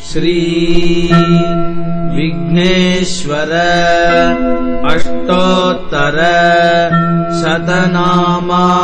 श्री विघ्नेश्वर अष्टोत्तर शतनामावलिः।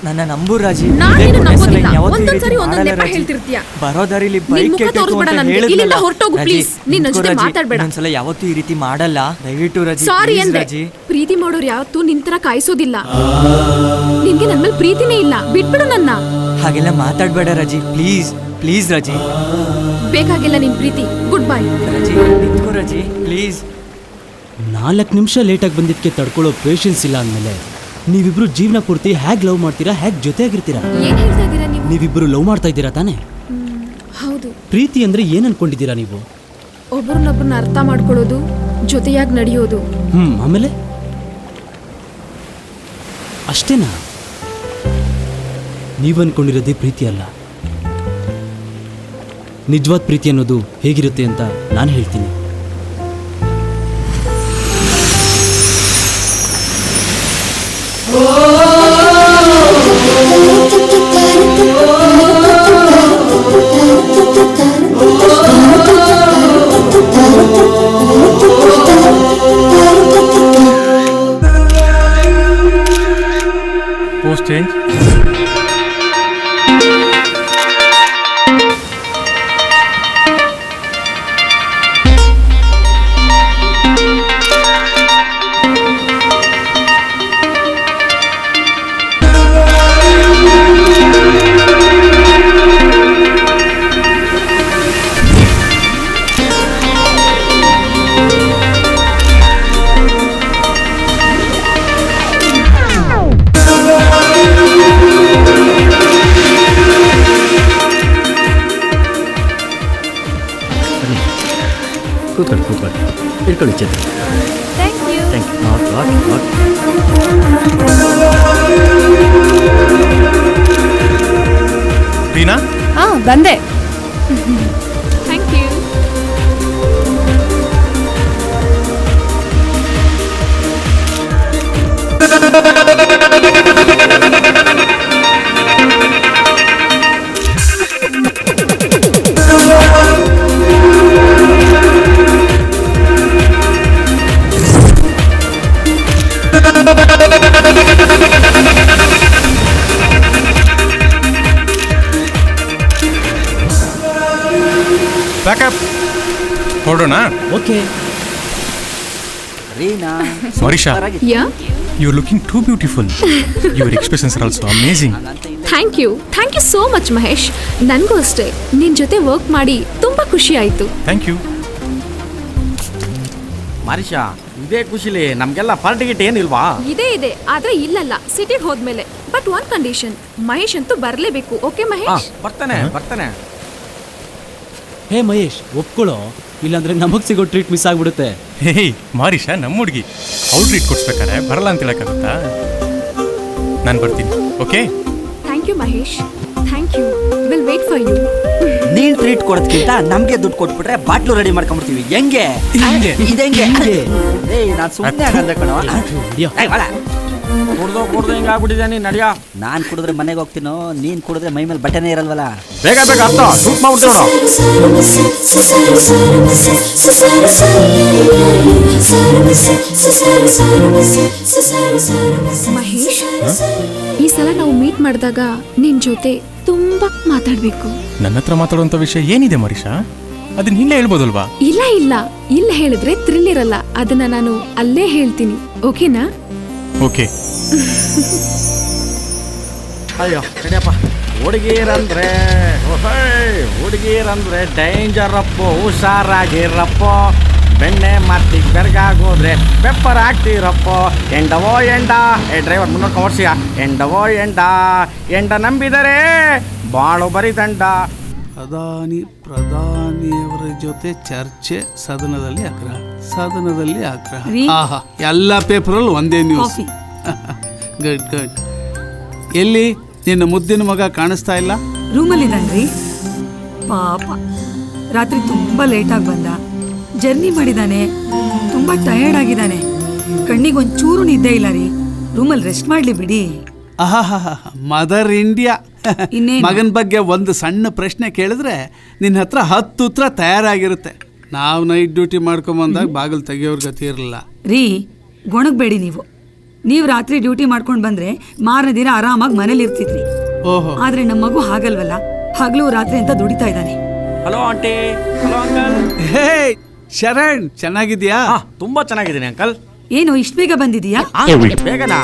ನನ್ನ ನಂಬು ರಾಜಿ, ನಾನು ನಂಬೋದಿಲ್ಲ. ಒಂದೊಂದ್ಸರಿ ಒಂದೊಂದು ನೆಪ ಹೇಳ್ತಿರ್ತೀಯ. ಬರೋ ದಾರಿಲಿ ಬೈಕ್ ತೋರಿಸ್ಬೇಡ ನನಗೆ. ಇಲ್ಲಿಂದ ಹೊರಟೋಗು ಪ್ಲೀಸ್. ನಿನ್ನ ಜೊತೆ ಮಾತಾಡಬೇಡ. ಒಂದ್ಸಲ ಯಾವತ್ತೂ ಈ ರೀತಿ ಮಾಡಲ್ಲ. ದಯವಿಟ್ಟು ರಾಜಿ. ಸಾರಿ ಅಂದ್ರೆ ಪ್ರೀತಿ ಮಾಡೋರು ಯಾವತ್ತೂ ನಿಂತರ ಕಾಯಿಸೋದಿಲ್ಲ. ನಿನ್ಗೆ ನನ್ನ ಮೇಲೆ ಪ್ರೀತಿನೇ ಇಲ್ಲ. ಬಿಟ್ಬಿಡು ನನ್ನ. ಹಾಗೆಲ್ಲ ಮಾತಾಡಬೇಡ ರಾಜಿ, ಪ್ಲೀಸ್ ಪ್ಲೀಸ್ ರಾಜಿ. ಬೇಕಾಗಿಲ್ಲ ನಿನ್ ಪ್ರೀತಿ. ಗುಡ್ ಬೈ ರಾಜಿ. ನಿಂತ್ಕೋ ರಾಜಿ ಪ್ಲೀಸ್. 4 ನಿಮಿಷ ಲೇಟಾಗಿ ಬಂದಿದ್ದಕ್ಕೆ ತಡ್ಕೊಳ್ಳೋ ಪೇಷನ್ಸ್ ಇಲ್ಲ ಅಂದಮೇಲೆ ನೀವಿಬ್ರು ಜೀವನ ಪೂರ್ತಿ ಹೇಗೆ ಲವ್ ಮಾಡ್ತೀರಾ, ಹೇಗೆ ಜೊತೆಯಾಗಿರ್ತೀರಾ? ಏನ್ ಹೇಳ್ತಾ ಇದ್ದೀರಾ ನೀವು? ನೀವಿಬ್ರು ಲವ್ ಮಾಡ್ತಾ ಇದ್ದೀರಾ ತಾನೇ? ಹೌದು. ಪ್ರೀತಿ ಅಂದ್ರೆ ಏನ್ ಅನ್ಕೊಂಡಿದ್ದೀರಾ ನೀವು? ಒಬ್ಬರನ್ನೊಬ್ಬರನ್ನ ಅರ್ಥ ಮಾಡ್ಕೊಳ್ಳೋದು, ಜೊತೆಯಾಗಿ ನಡೆಯೋದು. ಆಮೇಲೆ ಅಷ್ಟೇನಾ? ನೀವು ಅನ್ಕೊಂಡಿರೋದೇ ಪ್ರೀತಿ ಅಲ್ಲ. ನಿಜವಾದ ಪ್ರೀತಿ ಅನ್ನೋದು ಹೇಗಿರುತ್ತೆ ಅಂತ ನಾನು ಹೇಳ್ತೀನಿ. Post change. ಕೂತ್ಕೊಳ್ಳಿ ಇಟ್ಕೊಳ್ಳಿ Chetan. Thank you. Thank you. Reena, ಬಂದೆ. Thank you. ಪ್ಯಾಕಪ್ ಹೊರಡೋಣ. Okay. Reena, Marisha, yeah, you are looking too beautiful. Your expressions are also amazing. Thank you so much Mahesh. ನನಗೂ ಅಷ್ಟೇ ನಿನ್ ಜೊತೆ ವರ್ಕ್ ಮಾಡಿ ತುಂಬಾ ಖುಷಿ ಆಯ್ತು. Thank you. ಮರೀಷಾ, ಇದೇ ಖುಷಿಲಿ ನಮ್ಗೆಲ್ಲ ಪಾರ್ಟಿ ಗಿಟ್ ಏನಿಲ್ವಾ? ಇದೆ ಆದ್ರೆ ಇಲ್ಲಲ್ಲ, ಸಿಟಿಗೆ ಹೋದ್ಮೇಲೆ. ಬಟ್ ಒನ್ ಕಂಡೀಷನ್, ಮಹೇಶ್ ಅಂತೂ ಬರ್ಲೇಬೇಕು. ಓಕೆ ಮಹೇಶ್? ಬರ್ತಾನೆ. ಹೇ ಮಹೇಶ್, ಒಪ್ಕೊಳ್ಳೋ, ಇಲ್ಲಾಂದ್ರೆ ನಮಗ್ ಸಿಗೋ ಟ್ರೀಟ್ ಮಿಸ್ ಆಗ್ಬಿಡುತ್ತೆ. ಹೇ ಮಾರೀಷಾ, ನಮ್ಮ ಹುಡುಗಿ, ಅವ್ರು ಟ್ರೀಟ್ ಕೊಡ್ಸ್ಬೇಕಾರೆ ಬರಲ್ಲ ಅಂತ ಹೇಳಕ್ಕಾಗುತ್ತಾ? ನಾನು ಬರ್ತೀನಿ. Okay, thank you Mahesh, thank you. Will wait for you. ನೀನ್ ಟ್ರೀಟ್ ಕೊಡೋದಕ್ಕಿಂತ ನಮ್ಗೆ ದುಡ್ಡು ಕೊಟ್ಬಿಟ್ರೆ ಬಾಟ್ಲು ರೆಡಿ ಮಾಡ್ಕೊಂಡ್ಬಿಡ್ತೀವಿ. ಹೆಂಗೆ ಇದೆಂಗೆ? ನಾನು ಸುಮ್ಮನೆ ಆಗಂದೆ ಕಣೋ. ಕುಡ್ದು ಹಿಂಗಾಗ್ಬಿಟ್ಟಿದೆ. ನೀನ್ ನಡಿಯೋ. ನಾನ್ ಕುಡಿದ್ರೆ ಮನೆಗೆ ಹೋಗ್ತೀನೋ, ನೀನ್ ಕುಡಿದ್ರೆ ಮೈ ಮೇಲೆ ಬಟ್ಟೆನೇ ಇರಲ್ವಲ್ಲ. ಬೇಗ ಅರ್ಥ ಶೂಟ್ ಮಾಡ್ಬಿಡ್ತೀವಿ. ಮಹೇಶ್, ಈ ಸಲ ನಾವು ಮೀಟ್ ಮಾಡಿದಾಗ ನಿನ್ ಜೊತೆ ತುಂಬಾ ಮಾತಾಡ್ಬೇಕು. ನನ್ನ ಹತ್ರ ಮಾತಾಡುವಂತ ವಿಷಯ ಏನಿದೆ ಮರೀಷಾ? ಅದನ್ನ ಇಲ್ಲೇ ಹೇಳ್ಬೋದಲ್ವಾ? ಇಲ್ಲ ಹೇಳಿದ್ರೆ ಥ್ರಿಲ್ ಇರಲ್ಲ. ಅದನ್ನ ನಾನು ಅಲ್ಲೇ ಹೇಳ್ತೀನಿ. ಓಕೆನಾ? ಓಕೆ. ಅಯ್ಯೋ ನಡಿಯಪ್ಪ. ಹುಡುಗಿರಂದ್ರೆ ಡೇಂಜರ್ ಅಪ್ಪು, ಹುಷಾರಾಗಿರಪ್ಪ. ಬೆಣ್ಣೆ ಮಾತಿಗೆ ಬೆರಗಾಗೋದ್ರೆ ಪೆಪ್ಪರ್ ಹಾಕ್ತಿರಪ್ಪ. ಎಂಡವೋ ಎಂಡ, ಡ್ರೈವರ್ ಮುನ್ನೋಡ್ ಕವರ್ಸಿಯ. ಎಂಡವೋ ಎಂಡ ನಂಬಿದರೆ ಬಾಳು ಬರಿ ದಂಡ. ಪ್ರಧಾನಿಯವರ ಜೊತೆ ಚರ್ಚೆ, ಸದನದಲ್ಲಿ ಆಗ್ರಹ. ಆಹಾ, ಎಲ್ಲ ಪೇಪರಲ್ಲಿ ಒಂದೇ ನ್ಯೂಸ್. ಗುಡ್. ಎಲ್ಲಿ ನಿನ್ನ ಮುದ್ದಿನ ಮಗ ಕಾಣಿಸ್ತಾ ಇಲ್ಲ? ರೂಮಲ್ಲಿದ್ದಾನ್ರಿ. ಪಾಪ, ರಾತ್ರಿ ತುಂಬಾ ಲೇಟಾಗಿ ಬಂದ. ಜರ್ನಿ ಮಾಡಿದಾನೆ, ತುಂಬಾ ಟಯರ್ಡ್ ಆಗಿದ್ದಾನೆ. ಕಣ್ಣಿಗೆ ಒಂಚೂರು ನಿದ್ದೆ ಇಲ್ಲ ರೀ. ರೂಮಲ್ಲಿ ರೆಸ್ಟ್ ಮಾಡ್ಲಿ ಬಿಡಿ. Mother India. ಮಗನ ಬಗ್ಗೆ ಒಂದು ಸಣ್ಣ ಪ್ರಶ್ನೆ ಕೇಳಿದ್ರೆ ನಿನ್ನ ಹತ್ರ 10 ಉತ್ತರ ತಯಾರಾಗಿರುತ್ತೆ. ನಾವು ನೈಟ್ ಡ್ಯೂಟಿ ಮಾಡ್ಕೊಂಬಂದಾಗ ಬಾಗಿಲು ತೆಗಿಯೋರ್ ಗತಿ ಇರಲಿಲ್ಲ ರೀ. ಗೊಣಗಬೇಡಿ ನೀವು ರಾತ್ರಿ ಡ್ಯೂಟಿ ಮಾಡ್ಕೊಂಡು ಬಂದ್ರೆ ಮಾರನೇ ದಿನ ಆರಾಮಾಗಿ ಮನೇಲಿ ಇರ್ತಿದ್ರಿ. ಆದ್ರೆ ನಮ್ಮ ಮಗು ಹಾಗಲ್ವಲ್ಲ, ಹಗಲು ರಾತ್ರಿ ಅಂತ ದುಡಿತಾ ಇದ್ದಾನೆ. Hello aunty. Hello uncle. Hey Sharan, ಚೆನ್ನಾಗಿದ್ಯಾ? ತುಂಬಾ ಚೆನ್ನಾಗಿದ್ದೀನಿ ಅಂಕಲ್. ಏನು ಇಷ್ಟು ಬೇಗ ಬಂದಿದೀಯಾ? ಬೇಗನಾ?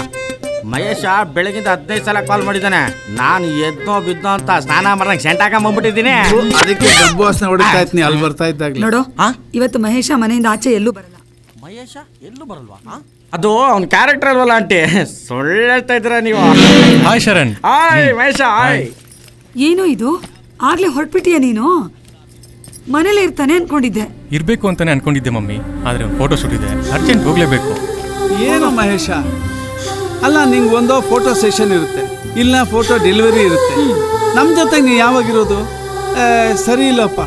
ಮಹೇಶ ಬೆಳಗಿಂದ 15 ಸಲ ಕಾಲ್ ಮಾಡಿದ್ದಾನೆ. ನಾನು ಎದ್ನೋ ಬಿದ್ನೋ ಅಂತ ಸ್ನಾನ ಮಾಡ್ದಂಗೆ ಸೆಂಟಾಕ ಬಂದ್ಬಿಟ್ಟಿದ್ದೀನಿ. ಅದಕ್ಕೆ ಗಬ್ಬು ವಾಸನೆ ಹೊಡಿತಾ ಇದ್ನಿ ಅಲ್ಲಿ ಬರ್ತಾ ಇದ್ದಾಗಲೇ. ನೋಡು, ಇವತ್ತು ಮಹೇಶ ಮನೆಯಿಂದ ಆಚೆ ಎಲ್ಲೂ ಬರಲ್ಲ. ಮಹೇಶ ಎಲ್ಲೂ ಬರಲ್ವಾ? ಅದು ಅವ್ನ ಕ್ಯಾರೆಕ್ಟರ್ ಅಲ್ವಲ್ಲ ಆಂಟಿ, ಸುಳ್ಳು ಹೇಳ್ತಾ ಇದ್ದೀರಾ ನೀವು. Hi Sharan. Hi Mahesha. Hi. ಏನು ಇದು, ಆಗ್ಲೇ ಹೊರಟ್ಬಿಟ್ಟಿಯಾ ನೀನು? ಮನೇಲೆ ಇರ್ತಾನೆ ಅನ್ಕೊಂಡಿದ್ದೆ. ಇರ್ಬೇಕು ಅಂತಾನೆ ಅನ್ಕೊಂಡಿದ್ದೆ ಮಮ್ಮಿ, ಆದ್ರೆ ಫೋಟೋ ಶೂಟ್ ಇದೆ, ಅರ್ಜೆಂಟ್ ಹೋಗ್ಲೇಬೇಕು. ಏನು ಮಹೇಶ, ಅಲ್ಲ ನಿಂಗೆ ಒಂದೋ ಫೋಟೋ ಸೆಷನ್ ಇರುತ್ತೆ, ಇಲ್ಲ ಫೋಟೋ ಡೆಲಿವರಿ ಇರುತ್ತೆ. ನಮ್ಮ ಜೊತೆಗೆ ನೀ ಯಾವಾಗಿರೋದು? ಸರಿ ಇಲ್ಲಪ್ಪ.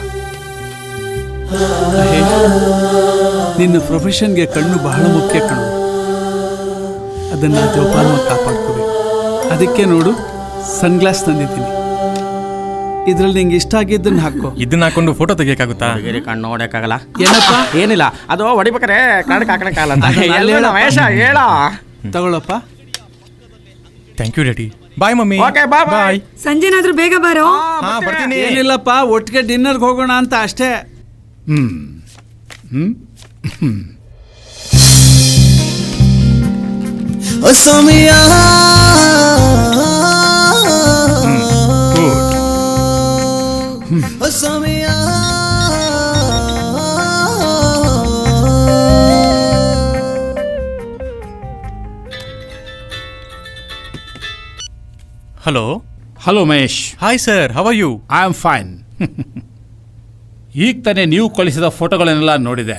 ನಿನ್ನ ಪ್ರೊಫೆಷನ್ಗೆ ಕಣ್ಣು ಬಹಳ ಮುಖ್ಯ ಕಣ್ಣು. ಅದನ್ನು ಜೋಪಾನವಾಗಿ ಕಾಪಾಡ್ಕೋಬೇಕು. ಅದಕ್ಕೆ ನೋಡು, ಸನ್ಗ್ಲಾಸ್ ತಂದಿದ್ದೀನಿ. ಇದ್ರಲ್ಲಿ ನಿಂಗೆ ಇಷ್ಟ ಆಗಿದ್ದನ್ನ ಹಾಕೋ. ಇದನ್ನ ಹಾಕೊಂಡು ಫೋಟೋ ತೆಗಿಯಕ್ಕಾಗುತ್ತಾ? ಕಣ್ಣು ನೋಡಕ್ಕಾಗಲ್ಲ. ಏನಪ್ಪ? ಏನಿಲ್ಲ, ಅದು ಹೊಡಿಬೇಕಾರೆ ಕಣ್ಣು ಹಾಕಕ್ಕಾಗಲ್ಲ. ಮಹೇಶ ಹೇಳ. ತಗೊಳಪ್ಪ. Thank you daddy. Bye mummy. Okay bye bye. ಸಂಜೆನಾದ್ರೂ ಬೇಗ ಬಾರೋ. ಬರ್ತೀನಿ. ಏನಿಲ್ಲಪ್ಪ, ಒಟ್ಟಿಗೆ ಡಿನ್ನರ್ಗೆ ಹೋಗೋಣ ಅಂತ ಅಷ್ಟೇ. Hello. Hello Mahesh. Hi sir, how are you? I am fine. ಈಗ ತಾನೇ ನೀವು ಕಳಿಸಿದ ಫೋಟೋಗಳನ್ನೆಲ್ಲ ನೋಡಿದೆ.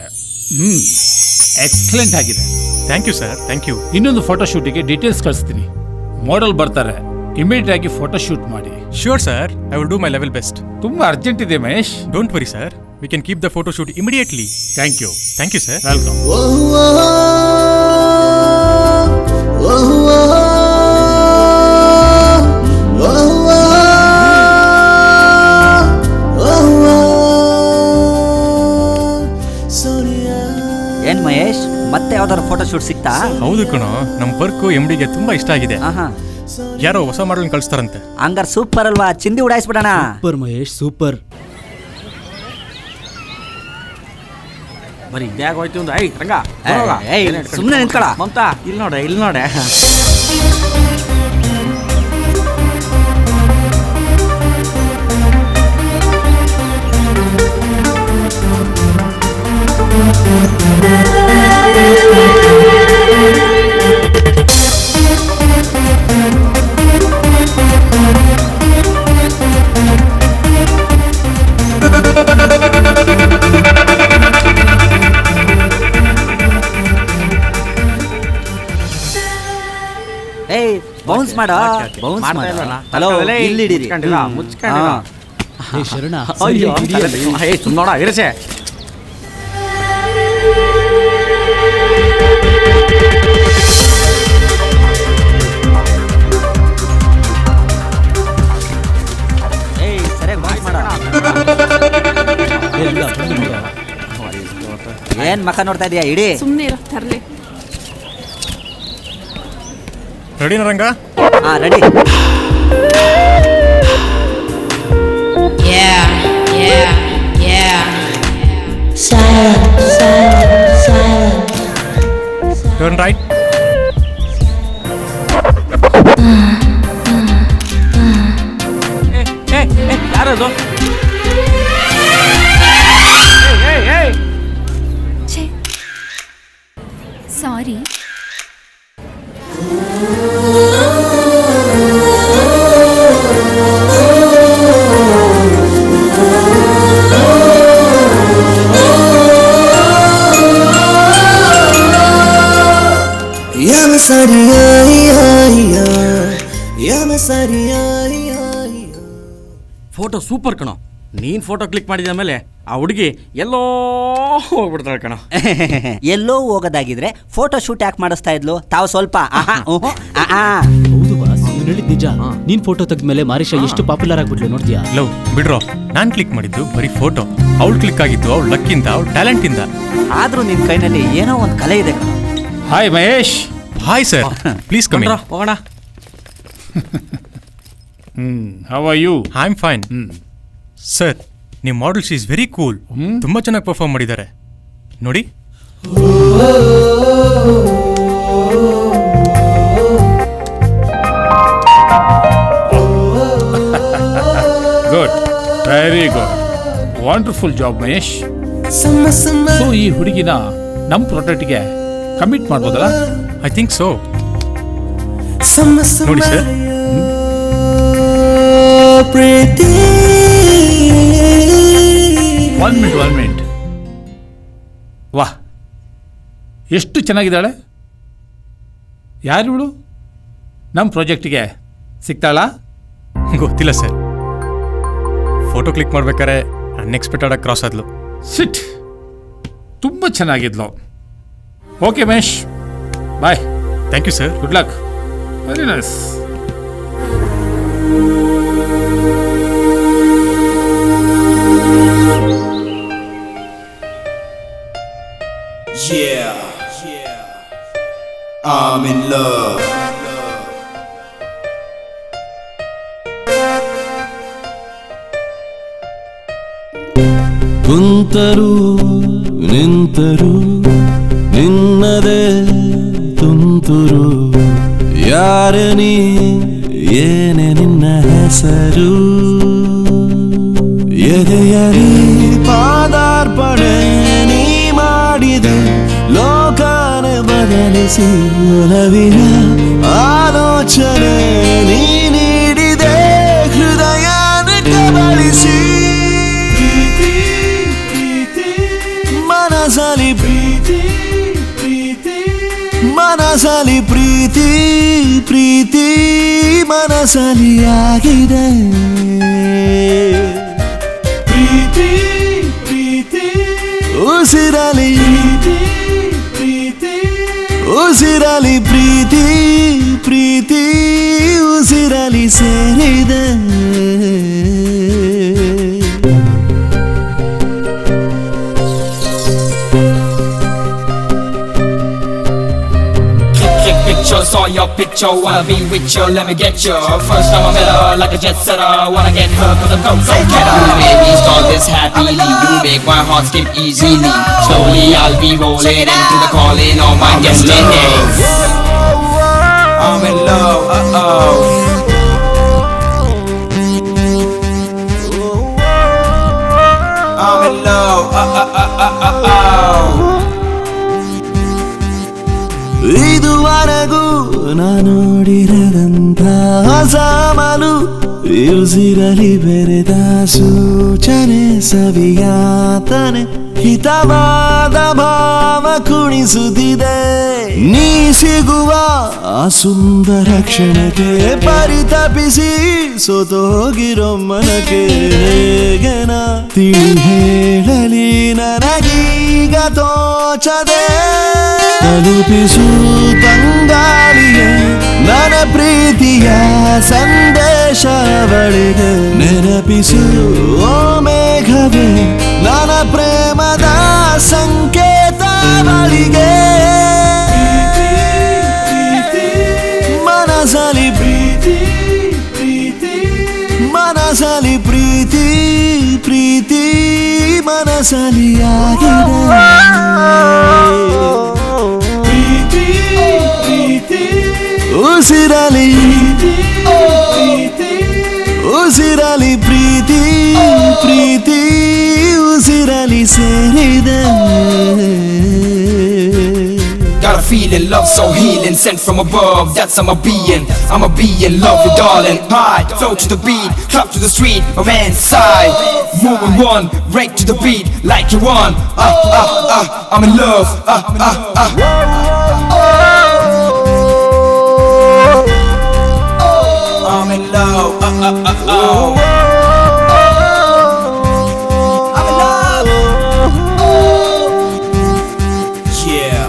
ಎಕ್ಸಲೆಂಟ್ ಆಗಿದೆ. Thank you sir, thank you. ಇನ್ನೊಂದು ಫೋಟೋ ಶೂಟಿಗೆ ಡೀಟೇಲ್ಸ್ ಕಳಿಸ್ತೀನಿ. ಮಾಡೆಲ್ ಬರ್ತಾರೆ, ಇಮಿಡಿಯೇಟ್ ಆಗಿ ಫೋಟೋ ಶೂಟ್ ಮಾಡಿ. Sure sir, I will do my level best. ತುಂಬಾ ಅರ್ಜೆಂಟ್ ಇದೆ Mahesh. Don't worry sir, we can keep the photo shoot immediately. Thank you. Thank you sir. Welcome. ಏನ್ ಮಹೇಶ್, ಮತ್ತೆ ಯಾವ್ದಾದ್ರು ಫೋಟೋ ಶೂಟ್ ಸಿಕ್ತಾ? ಹೌದು ಕಣೋ, ನಮ್ಮ ವರ್ಕ್ MD-ಗೆ ತುಂಬಾ ಇಷ್ಟ ಆಗಿದೆ. ಯಾರೋ ಹೊಸ ಮಾಡಲ್ ಕಳಿಸ್ತಾರಂತೆ. ಹಂಗಾರೆ ಸೂಪರ್ ಅಲ್ವಾ, ಚಿಂದಿ ಉಡಾಯಿಸ್ಬಿಡೋಣ. Super Mahesh, super. ಬರೀ ಇದ್ಯಾಗ ಹೋಯ್ತು ಒಂದು ಐ ರಂಗ ಸುಮ್ಮನೆ ನಿಂತ್ಕೊಳ ಮಮತಾ. ಇಲ್ಲಿ ನೋಡೆ, ಇಲ್ಲಿ ನೋಡೆ. ಏಯ್ ಬೌನ್ಸ್ ಮಾಡೋ, ಬೌನ್ಸ್ ಮಾಡೋ. ಹಲೋ, ಇಲ್ಲಿ ಹಿಡೀರಿ. ಶರಣ ನೋಡ ಇರಸೆ. ಏಯ್ ಸರಿಯಾಗಿ ಬೌನ್ಸ್ ಮಾಡ. ಏನ್ ಮಕ್ಕ ನೋಡ್ತಾ ಇದೀಯಾ? ಇಡಿ ಸುಮ್ಮನೆ ಇರೋ, ತರ್ಲೆ. ರೆಡಿನಾ ರಂಗ? ಹಾ ರೆಡಿ. Turn right. ಯಾರದು? ಸಾರಿ. ಫೋಟೋ ಸೂಪರ್ ಕಣೋ. ನೀನ್ ಫೋಟೋ ಕ್ಲಿಕ್ ಮಾಡಿದ ಮೇಲೆ ಆ ಹುಡುಗಿ ಎಲ್ಲೋ ಹೋಗ್ಬಿಡ್ತಾಳೆ ಕಣೋ. ಎಲ್ಲೋ ಹೋಗೋದಾಗಿದ್ರೆ ಫೋಟೋ ಶೂಟ್ ಯಾಕೆ ಮಾಡಿಸ್ತಾ ಇದ್ಲು? ತಾವು ಸ್ವಲ್ಪ ಹೌದು ಬಾಸ್, ನೀನು ಹೇಳಿದ್ ನಿಜ. ನೀನ್ ಫೋಟೋ ತೆಗೆದ್ಮೇಲೆ ಮಾರಿಷಾ ಎಷ್ಟು ಪಾಪ್ಯುಲರ್ ಆಗ್ಬಿಟ್ಲು ನೋಡ್ತೀಯಾ? ಲವ್ ಬಿಡ್ರೋ, ನಾನ್ ಕ್ಲಿಕ್ ಮಾಡಿದ್ದು ಬರೀ ಫೋಟೋ, ಅವಳು ಕ್ಲಿಕ್ ಆಗಿದ್ದು ಅವಳ ಲಕ್ಕಿಂದ, ಅವಳ ಟ್ಯಾಲೆಂಟ್ ಇಂದ. ಆದ್ರೂ ನಿನ್ ಕೈನಲ್ಲಿ ಏನೋ ಒಂದು ಕಲೆ ಇದೆ ಕಣೋ. Hi Mahesh. Hi sir, please come in. ಹೋಗೋಣ. How are you? I am fine. Sir, ನಿಮ್ಮ model she is very cool. ತುಂಬಾ ಚೆನ್ನಾಗಿ ಪರ್ಫಾರ್ಮ್ ಮಾಡಿದ್ದಾರೆ ನೋಡಿ. Good, very good, wonderful job Mahesh. So ಈ ಹುಡುಗಿನ ನಮ್ಮ ಪ್ರಾಡಕ್ಟ್ಗೆ ಕಮಿಟ್ ಮಾಡ್ಬೋದಲ್ಲ? I think so. ನೋಡಿ ಸರ್. One minute. ವಾಹ್, ಎಷ್ಟು ಚೆನ್ನಾಗಿದ್ದಾಳೆ. ಯಾರು ಇವಳು? ನಮ್ಮ ಪ್ರಾಜೆಕ್ಟಿಗೆ ಸಿಗ್ತಾಳಾ? ಗೊತ್ತಿಲ್ಲ ಸರ್. ಫೋಟೋ ಕ್ಲಿಕ್ ಮಾಡ್ಬೇಕಾದ್ರೆ ಅನ್ಎಕ್ಸ್ಪೆಕ್ಟೆಡ್ ಆಗಿ ಕ್ರಾಸ್ ಆದ್ಲು. ಸಿಟ್, ತುಂಬ ಚೆನ್ನಾಗಿದ್ಲು. Okay Mahesh, bye. Thank you sir. Good luck. Very nice. I'm in love. ಕುಂತರು ನಿಂತರು ನಿನ್ನದೇ ತುಂತುರು, ಯಾರ ನೀ ಏನೇ ನಿನ್ನ ಹೆಸರು, ಎದೆಯರಿ ಪಾದಾರ್ಪಣೆ ನೀ ಮಾಡಿದ ಲೋಕನ ಬದಲಿಸಿ, ಒಲವಿನ ಆಲೋಚನೆ ನೀ ನೀಡಿದೆ ಹೃದಯನ ಕಬಳಿಸಿ. ಪ್ರೀತಿ ಪ್ರೀತಿ ಮನಸಲಿ ಪ್ರೀತಿ ಪ್ರೀತಿ ಮನಸಲಿ ಆಗಿದೆ ಪ್ರೀತಿ ಪ್ರೀತಿ ಉಸಿರಲಿ ಪ್ರೀತಿ ಉಸಿರಲಿ ಪ್ರೀತಿ ಪ್ರೀತಿ ಉಸಿರಲಿ ಸೇರಿದೆ Saw your picture, wanna be with you, let me get you. First time I met her, like a jet setter, wanna get her cause I'm go-getter. Baby, start this happily, you make my heart skip easily. Slowly I'll be rolling into the calling on my destiny. I'm in love, uh-oh. I'm in love, ಇದುವರೆಗೂ ನಾನು ನೋಡಿರದಂಥ ಸಾಮಲು ಉಸಿರಲಿ ಬೆರೆದ ಸೂಚನೆ ಸವಿಯಾತನೆ ಹಿತವಾದ ಭಾವ ಕುಣಿಸುತ್ತಿದೆ ನೀ ಸಿಗುವ ಆ ಸುಂದರ ಕ್ಷಣಕ್ಕೆ ಪರಿತಪಿಸಿ ಸೋತೋಗಿರೋ ಮನಕ್ಕೆ ಹೇಗೆನ ತಿಳಿ ಹೇಳಲಿ ನನಗೀಗ ತೋಚದೆ ತಲುಪಿಸು ತಂಗಾಳಿಗೆ ನನ್ನ ಪ್ರೀತಿಯ ಸಂದೇಶವಳಿಗೆ ನೆನಪಿಸು ಓ ಮೇಘವೇ ನನ್ನ ಪ್ರೇಮದ ಸಂಕೇತವಳಿಗೆ ಮನಸಲಿ ಪ್ರೀತಿ ಪ್ರೀತಿ ಮನಸಲಿ ಪ್ರೀತಿ ಪ್ರೀತಿ ಮನಸಲಿ ಆಗಿದೆ ಉಸಿರಲಿ ಉಸಿರಲಿ ಪ್ರೀತಿ ಪ್ರೀತಿ ಉಸಿರಲಿ ಸೇರಿದೆ Got a feeling, love so healing, sent from above, that's I'm a being love with darling, high, flow to the beat, clap to the street, my man's side, moving one, break to the beat, like you want, I'm in love, I'm in love, I'm in love. Yeah.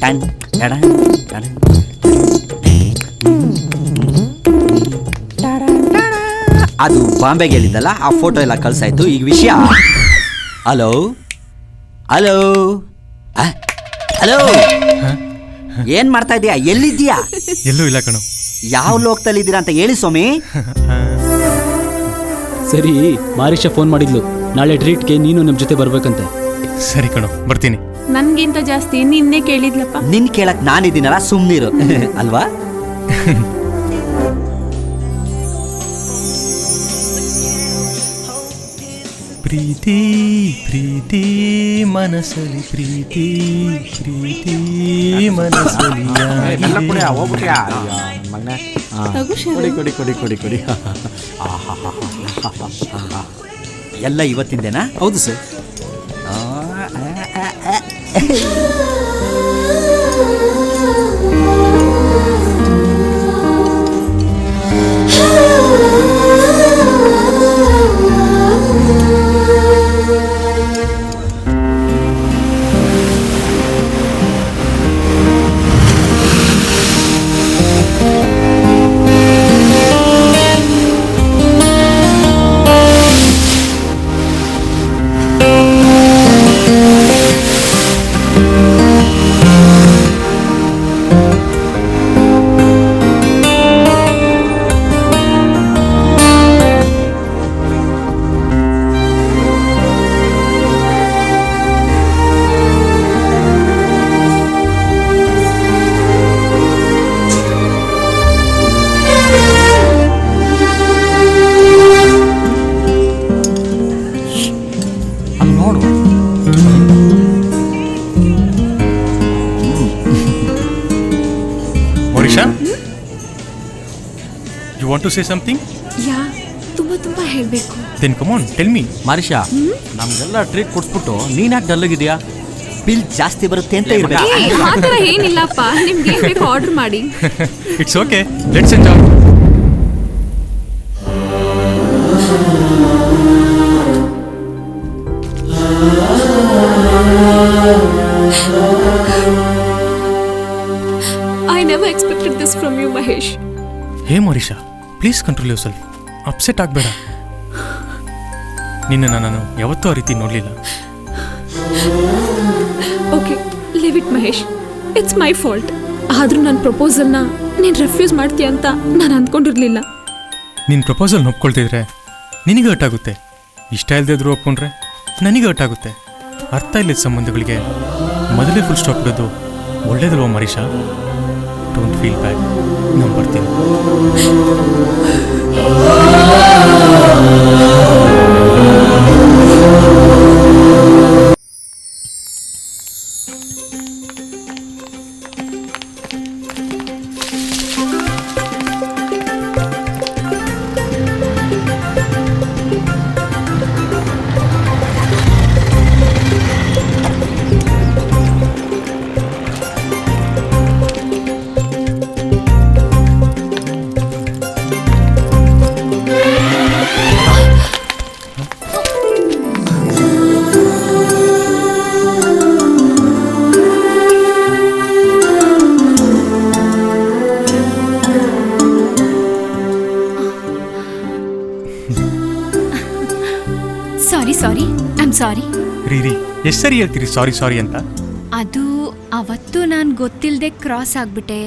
ಟನ್ ಟಡನ್ ಟಡನ್ ಅದು ಬಾಂಬೆಗೆ ಹೇಳಿದ್ದಲ್ಲ ಆ photo ಎಲ್ಲ ಕಳ್ಸಾಯ್ತು. ಈಗ ವಿಷಯ ಹಲೋ ಹಲೋ ಹಲೋ ಏನ್ ಮಾಡ್ತಾ ಇದೀಯಾ? ಎಲ್ಲಿದ್ದೀಯಾ? ಎಲ್ಲೂ ಇಲ್ಲ ಕಣೋ. ಯಾವ ಲೋಕದಲ್ಲಿ ಇದ್ದೀರಾ ಅಂತ ಹೇಳಿ ಸ್ವಾಮಿ. ಸರಿ, ಮಾರಿಷಾ ಫೋನ್ ಮಾಡಿದ್ಲು, ನಾಳೆ ಟ್ರೀಟ್ಗೆ ನೀನು ನಮ್ಮ ಜೊತೆ ಬರ್ಬೇಕಂತೆ. ಸರಿ ಕಣೋ, ಬರ್ತೀನಿ. ನನ್ಗಿಂತ ಜಾಸ್ತಿ ನಿನ್ನೆ ಕೇಳಿದ್ಲಪ್ಪ. ನಿನ್ ಕೇಳಕ್ ನಾನಿದ್ದೀನಲ್ಲ, ಸುಮ್ನಿರು ಅಲ್ವಾ? ಪ್ರೀತಿ ಪ್ರೀತಿ ಮನಸಲಿ ಪ್ರೀತಿ ಪ್ರೀತಿ ಮನಸಲಿ ಕೊಡಿ ಎಲ್ಲ ಇವತ್ತಿಂದೇನಾ? ಹೌದು ಸರ್. ಅಲ್ಲಿ ನೋಡು. Morisha, you want to say something? Yeah ತುಂಬಾ ಹೇಳ್ಬೇಕು. Then come on tell me. Marisha, ನಮ್ಗೆಲ್ಲ ಟ್ರೀಟ್ ಕೊಡ್ಸ್ಬಿಟ್ಟು ನೀನ್ ಯಾಕೆ ಡಲ್ಲಾಗಿದ್ಯಾ? ಬಿಲ್ ಜಾಸ್ತಿ ಬರುತ್ತೆ ಅಂತ ಇರ್ಬೇಕು. ಆ ಥರ ಏನಿಲ್ಲಪ್ಪ, ನಿಮ್ಗೆ ಏನ್ ಬೇಕು ಆರ್ಡರ್ ಮಾಡಿ. It's okay, let's enjoy. I never expected this from you, Mahesh. Hey Morisha, please control your self. Upset ಆಗಬೇಡ. ನಿನ್ನನ್ನು ನಾನು ಯಾವತ್ತೂ ಆ ರೀತಿ ನೋಡಲಿಲ್ಲ. Okay, leave it Mahesh. It's my fault. ಆದ್ರೂ ನನ್ನ ಪ್ರಪೋಸಲ್ನ ನೀನು ರೆಫ್ಯೂಸ್ ಮಾಡ್ತೀಯ ಅಂತ ನಾನು ಅಂದ್ಕೊಂಡಿರ್ಲಿಲ್ಲ. ನಿನ್ನ ಪ್ರಪೋಸಲ್ ಒಪ್ಕೊಳ್ತಿದ್ರೆ ನಿನಗೆ ಹರ್ಟ್ ಆಗುತ್ತೆ. ಇಷ್ಟ ಇಲ್ಲದೆ ಇದ್ರೂ ಒಪ್ಕೊಂಡ್ರೆ ನನಗೆ ಹರ್ಟ್ ಆಗುತ್ತೆ. ಅರ್ಥ ಇಲ್ಲದ ಸಂಬಂಧಗಳಿಗೆ ಮೊದಲೇ ಫುಲ್ ಸ್ಟಾಪ್ ಇಡೋದು ಒಳ್ಳೇದಲ್ವ ಮರೀಷಾ? Don't feel bad. ನಾನು ಬರ್ತೀನಿ. ಸಾರಿ. ರೀ ಎಷ್ಟು ಸರಿ ಹೇಳ್ತೀರಿ ಸಾರಿ ಅಂತ? ಅದು ಅವತ್ತು ನಾನು ಗೊತ್ತಿಲ್ಲದೆ ಕ್ರಾಸ್ ಆಗ್ಬಿಟ್ಟೆ.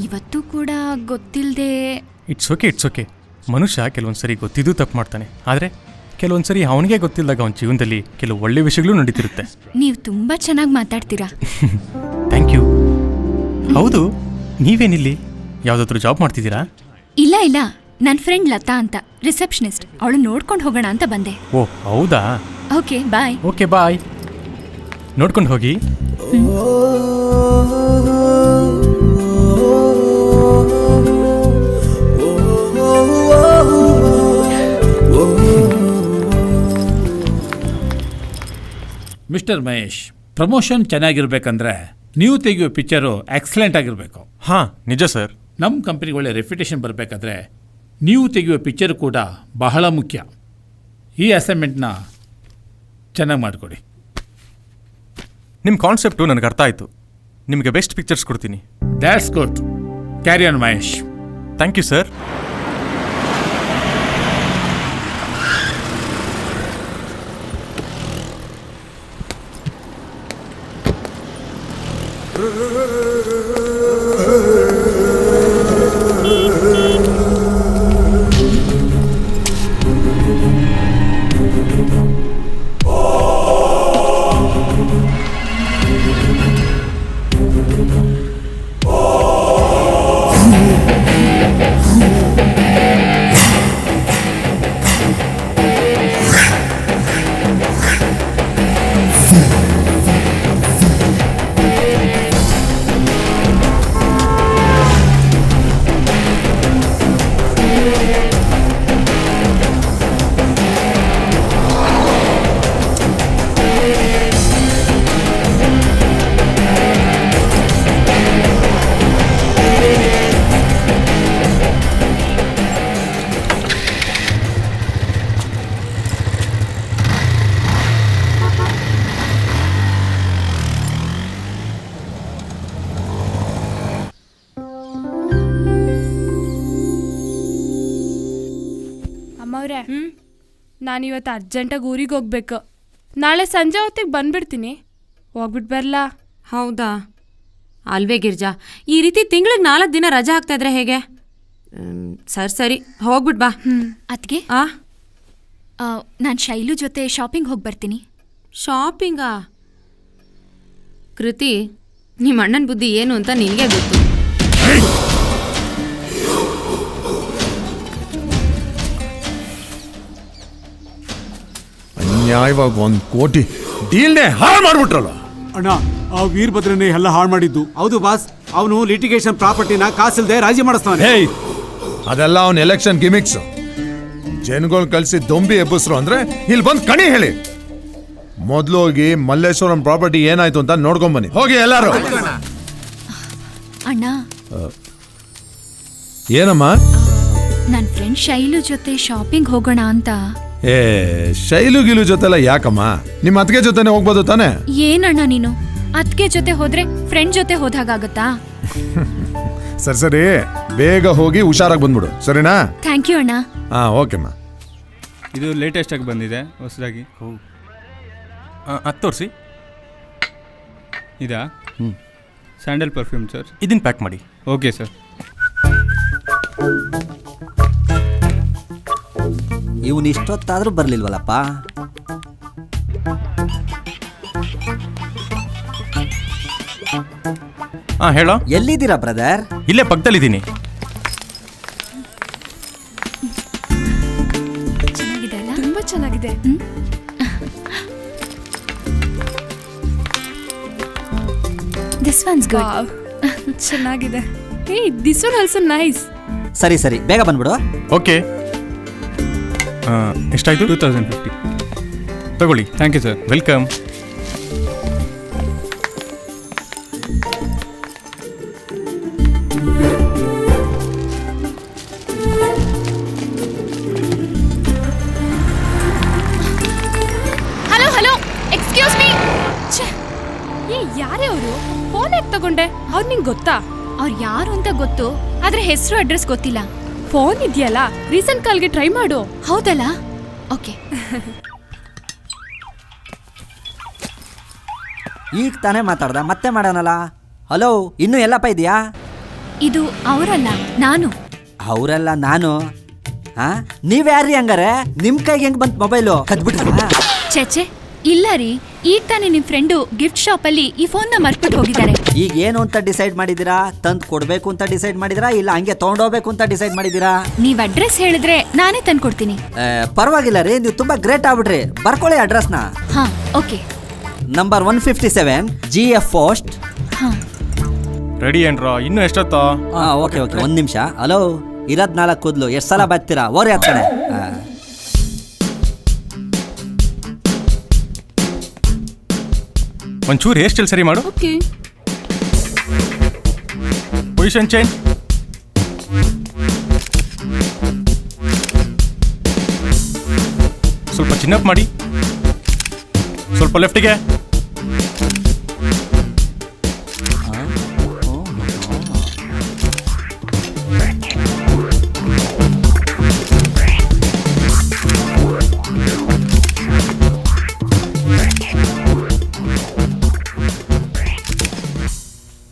ಇವತ್ತು ಕೂಡ ಗೊತ್ತಿಲ್ಲದೆ. It's okay. ಮನುಷ್ಯ ಕೆಲವೊಂದ್ಸರಿ ಗೊತ್ತಿದ್ದು ತಪ್ಪು ಮಾಡ್ತಾನೆ. ಆದರೆ ಕೆಲವೊಂದ್ಸರಿ ಅವನಿಗೆ ಗೊತ್ತಿಲ್ಲದಾಗ ಅವನ ಜೀವನದಲ್ಲಿ ಕೆಲವು ಒಳ್ಳೆ ವಿಷಯಗಳು ನಡೀತಿರುತ್ತೆ. ನೀವು ತುಂಬಾ ಚೆನ್ನಾಗಿ ಮಾತಾಡ್ತೀರಾ. Thank you. ಹೌದು, ನೀವೇನಿಲ್ಲಿ ಯಾವುದಾದ್ರೂ ಜಾಬ್ ಮಾಡ್ತಿದ್ದೀರಾ? ಇಲ್ಲ, ನನ್ನ ಫ್ರೆಂಡ್ ಲತಾ ಅಂತ, ರಿಸೆಪ್ಷನಿಸ್ಟ್. ಅವಳು ನೋಡ್ಕೊಂಡು ಹೋಗೋಣ ಅಂತ ಬಂದೆ. ಓ ಹೌದಾ? Okay bye. ನೋಡ್ಕೊಂಡು ಹೋಗಿ. ಮಿಸ್ಟರ್ ಮಹೇಶ್, ಪ್ರಮೋಷನ್ ಚೆನ್ನಾಗಿರ್ಬೇಕಂದ್ರೆ ನೀವು ತೆಗೆಯೋ ಪಿಕ್ಚರು ಎಕ್ಸಲೆಂಟ್ ಆಗಿರಬೇಕು. ಹಾಂ ನಿಜ ಸರ್. ನಮ್ಮ ಕಂಪ್ನಿಗೆ ಒಳ್ಳೆ ರೆಪ್ಯುಟೇಷನ್ ಬರಬೇಕಾದ್ರೆ ನೀವು ತೆಗೆಯುವ ಪಿಕ್ಚರ್ ಕೂಡ ಬಹಳ ಮುಖ್ಯ. ಈ ಅಸೈನ್ಮೆಂಟ್ನ ಚೆನ್ನಾಗಿ ಮಾಡಿಕೊಡಿ. ನಿಮ್ಮ ಕಾನ್ಸೆಪ್ಟು ನನಗೆ ಅರ್ಥ ಆಯಿತು. ನಿಮಗೆ ಬೆಸ್ಟ್ ಪಿಕ್ಚರ್ಸ್ ಕೊಡ್ತೀನಿ. That's good. Carry on Mahesh. Thank you sir. ಅಮ್ಮವ್ರೆ, ನಾನಿವತ್ತು ಅರ್ಜೆಂಟಾಗಿ ಊರಿಗೆ ಹೋಗ್ಬೇಕು. ನಾಳೆ ಸಂಜೆ ಹೊತ್ತಿಗೆ ಬಂದ್ಬಿಡ್ತೀನಿ. ಹೋಗ್ಬಿಟ್ಟು ಬರಲಾ? ಹೌದಾ? ಅಲ್ವೇ ಗಿರ್ಜಾ, ಈ ರೀತಿ ತಿಂಗಳಿಗೆ 4 ದಿನ ರಜೆ ಹಾಕ್ತಾ ಇದ್ರೆ ಹೇಗೆ? ಸರಿ ಹೋಗ್ಬಿಟ್ ಬಾ. ಅದಕ್ಕೆ ನಾನು ಶೈಲು ಜೊತೆ ಶಾಪಿಂಗ್ ಹೋಗಿ ಬರ್ತೀನಿ. ಶಾಪಿಂಗಾ? ಕೃತಿ, ನಿಮ್ಮ ಅಣ್ಣನ ಬುದ್ಧಿ ಏನು ಅಂತ ನಿನಗೆ ಗೊತ್ತು. ಅನ್ಯಾಯವಾಗಿ 1 ಕೋಟಿ ಡೀಲ್ನೇ ಹಾಳು ಮಾಡ್ಬಿಟ್ರಲ್ಲ. ಅಣ್ಣ ಆ ವೀರಭದ್ರನೇ ಎಲ್ಲ ಹಾಳು ಮಾಡಿದ್ದು. ಹೌದು ಬಾಸ್, ಅವನು ಲಿಟಿಗೇಷನ್ ಪ್ರಾಪರ್ಟಿನ ಕಾಸಿಲ್ದೆ ರಾಜಿ ಮಾಡಿಸ್ತಾನೆ. ಹೇಯ್, ಅದೆಲ್ಲ ಅವನ ಎಲೆಕ್ಷನ್ ಗಿಮಿಕ್ಸ್. ಜನಗಳು ಕಳಿಸಿ ದೊಂಬಿ ಎಬ್ಬಿಸ್ರು ಅಂದ್ರೆ ಇಲ್ಲಿ ಬಂದು ಕಣಿ ಹೇಳಿ. ಮೊದಲು ಹೋಗಿ ಮಲ್ಲೇಶ್ವರಂ ಪ್ರಾಪರ್ಟಿ ಏನಾಯ್ತು ಅಂತ ನೋಡ್ಕೊಂಬನ್ನಿ. ಹೋಗಿ ಎಲ್ಲಾರು. ಅಣ್ಣ, ಏನಮ್ಮ? ನನ್ನ ಫ್ರೆಂಡ್ ಶೈಲು ಜೊತೆ ಶಾಪಿಂಗ್ ಹೋಗೋಣ ಅಂತ. ಏ, ಶೈಲು ಗಿಲು ಜೊತೆಲ್ಲ ಯಾಕಮ್ಮ? ನಿಮ್ಮ ಅತ್ತಿಗೆ ಜೊತೆನೆ ಹೋಗ್ಬೋದು ತಾನೆ? ಏನಣ್ಣ ನೀನು ಅತ್ತಿಗೆ ಜೊತೆ ಹೋದ್ರೆ ಫ್ರೆಂಡ್ ಜೊತೆ ಹೋದಾಗತ್ತಾ? ಸರಿ ಸರಿ, ಬೇಗ ಹೋಗಿ ಹುಷಾರಾಗಿ ಬಂದ್ಬಿಡು, ಸರಿನಾ? ಥ್ಯಾಂಕ್ ಯು ಅಣ್ಣ. ಹಾ, ಓಕೆಮ್ಮ. ಇದು ಲೇಟೆಸ್ಟ್ ಆಗಿ ಬಂದಿದೆ ಹೊಸದಾಗಿ. ಅದು ತೋರಿಸಿ. ಇದಾ? Sandal perfume sir. ಇದನ್ನ ಪ್ಯಾಕ್ ಮಾಡಿ. Okay sir. ಇವನು ಇಷ್ಟೊತ್ತಾದ್ರೂ ಬರ್ಲಿಲ್ವಲ್ಲಪ್ಪ. ಹೇಳೋ. ಎಲ್ಲಿದ್ದೀರಾ ಬ್ರದರ್? ಇಲ್ಲೇ ಪಕ್ಕದಲ್ಲಿದ್ದೀನಿ. ಚೆನ್ನಾಗಿದೆ ಅಲ್ಲ? ತುಂಬಾ ಚೆನ್ನಾಗಿದೆ. This one's good. ಚೆನ್ನಾಗಿದೆ. Hey, this one also nice. ಸರಿ ಸರಿ, ಬೇಗ ಬಂದ್ಬಿಡು. ಓಕೆ. ಎಷ್ಟಾಯ್ತು? 2050. ತಗೊಳ್ಳಿ. Thank you sir. Welcome. Hello hello, excuse me. ಯಾರೇ ಅವರು? ಫೋನ್ ಯಾಕೆ ತಗೊಂಡೆ? ಅವ್ರು ನಿಂಗೆ ಗೊತ್ತಾ? ಅವ್ರು ಯಾರು ಅಂತ ಗೊತ್ತು, ಆದ್ರೆ ಹೆಸರು ಅಡ್ರೆಸ್ ಗೊತ್ತಿಲ್ಲ. ಫೋನ್ ಇದೆಯಲ್ಲ, ರೀಸೆಂಟ್ ಕಾಲ್ಗೆ ಟ್ರೈ ಮಾಡು. ಹೌದಲ್ಲ? ಓಕೆ. ಈಗ ತಾನೇ ಮಾತಾಡ್ದ, ಮತ್ತೆ ಮಾಡೋಣಲ್ಲ. ಹಲೋ, ಇನ್ನೂ ಎಲ್ಲಪ್ಪ ಇದೆಯಾ? ಇದು ಅವರಲ್ಲ, ನಾನು. ಅವರಲ್ಲ, ನಾನು. ಹಾ, ನೀವ್ಯಾರ್ರಿ ಹಂಗಾರೆ? ನಿಮ್ ಕೈಗೆ ಹೆಂಗ್ ಬಂತ ಮೊಬೈಲು? ಕದ್ಬಿಟ್ರ? ಚೇಚೆ ಇಲ್ಲ ರೀ, ಈಗ ತಾನೇ ನಿಮ್ ಫ್ರೆಂಡು ಗಿಫ್ಟ್ ಶಾಪ್ ಅಲ್ಲಿ ಈ ಫೋನ್ ನ ಮರ್ಬಿಟ್ಟು ಹೋಗಿದ್ದಾರೆ. ಈಗ ಏನು ಅಂತ ಡಿಸೈಡ್ ಮಾಡಿದಿರಾ? ತಂದ್ ಕೊಡ್ಬೇಕು ಅಂತ ಡಿಸೈಡ್ ಮಾಡಿದಿರಾ, ಇಲ್ಲ ಹಂಗೆ ತಗೊಂಡೋಗ್ಬೇಕು ಅಂತ ಡಿಸೈಡ್ ಮಾಡಿದಿರಾ? ನೀವ್ ಅಡ್ರೆಸ್ ಹೇಳಿದ್ರೆ ನಾನೇ ತಂದು ಕೊಡ್ತೀನಿ. ಪರವಾಗಿಲ್ಲ ರೀ, ನೀವು ತುಂಬಾ ಗ್ರೇಟ್ ಆಗ್ಬಿಟ್ರಿ. ಬರ್ಕೊಳ್ಳಿ ಅಡ್ರೆಸ್ನ. ಹಾ, okay. Number 157 GF post. Ready ಏನ್ರೋ? ಇನ್ನು ಎಷ್ಟೊತ್ತೋ? ಓಕೆ ಓಕೆ, 1 ನಿಮಿಷ. ಹಲೋ, 24 ಕೂದ್ಲು ಎಷ್ಟು ಸಲ ಬರ್ತೀರಾ? ಓರಿ ಹತ್ತಾನೆ. ಒಂಚೂರು ಹೇರ್ ಸ್ಟೈಲ್ ಸರಿ ಮಾಡು. ಓಕೆ. Position change. ಸ್ವಲ್ಪ ಚಿನ್ನಪ್ ಮಾಡಿ. ಸ್ವಲ್ಪ ಲೆಫ್ಟಿಗೆ.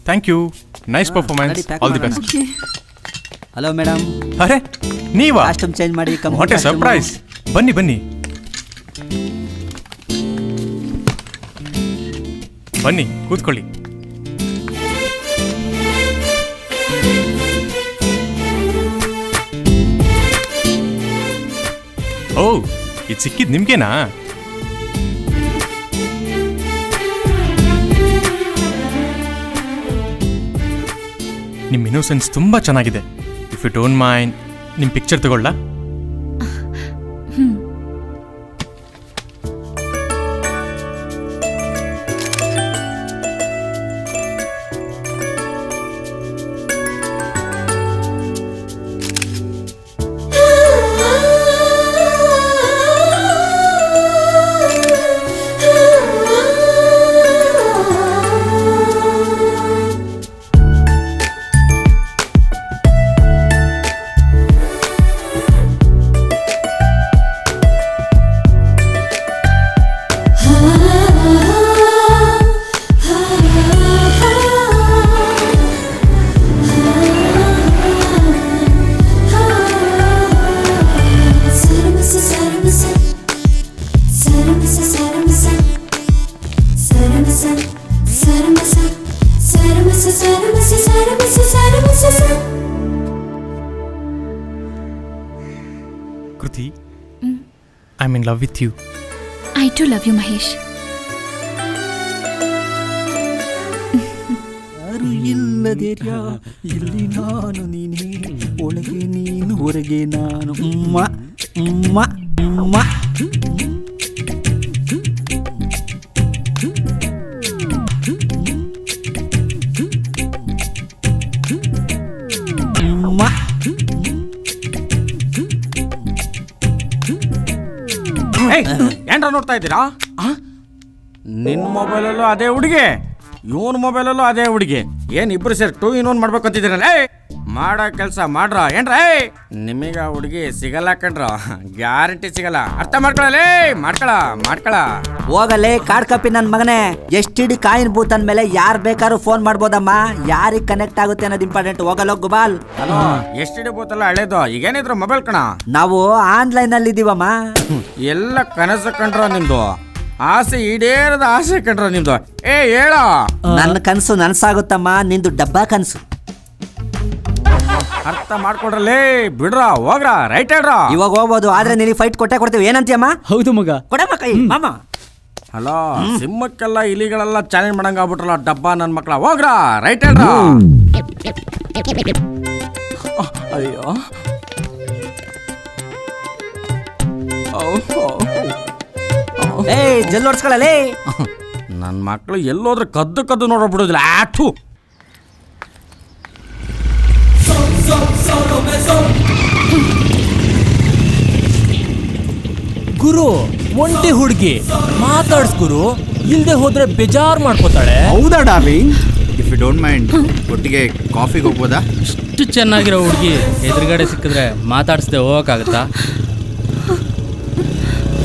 Thank you. Nice performance. All the best. Hello madam. ಅರೆ, ನೀವಾ? ಕಾಸ್ಟ್ಯೂಮ್ ಚೇಂಜ್ ಮಾಡಿ. What a surprise. ಬನ್ನಿ ಬನ್ನಿ ಬನ್ನಿ, ಕೂತ್ಕೊಳ್ಳಿ. ಓ, ಇದು ಸಿಕ್ಕಿದ್ ನಿಮ್ಗೇನಾ? ನಿಮ್ಮ ಇನ್ನೋಸೆನ್ಸ್ ತುಂಬಾ ಚೆನ್ನಾಗಿದೆ. ಇಫ್ ಯು ಡೋಂಟ್ ಮೈಂಡ್, ನಿಮ್ಮ ಪಿಕ್ಚರ್ ತಗೊಳ್ಳ? Kruti, I'm in love with you. I too love you Mahesh. ಯಾರು ಇಲ್ಲದಿರ್ಯಾ ಇಲ್ಲಿ ನಾನು ನೀನೇ, ಒಳಗೆ ನೀನು ಹೊರಗೆ ನಾನು. ಏನ್ರ ನೋಡ್ತಾ ಇದ್ದೀರಾ? ನಿನ್ನ ಮೊಬೈಲಲ್ಲೂ ಅದೇ ಹುಡುಗಿ, ಇವನ್ ಮೊಬೈಲಲ್ಲೂ ಅದೇ ಹುಡುಗಿ. ಏನ್ ಇಬ್ರು ಸೇರಿ 2-in-1 ಮಾಡ್ಬೇಕು ಅಂತಿದ್ದೀರಲ್ಲ? ಮಾಡೋ ಕೆಲಸ ಮಾಡ್ರ ಏನ್ರ? ನಿಮಗ ಹುಡುಗಿ ಸಿಗಲ್ಲ ಕಣ್ರ, ಗ್ಯಾರಂಟಿ ಸಿಗಲ್ಲ. ಅರ್ಥ ಮಾಡ್ಕೊಳ್ಳಲೇ, ಮಾಡ್ಕೊಳ. ಹೋಗಲೇ ಕಾಡ್ ಕಪ್ಪಿ ನನ್ ಮಗನೇ. ಎಷ್ಟಿಡಿ ಕಾಯಿನ್ ಬೂತ್ ಅಂದ್ಮೇಲೆ ಯಾರ್ ಬೇಕಾದ್ರೂ ಫೋನ್ ಮಾಡ್ಬೋದಮ್ಮ. ಯಾರಿಗ್ ಕನೆಕ್ಟ್ ಆಗುತ್ತೆ ಅನ್ನೋದು ಇಂಪಾರ್ಟೆಂಟ್. ಹೋಗಲ್ಲ ಗುಬಾಲ್. ಹಲೋ, ಎಷ್ಟಿಡಿ ಬೂತ್ ಅಲ್ಲ ಹಳೇದು, ಈಗೇನಿದ್ರು ಮೊಬೈಲ್ ಕಣ. ನಾವು ಆನ್ಲೈನ್ ಅಲ್ಲಿ ಇದೀವಮ್ಮ. ಎಲ್ಲ ಕನಸು ಕಂಡ್ರ ನಿಮ್ದು, ಆಸೆ ಈಡೇರದ ಆಸೆ ಕಂಡ್ರ ನಿಮ್ದು. ಹೇಳ, ನನ್ನ ಕನಸು ನನ್ಸಾಗುತ್ತಮ್ಮ, ನಿಂದು ಡಬ್ಬಾ ಕನಸು. ಅರ್ಥ ಮಾಡ್ಕೊಡ್ರಲೇ, ಬಿಡ್ರ, ಹೋಗ್ರ, ರೈಟ್ ಹೇಳ್ರ. ಇವಾಗ ಹೋಗ್ಬೋದು, ಆದ್ರೆ ನಿನಗೆ ಫೈಟ್ ಕೊಟ್ಟೆ ಕೊಡ್ತೇವೆ. ಏನಂತೀಯಮ್ಮ? ಹೌದು ಮಗ, ಕೊಡಮ್ಮ ಕೈ ಮಾಮ. ಹಲೋ, ಸಿಂಹಕ್ಕೆಲ್ಲ ಇಲಿಗಳೆಲ್ಲ ಚಾಲೆಂಜ್ ಮಾಡಂಗ ಆಗ್ಬಿಟ್ರಲ್ಲ ಡಬ್ಬಾ ನನ್ ಮಕ್ಳ. ಹೋಗ್ರ, ರೈಟ್ ಹೇಳ್ರ. ಅಯ್ಯೋ, ಜಲ್ ಹೊಡ್ಸ್ಕೊಳ್ಳಲೇ. ನನ್ನ ಮಕ್ಳು ಎಲ್ಲೋದ್ರೆ ಕದ್ದು ನೋಡಬಿಡುದಿಲ್ಲ. ಆಠು ಗುರು, ಒಂಟಿ ಹುಡುಗಿ ಮಾತಾಡ್ಸ್ ಗುರು, ಇಲ್ದೆ ಹೋದ್ರೆ ಬೇಜಾರ್ ಮಾಡ್ಕೋತಾಳೆ. ಹೌದಾ darling? If you don't mind ಒಟ್ಟಿಗೆ ಕಾಫಿಗೆ ಹೋಗ್ಬೋದಾ? ಇಷ್ಟು ಚೆನ್ನಾಗಿರೋ ಹುಡುಗಿ ಎದುರುಗಡೆ ಸಿಕ್ಕಿದ್ರೆ ಮಾತಾಡಿಸ್ದೆ ಹೋಗಕ್ಕಾಗತ್ತಾ?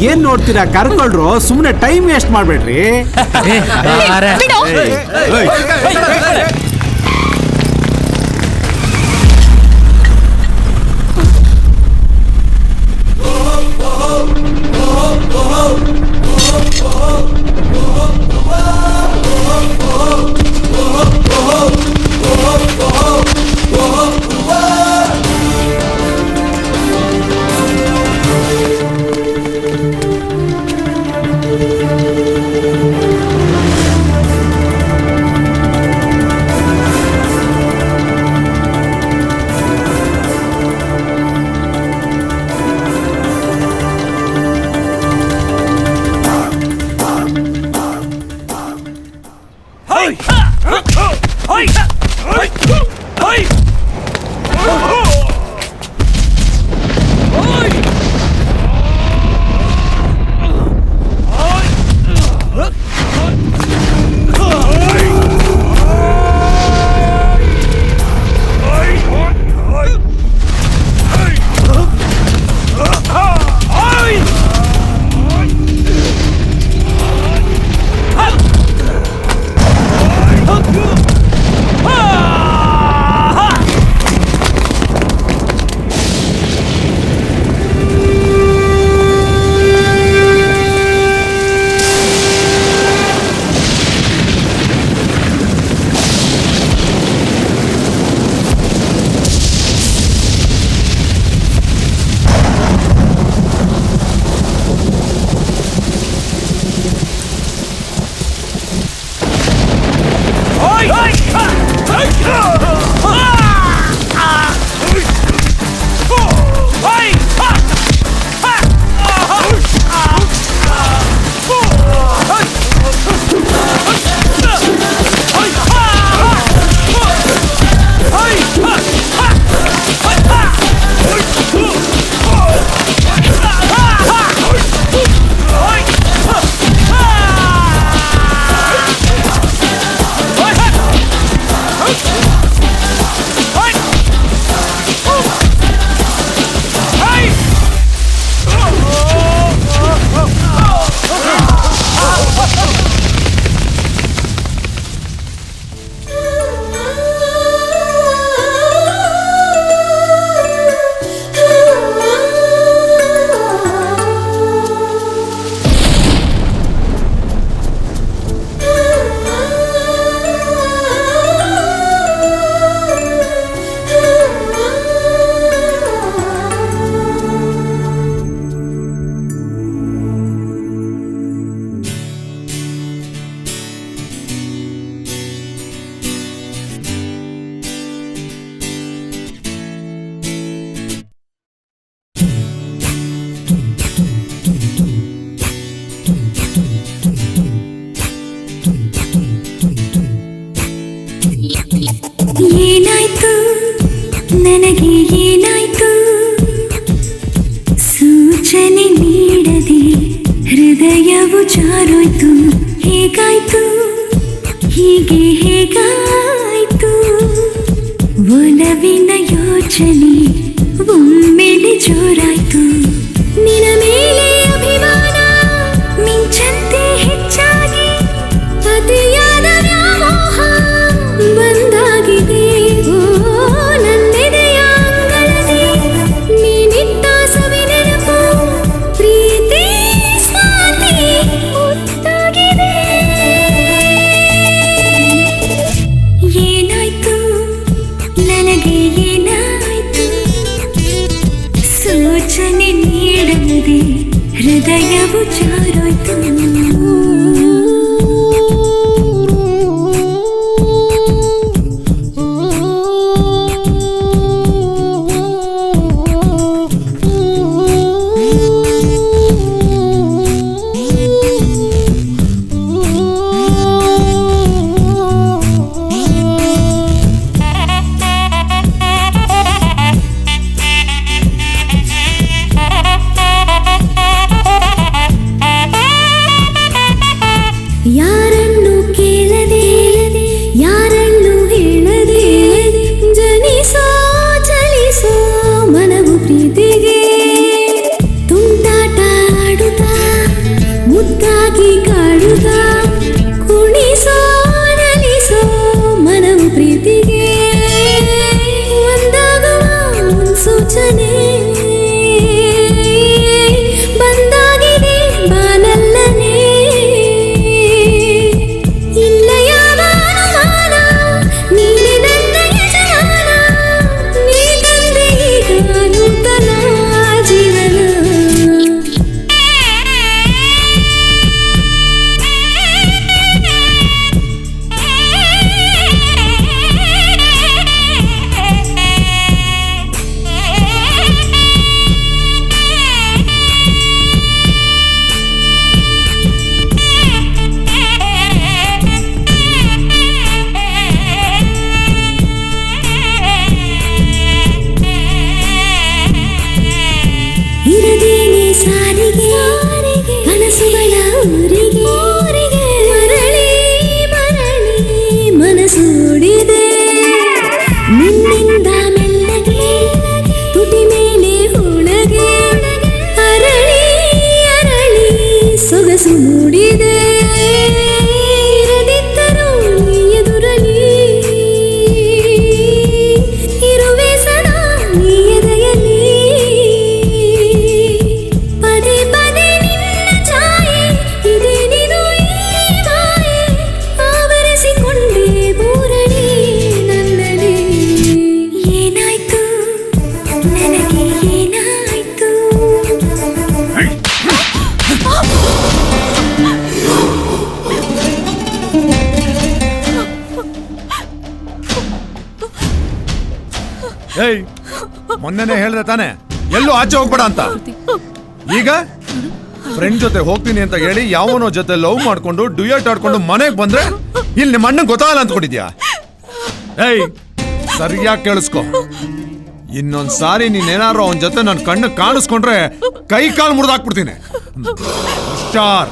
ಏನ್ ನೋಡ್ತೀರಾ, ಕರ್ಕೊಳ್ರು, ಸುಮ್ಮನೆ ಟೈಮ್ ವೇಸ್ಟ್ ಮಾಡ್ಬೇಡ್ರಿ. ಹೃದಯವು ಜಾರೋಯ್ತು ಹೇಗಾಯ್ತು ಹೀಗೆ ಹೇಗಾಯ್ತು ಒಲವಿನ ಯೋಚನೆ ಒಮ್ಮೆಲೆ ಜೋರಾಯ್ತು ನಿನ ಮೇಲೆ ಅಭಿಮಾನ ಮಿಂಚಂತೆ ಹೆಚ್ಚಾಗಿ ಅತಿಯಾದ ವ್ಯಾಮೋಹ ಬಂದಾಗಿದೆ ಓ ನನ್ನೆದೆಯ ಅಂಗಳದಿ ನೀನಿಟ್ಟ ಸವಿನೆನಪು ಪ್ರೀತಿ ಸ್ವಾತಿ ಮುತ್ತಾಗಿದೆ ಏನಾಯ್ತು ನನಗೆ ಏನಾಯ್ತು ಸೂಚನೆ ನೀಡದೆ ಹೃದಯವು ಜಾರೋಯ್ತು ಯಾರನ್ನು ಕೇಳದೆ ಯಾರನ್ನು ಹೇಳದೆ ಜನಿಸೋ ಚಲಿಸೋ ಮನವು ಪ್ರೀತಿಗೆ ತುಂಟಾಟ ಆಡುತ್ತಾ ಮುದ್ದಾಗಿ ಕಾಡುತ್ತಾ ಕುಣಿಸೋ ನಲಿಸೋ ಮನವು ಪ್ರೀತಿಗೆ ಒಂದಾಗುವ ಮುನ್ಸೂಚನೆ ಬಂದಾಗಿದೆ ಬಾನಲ್ಲನೆ ಇಲ್ಲ ಯಾವ ಅನುಮಾನ ನೀನೆ ನನ್ನ ಯಜಮಾನ ನೀ ತಂದೆ ಈಗ ನೂತನ ಜೀವನ ಇರದೇನೆ ಸಾರಿಗೆ ಕನಸುಗಳ ಊರಿಗೆ ಮರಳಿ ಮರಳಿ ಮನಸೂಡಿದೆ ನಿನ್ನಿಂದ ಮೆಲ್ಲಗೆ ತುಟಿ ಮೇಲೆ ಹುಳಗೆ ಅರಳಿ ಅರಳಿ ಸೊಗಸು ಮೂಡಿದೆ ಇರದಿದ್ದರೂ ನೀ ಎದುರಲಿ ಇರುವೆ ಸದಾ ನೀ ಎದೆಯಲ್ಲಿ ಪದೇ ಪದೇ ನಿನ್ನ ಛಾಯೆ ಇದೇನಿದು ಈ ಮಾಯೆ ಆವರಿಸಿಕೊಂಡೇ ಮೂರನೇ ನನ್ನನೇ ಏನಾಯ್ತು ನನಗೆ ಏನಾಯ್ತು ಏಯ್ ಮೊನ್ನೆನೆ ಹೇಳ್ದೆ ತಾನೆ ಎಲ್ಲೂ ಆಚೆ ಹೋಗ್ಬೇಡ ಅಂತ ಈಗ ಫ್ರೆಂಡ್ ಜೊತೆ ಹೋಗ್ತೀನಿ ಅಂತ ಹೇಳಿ ಯಾವನೋ ಜೊತೆ ಲವ್ ಮಾಡ್ಕೊಂಡು ಡ್ಯೂಯೇಟ್ ಆಡ್ಕೊಂಡು ಮನೆಗೆ ಬಂದ್ರೆ ಇಲ್ಲಿ ನಿಮ್ಮ ಅಣ್ಣಂಗೆ ಗೊತ್ತಾಗಲ್ಲ ಅಂದ್ಕೊಂಡಿದ್ಯಾ ಏಯ್ ಸರಿಯಾಗಿ ಕೇಳಿಸ್ಕೊ ಇನ್ನೊಂದ್ಸಾರಿ ನೀನೇನಾರು ಅವನ ಜೊತೆ ನನ್ನ ಕಣ್ಣು ಕಾಣಿಸ್ಕೊಂಡ್ರೆ ಕೈ ಕಾಲು ಮುರಿದಾಕ್ಬಿಡ್ತೀನಿ ಸ್ಟಾರ್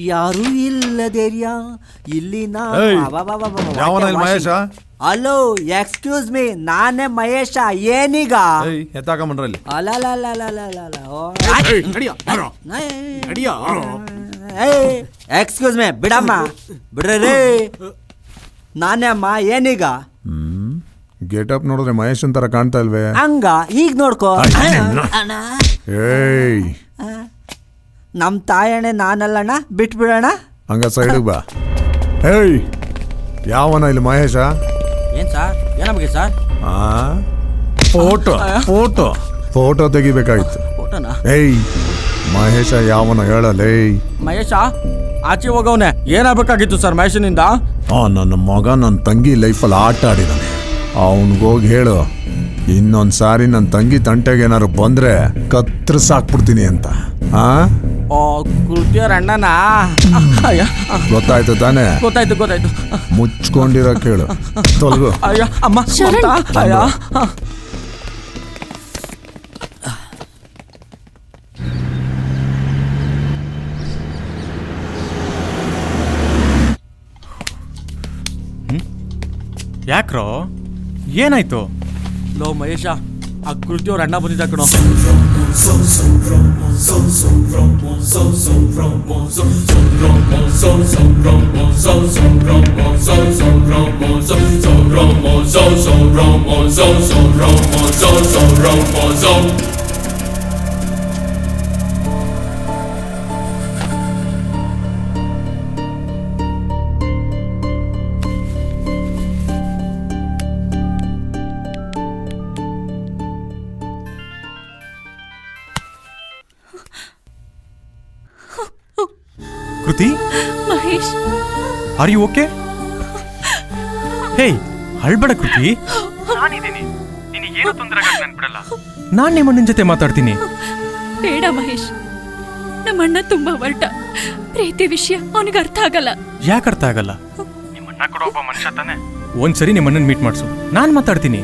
ಯಾರು ಇಲ್ಲದೇರಿಯಾ ಇಲ್ಲಿ ಏಯ್, ಯಾವನ ಇಲ್ಲಿ ಮಹೇಶ? ಹಲೋ ಎಕ್ಸ್ಕ್ಯೂಸ್ ಮೀ ನಾನೇ ಮಹೇಶ ಏನೀಗ ಎತ್ತಾಕೊಂಡ್ರಲ್ಲಿ ಎಕ್ಸ್ಕ್ಯೂಸ್ ಮೀ ಬಿಡಮ್ಮ ಬಿಡ್ರಿ ನಾನೇ ಅಮ್ಮ ಏನೀಗ ಗೆಟಪ್ ನೋಡಿದ್ರೆ ಮಹೇಶನ್ ತರ ಕಾಣ್ತಾ ಇಲ್ವೇ ಹಂಗ ಈಗ ನೋಡ್ಕೋ ಏಯ್ ನಮ್ ತಾಯಣ್ಣೆ ನಾನಲ್ಲಣ್ಣ ಬಿಟ್ಬಿಡೋಣ ಹಂಗ ಸೈಡಿಗೆ ಬಾ ಏಯ್ ಯಾವನ ಇಲ್ಲಿ ಮಹೇಶ ಏನ್ ಸರ್ ಏನಮಗೆ ಸರ್ ಫೋಟೋ ಫೋಟೋ ಫೋಟೋ ತೆಗಿಬೇಕಾಗಿತ್ತು ಫೋಟೋನಾ ಏಯ್ ಮಹೇಶ ಯಾವನ ಹೇಳಲೇ? ಮಹೇಶ ಆಚೆ ಹೋಗವನೆ. ಏನಾಗಬೇಕಾಗಿತ್ತು ಸರ್ ಮಹೇಶನಿಂದ? ನನ್ನ ಮಗ ನನ್ನ ತಂಗಿ ಲೈಫಲ್ಲಿ ಆಟ ಆಡಿದಾನೆ. ಅವನಿಗೋಗಿ ಹೇಳು ಇನ್ನೊಂದು ಸಾರಿ ನನ್ನ ತಂಗಿ ತಂಟೆಗೆ ಏನಾದ್ರು ಬಂದ್ರೆ ಕತ್ತರಿಸಾಕ್ಬಿಡ್ತೀನಿ ಅಂತ. ಕೃತಿಯವ್ರ ಅಣ್ಣನಾ? ಗೊತ್ತಾಯ್ತು ತಾನೆ? ಗೊತ್ತಾಯ್ತು. ಮುಚ್ಕೊಂಡಿರೋ ಕೇಳು. ತೊಲಗು. ಅಯ್ಯ ಅಮ್ಮ. ಅಯ್ಯ ಯಾಕ್ರೋ ಏನಾಯ್ತು? ಲೋ ಮಹೇಶ, ಆ ಕೃತಿಯವ್ರ ಅಣ್ಣ ಬಂದಿದ್ದ ಕಣೋ. ಕೃತಿ, ಮಹೇಶ್, ಆರ್ ಯು ಓಕೆ? ಹೇ, ಅಳ್ಬೇಡ ಕೃತಿ. ನಾನ್ ನಿಮ್ಮಣ್ಣನ ಜೊತೆ ಮಾತಾಡ್ತೀನಿ. ಬೇಡ ಮಹೇಶ್, ನಮ್ಮಣ್ಣ ತುಂಬಾ ಹೊರಟ. ಪ್ರೀತಿ ವಿಷಯ ಅವನಿಗೆ ಅರ್ಥ ಆಗಲ್ಲ. ಯಾಕೆ ಅರ್ಥ ಆಗಲ್ಲ? ಒಂದ್ಸರಿ ನಿಮ್ಮಣ್ಣನ್ ಮೀಟ್ ಮಾಡ್ಸು, ನಾನ್ ಮಾತಾಡ್ತೀನಿ.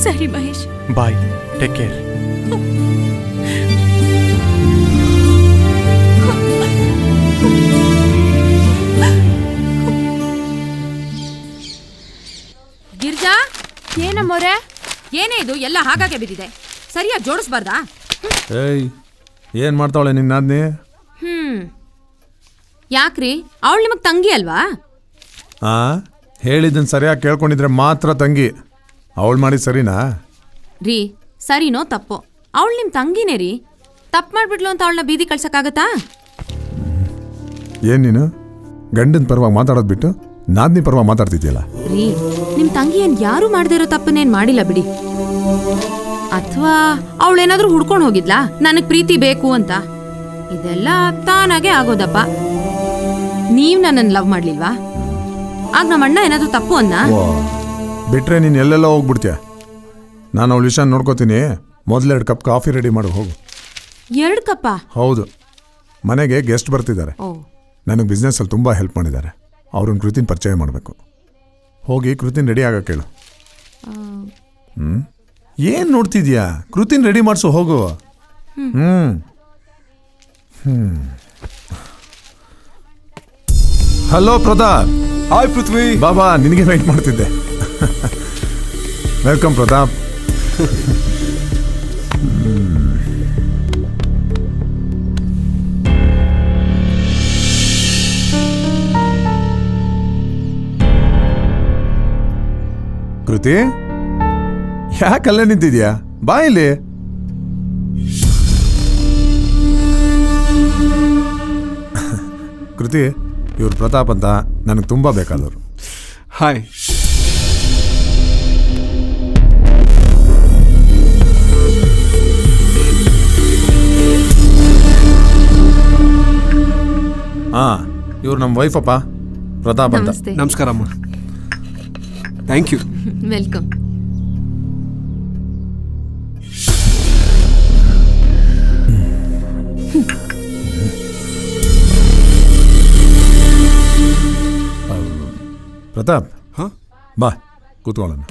ಸರಿ ಮಹೇಶ್, ಬಾಯ್, ಟೇಕ್ ಕೇರ್. ಗಿರ್ಜಾ, ಏನಮ್ಮೋರೆ, ಏನೇ ಇದು ಎಲ್ಲ ಹಾಗಾಗೆ ಬಿದ್ದಿದೆ? ಸರಿಯಾಗಿ ಜೋಡಿಸ್ಬಾರ್ದಾ? ಏಯ್, ಏನ್ ಮಾಡ್ತಾವಳೆ ನಿನ್ನಾದ್ನಿ? ಯಾಕ್ರಿ, ಅವಳು ನಿಮಗ್ ತಂಗಿ ಅಲ್ವಾ? ಹೇಳಿದ್ದನ್ ಸರಿಯಾಗಿ ಕೇಳ್ಕೊಂಡಿದ್ರೆ ಮಾತ್ರ ತಂಗಿ. ಅವಳು ಮಾಡಿ ಸರಿನಾ? ರೀ, ಸರಿನೋ ತಪ್ಪೋ, ಅವಳು ನಿಮ್ ತಂಗಿನೇ ರೀ. ತಪ್ಪು ಮಾಡ್ಬಿಡ್ಲು ಅಂತ ಅವಳನ್ನ ಬೀದಿ ಕಳ್ಸಕ್ಕಾಗತ್ತಾ? ಏನ್ ನೀನು ಗಂಡನ ಪರವಾಗಿ ಮಾತಾಡೋದ್ ಬಿಟ್ಟು ನಾದ್ನಿ ಪರವಾಗಿ ಮಾತಾಡ್ತಿದ್ಯಲ್ಲ? ರೀ, ನಿಮ್ ತಂಗಿ ಏನ್ ಯಾರು ಮಾಡದೇ ಇರೋ ತಪ್ಪನ್ನೇನ್ ಮಾಡಿಲ್ಲ ಬಿಡಿ. ಅಥವಾ ಅವಳೇನಾದ್ರೂ ಹುಡ್ಕೊಂಡು ಹೋಗಿದ್ಲಾ ನನಗ್ ಪ್ರೀತಿ ಬೇಕು ಅಂತ? ಇದೆಲ್ಲ ತಾನಾಗೆ ಆಗೋದಪ್ಪ. ನೀವ್ ನನ್ನನ್ನು ಲವ್ ಮಾಡ್ಲಿಲ್ವಾ? ಆಗ ನಮ್ಮ ಅಣ್ಣ ಏನಾದ್ರೂ ತಪ್ಪು ಅನ್ನ ಬಿಟ್ರೆ ನೀನ್ ಎಲ್ಲೆಲ್ಲ ಹೋಗ್ಬಿಡ್ತೀಯ. ನಾನು ಅವಳ ವಿಷಯ ನೋಡ್ಕೋತೀನಿ. ಮೊದಲು 2 ಕಪ್ ಕಾಫಿ ರೆಡಿ ಮಾಡಿ ಹೋಗು. 2 ಕಪ್ಪ? ಹೌದು, ಮನೆಗೆ ಗೆಸ್ಟ್ ಬರ್ತಿದ್ದಾರೆ. ನನಗೆ ಬಿಸ್ನೆಸ್ಸಲ್ಲಿ ತುಂಬ ಹೆಲ್ಪ್ ಮಾಡಿದ್ದಾರೆ. ಅವ್ರನ್ನ ಕೃತಿನ ಪರಿಚಯ ಮಾಡಬೇಕು. ಹೋಗಿ ಕೃತಿನ ರೆಡಿ ಆಗಕ್ಕೆ ಹೇಳು. ಏನು ನೋಡ್ತಿದ್ಯಾ? ಕೃತಿನ ರೆಡಿ ಮಾಡಿಸು, ಹೋಗು. ಹಲೋ ಪ್ರತಾಪ್. ಹಾಯ್ ಪೃಥ್ವಿ. ಬಾಬಾ, ನಿನಗೆ ವೆಯ್ಟ್ ಮಾಡ್ತಿದ್ದೆ. ವೆಲ್ಕಮ್ ಪ್ರತಾಪ್. ಕೃತಿ, ಯಾಕಲ್ಲೇ ನಿಂತಿದ್ಯಾ? ಬಾ ಇಲ್ಲಿ. ಕೃತಿ, ಇವ್ರು ಪ್ರತಾಪ್ ಅಂತ ನನಗೆ ತುಂಬ ಬೇಕಾದವರು. ಹಾಯ್. ಇವ್ರು ನಮ್ಮ ವೈಫ್ ಅಪ್ಪ, ಪ್ರತಾಪ್ ಅಂತ. ನಮಸ್ಕಾರ ಅಮ್ಮ. Thank you. ವೆಲ್ಕಮ್. ಪ್ರತಾಪ್, ಬಾ ಕೂತ್ಕೊಳ್ಳೋಣ.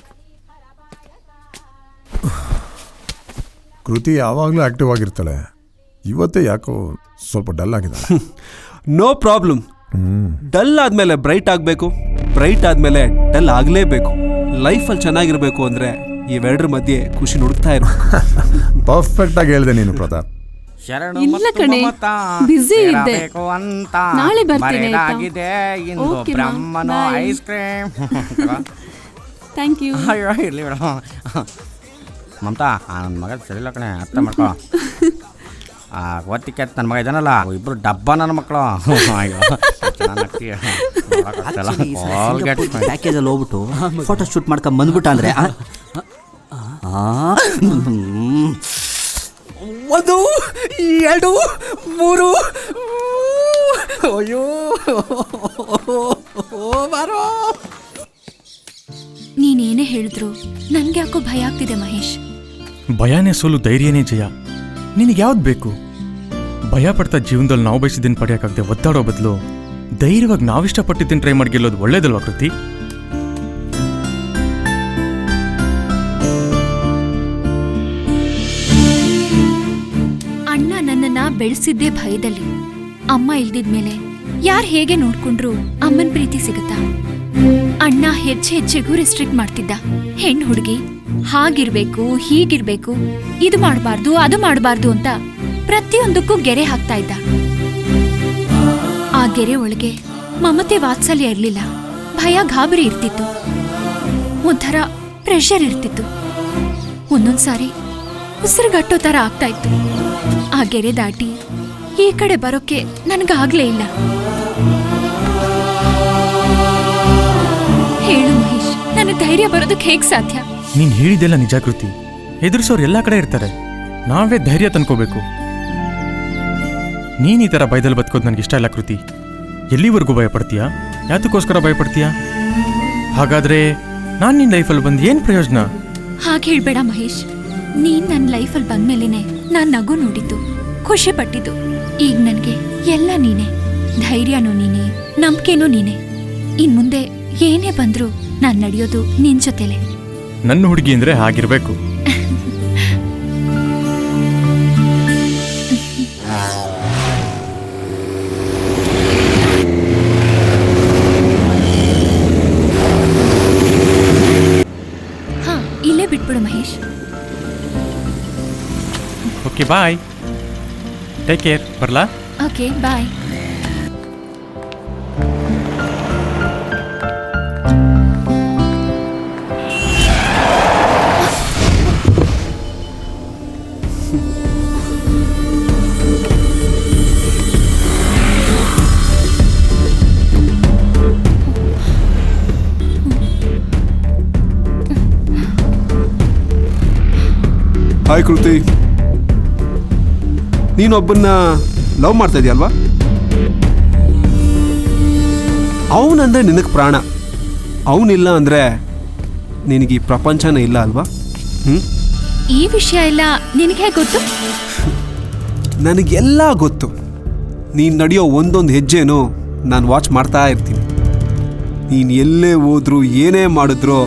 ಕೃತಿ ಯಾವಾಗಲೂ ಆಕ್ಟಿವ್ ಆಗಿರ್ತಾಳೆ. ಇವತ್ತೇ ಯಾಕೋ ಸ್ವಲ್ಪ ಡಲ್ ಆಗಿದ್ದಾಳೆ. No problem. ಡಲ್ ಆದಮೇಲೆ ಬ್ರೈಟ್ ಆಗಬೇಕು, ಬ್ರೈಟ್ ಆದಮೇಲೆ ಡಲ್ ಆಗಲೇಬೇಕು. ಲೈಫಲ್ಲಿ ಚೆನ್ನಾಗಿರಬೇಕು ಅಂದರೆ ಇವೆರಡರ ಮಧ್ಯೆ ಖುಷಿ ನುಡುಕ್ತಾ ಇರಬೇಕು. ಪರ್ಫೆಕ್ಟ್ ಆಗಿ ಹೇಳಿದೆ ನೀನು ಪ್ರತಾಪ್. ಇಲ್ಲ ಕಣೆ, ಬಿಸಿ ಇದ್ದೆ. ನಾಳೆ ಬರ್ತೀನಿ. Ice cream. Thank you. ಇರ್ಲಿ ಮೇಡಮ್. ಮಮತಾ, ನನ್ನ ಮಗ ಸರಿಲ್ಲ ಕಣೆ, ಅರ್ಥ ಮಾಡ್ಕೊ. ಓದ್ತಿಕೆ ನನ್ನ ಮಗ ಇದಾನಲ್ಲ, ಇಬ್ರು ಡಬ್ಬ ನನ್ನ ಮಕ್ಕಳು. ಪ್ಯಾಕೇಜಲ್ಲಿ ಹೋಗ್ಬಿಟ್ಟು ಫೋಟೋ ಶೂಟ್ ಮಾಡ್ಕೊಂಡ್ ಬಂದ್ಬಿಟ್ಟ ಅಂದ್ರೆ 1 2 3 ಅಯ್ಯೋ ಬಾರೋ. ನೀನೇನೇ ಹೇಳಿದ್ರು ನನ್ಗೆ ಯಾಕೋ ಭಯ ಆಗ್ತಿದೆ ಮಹೇಶ್. ಭಯನೇ ಸೋಲು, ಧೈರ್ಯನೇ ಜಯ. ನಿನಗೆ ಯಾವ್ದು ಬೇಕು? ಭಯ ಪಡ್ತಾ ಜೀವನದಲ್ಲಿ ನಾವು ಬಯಸಿದ್ದನ್ನು ಪಡೆಯೋಕ್ಕಾಗದೆ ಒದ್ದಾಡೋ ಬದಲು ಧೈರ್ಯವಾಗಿ ನಾವಿಷ್ಟಪಟ್ಟಿದ್ದನ್ನು ಟ್ರೈ ಮಾಡಿ ಗೆಲ್ಲೋದು ಒಳ್ಳೇದಲ್ವಾ ಕೃತಿ? ಅಣ್ಣ ನನ್ನನ್ನ ಬೆಳೆಸಿದ್ದೇ ಭಯದಲ್ಲಿ. ಅಮ್ಮ ಇಲ್ದಿದ್ಮೇಲೆ ಯಾರು ಹೇಗೆ ನೋಡ್ಕೊಂಡ್ರು ಅಮ್ಮನ ಪ್ರೀತಿ ಸಿಗುತ್ತಾ? ಅಣ್ಣ ಹೆಜ್ಜೆಗೂ ರೆಸ್ಟ್ರಿಕ್ಟ್ ಮಾಡ್ತಿದ್ದ. ಹೆಣ್ಣು ಹುಡುಗಿ ಹಾಗಿರ್ಬೇಕು, ಹೀಗಿರ್ಬೇಕು, ಇದು ಮಾಡಬಾರ್ದು, ಅದು ಮಾಡಬಾರ್ದು ಅಂತ ಪ್ರತಿಯೊಂದಕ್ಕೂ ಗೆರೆ ಹಾಕ್ತಾ ಇದ್ದ. ಆ ಗೆರೆ ಒಳಗೆ ಮಮತೆ ವಾತ್ಸಲ್ಯ ಇರ್ಲಿಲ್ಲ, ಭಯ ಗಾಬರಿ ಇರ್ತಿತ್ತು, ಒಂಥರ ಪ್ರೆಷರ್ ಇರ್ತಿತ್ತು. ಒಂದೊಂದ್ಸಾರಿ ಉಸಿರುಗಟ್ಟೋ ತರ ಆಗ್ತಾ ಇತ್ತು. ಆ ಗೆರೆ ದಾಟಿ ಈ ಕಡೆ ಬರೋಕೆ ನನಗಾಗ್ಲೇ ಇಲ್ಲ. ಹೇಳು ಮಹೇಶ್, ನನಗೆ ಧೈರ್ಯ ಬರೋದಕ್ಕೆ ಹೇಗ್ ಸಾಧ್ಯ? ನೀನು ಹೇಳಿದೆಲ್ಲ ನಿಜ ಕೃತಿ. ಎದುರಿಸೋರು ಎಲ್ಲ ಕಡೆ ಇರ್ತಾರೆ, ನಾವೇ ಧೈರ್ಯ ತಂದ್ಕೋಬೇಕು. ನೀನು ಈ ಥರ ಭಯದಲ್ಲಿ ಬದುಕೋದು ನನಗೆ ಇಷ್ಟ ಇಲ್ಲ ಕೃತಿ. ಎಲ್ಲಿವರೆಗೂ ಭಯ ಪಡ್ತೀಯಾ? ಯಾತಕ್ಕೋಸ್ಕರ ಭಯ ಪಡ್ತೀಯಾ? ಹಾಗಾದ್ರೆ ನಾನು ನಿನ್ನ ಲೈಫಲ್ಲಿ ಬಂದು ಏನು ಪ್ರಯೋಜನ? ಹಾಗೆ ಹೇಳ್ಬೇಡ ಮಹೇಶ್. ನೀನ್ ನನ್ನ ಲೈಫಲ್ಲಿ ಬಂದ್ಮೇಲೆನೆ ನಾನು ನಗು ನೋಡಿದ್ದು, ಖುಷಿ ಪಟ್ಟಿದ್ದು. ಈಗ ನನಗೆ ಎಲ್ಲ ನೀನೆ, ಧೈರ್ಯನೂ ನೀನೆ, ನಂಬಿಕೆನೂ ನೀನೆ. ಇನ್ ಮುಂದೆ ಏನೇ ಬಂದ್ರು ನಾನು ನಡೆಯೋದು ನಿನ್ ಜೊತೆಲೆ. ನನ್ನ ಹುಡುಗಿ ಅಂದ್ರೆ ಹಾಗಿರ್ಬೇಕು. ಹಾ, ಇಲ್ಲೇ ಬಿಟ್ಬಿಡು Mahesh. Okay bye, take care. ಬರ್ಲಾ? Okay bye. ಹಾಯ್ ಕೃತಿ, ನೀನೊಬ್ಬನ್ನ ಲವ್ ಮಾಡ್ತಾ ಇದೆಯಲ್ವಾ? ಅವನಂದ್ರೆ ನಿನಗೆ ಪ್ರಾಣ. ಅವನಿಲ್ಲ ಅಂದರೆ ನಿನಗೆ ಈ ಪ್ರಪಂಚನೇ ಇಲ್ಲ ಅಲ್ವಾ? ಈ ವಿಷಯ ಎಲ್ಲ ನಿನಗೆ ಗೊತ್ತು? ನನಗೆಲ್ಲ ಗೊತ್ತು. ನೀನು ನಡೆಯೋ ಒಂದೊಂದು ಹೆಜ್ಜೆನೂ ನಾನು ವಾಚ್ ಮಾಡ್ತಾ ಇರ್ತೀನಿ. ನೀನು ಎಲ್ಲೇ ಹೋದ್ರೂ ಏನೇ ಮಾಡಿದ್ರೂ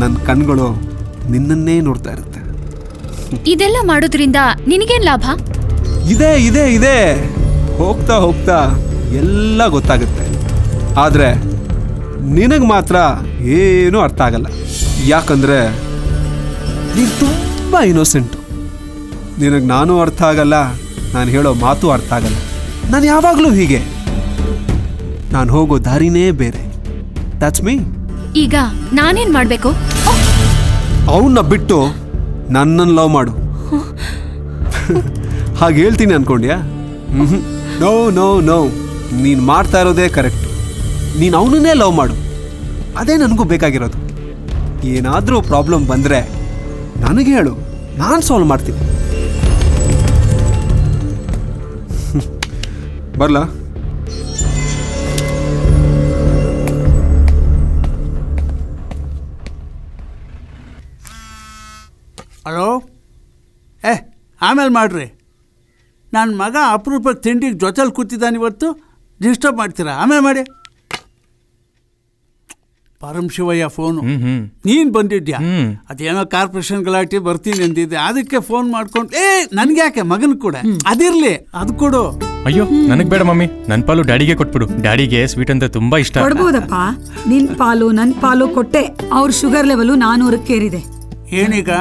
ನನ್ನ ಕಣ್ಗಳು ನಿನ್ನನ್ನೇ ನೋಡ್ತಾ ಇರುತ್ತೆ. ಇದೆಲ್ಲ ಮಾಡೋದ್ರಿಂದ ನಿನಗೇನ್ ಲಾಭ? ಇದೆ ಇದೆ ಇದೆ, ಹೋಗ್ತಾ ಹೋಗ್ತಾ ಎಲ್ಲ ಗೊತ್ತಾಗುತ್ತೆ. ಆದರೆ ನಿನಗೆ ಮಾತ್ರ ಏನೂ ಅರ್ಥ ಆಗಲ್ಲ. ಯಾಕಂದರೆ ನೀನು ತುಂಬ ಇನ್ನೋಸೆಂಟು. ನಿನಗೆ ನಾನು ಅರ್ಥ ಆಗಲ್ಲ, ನಾನು ಹೇಳೋ ಮಾತು ಅರ್ಥ ಆಗಲ್ಲ. ನಾನು ಯಾವಾಗಲೂ ಹೀಗೆ, ನಾನು ಹೋಗೋ ದಾರಿನೇ ಬೇರೆ. That's me. ಈಗ ನಾನೇನ್ ಮಾಡಬೇಕು? ಅವನ್ನ ಬಿಟ್ಟು ನನ್ನನ್ನು ಲವ್ ಮಾಡು. ಹಾಗೆ ಹೇಳ್ತೀನಿ ಅನ್ಕೊಂಡ್ಯಾ? ನೋ ನೋ ನೋ, ನೀನು ಮಾಡ್ತಾ ಇರೋದೇ ಕರೆಕ್ಟು. ನೀನು ಅವನನ್ನೇ ಲವ್ ಮಾಡು, ಅದೇ ನನಗೂ ಬೇಕಾಗಿರೋದು. ಏನಾದರೂ ಪ್ರಾಬ್ಲಮ್ ಬಂದರೆ ನನಗೆ ಹೇಳು, ನಾನು ಸಾಲ್ವ್ ಮಾಡ್ತೀನಿ. ಬರಲಾ? ಹಲೋ, ಆಮೇಲೆ ಮಾಡ್ರಿ. ನನ್ನ ಮಗ ಅಪರೂಪಕ್ಕೆ ತಿಂಡಿಗೆ ಜೊತೆಲಿ ಕೂತಿದ್ದಾನೆ, ಇವತ್ತು ಡಿಸ್ಟರ್ಬ್ ಮಾಡ್ತೀರಾ? ಆಮೇಲೆ ಮಾಡಿ. ಪರಮಶಿವಯ್ಯ ಫೋನು. ನೀನು ಬಂದಿದ್ಯಾ? ಅದೇನೋ ಕಾರ್ಪೊರೇಷನ್ ಗಲಾಟೆ ಬರ್ತೀನಿ ಅಂದಿದ್ದೆ, ಅದಕ್ಕೆ ಫೋನ್ ಮಾಡ್ಕೊಂಡು ನನ್ಗೆ ಯಾಕೆ, ಮಗನ್ ಕೂಡ ಅದಿರ್ಲಿ, ಅದು ಕೊಡು. ಅಯ್ಯೋ ನನಗೆ ಬೇಡ ಮಮ್ಮಿ, ನನ್ನ ಪಾಲು ಡ್ಯಾಡಿಗೆ ಕೊಟ್ಬಿಡು. ಡ್ಯಾಡಿಗೆ ಸ್ವೀಟ್ ಅಂತ ತುಂಬಾ ಇಷ್ಟ. ಕೊಡ್ಬೋದಪ್ಪ, ನಿನ್ ಪಾಲು ನನ್ನ ಪಾಲು ಕೊಟ್ಟೆ. ಅವ್ರ ಶುಗರ್ ಲೆವೆಲ್ 400ಕ್ಕೆ ಏರಿದೆ. ಏನೀಗ?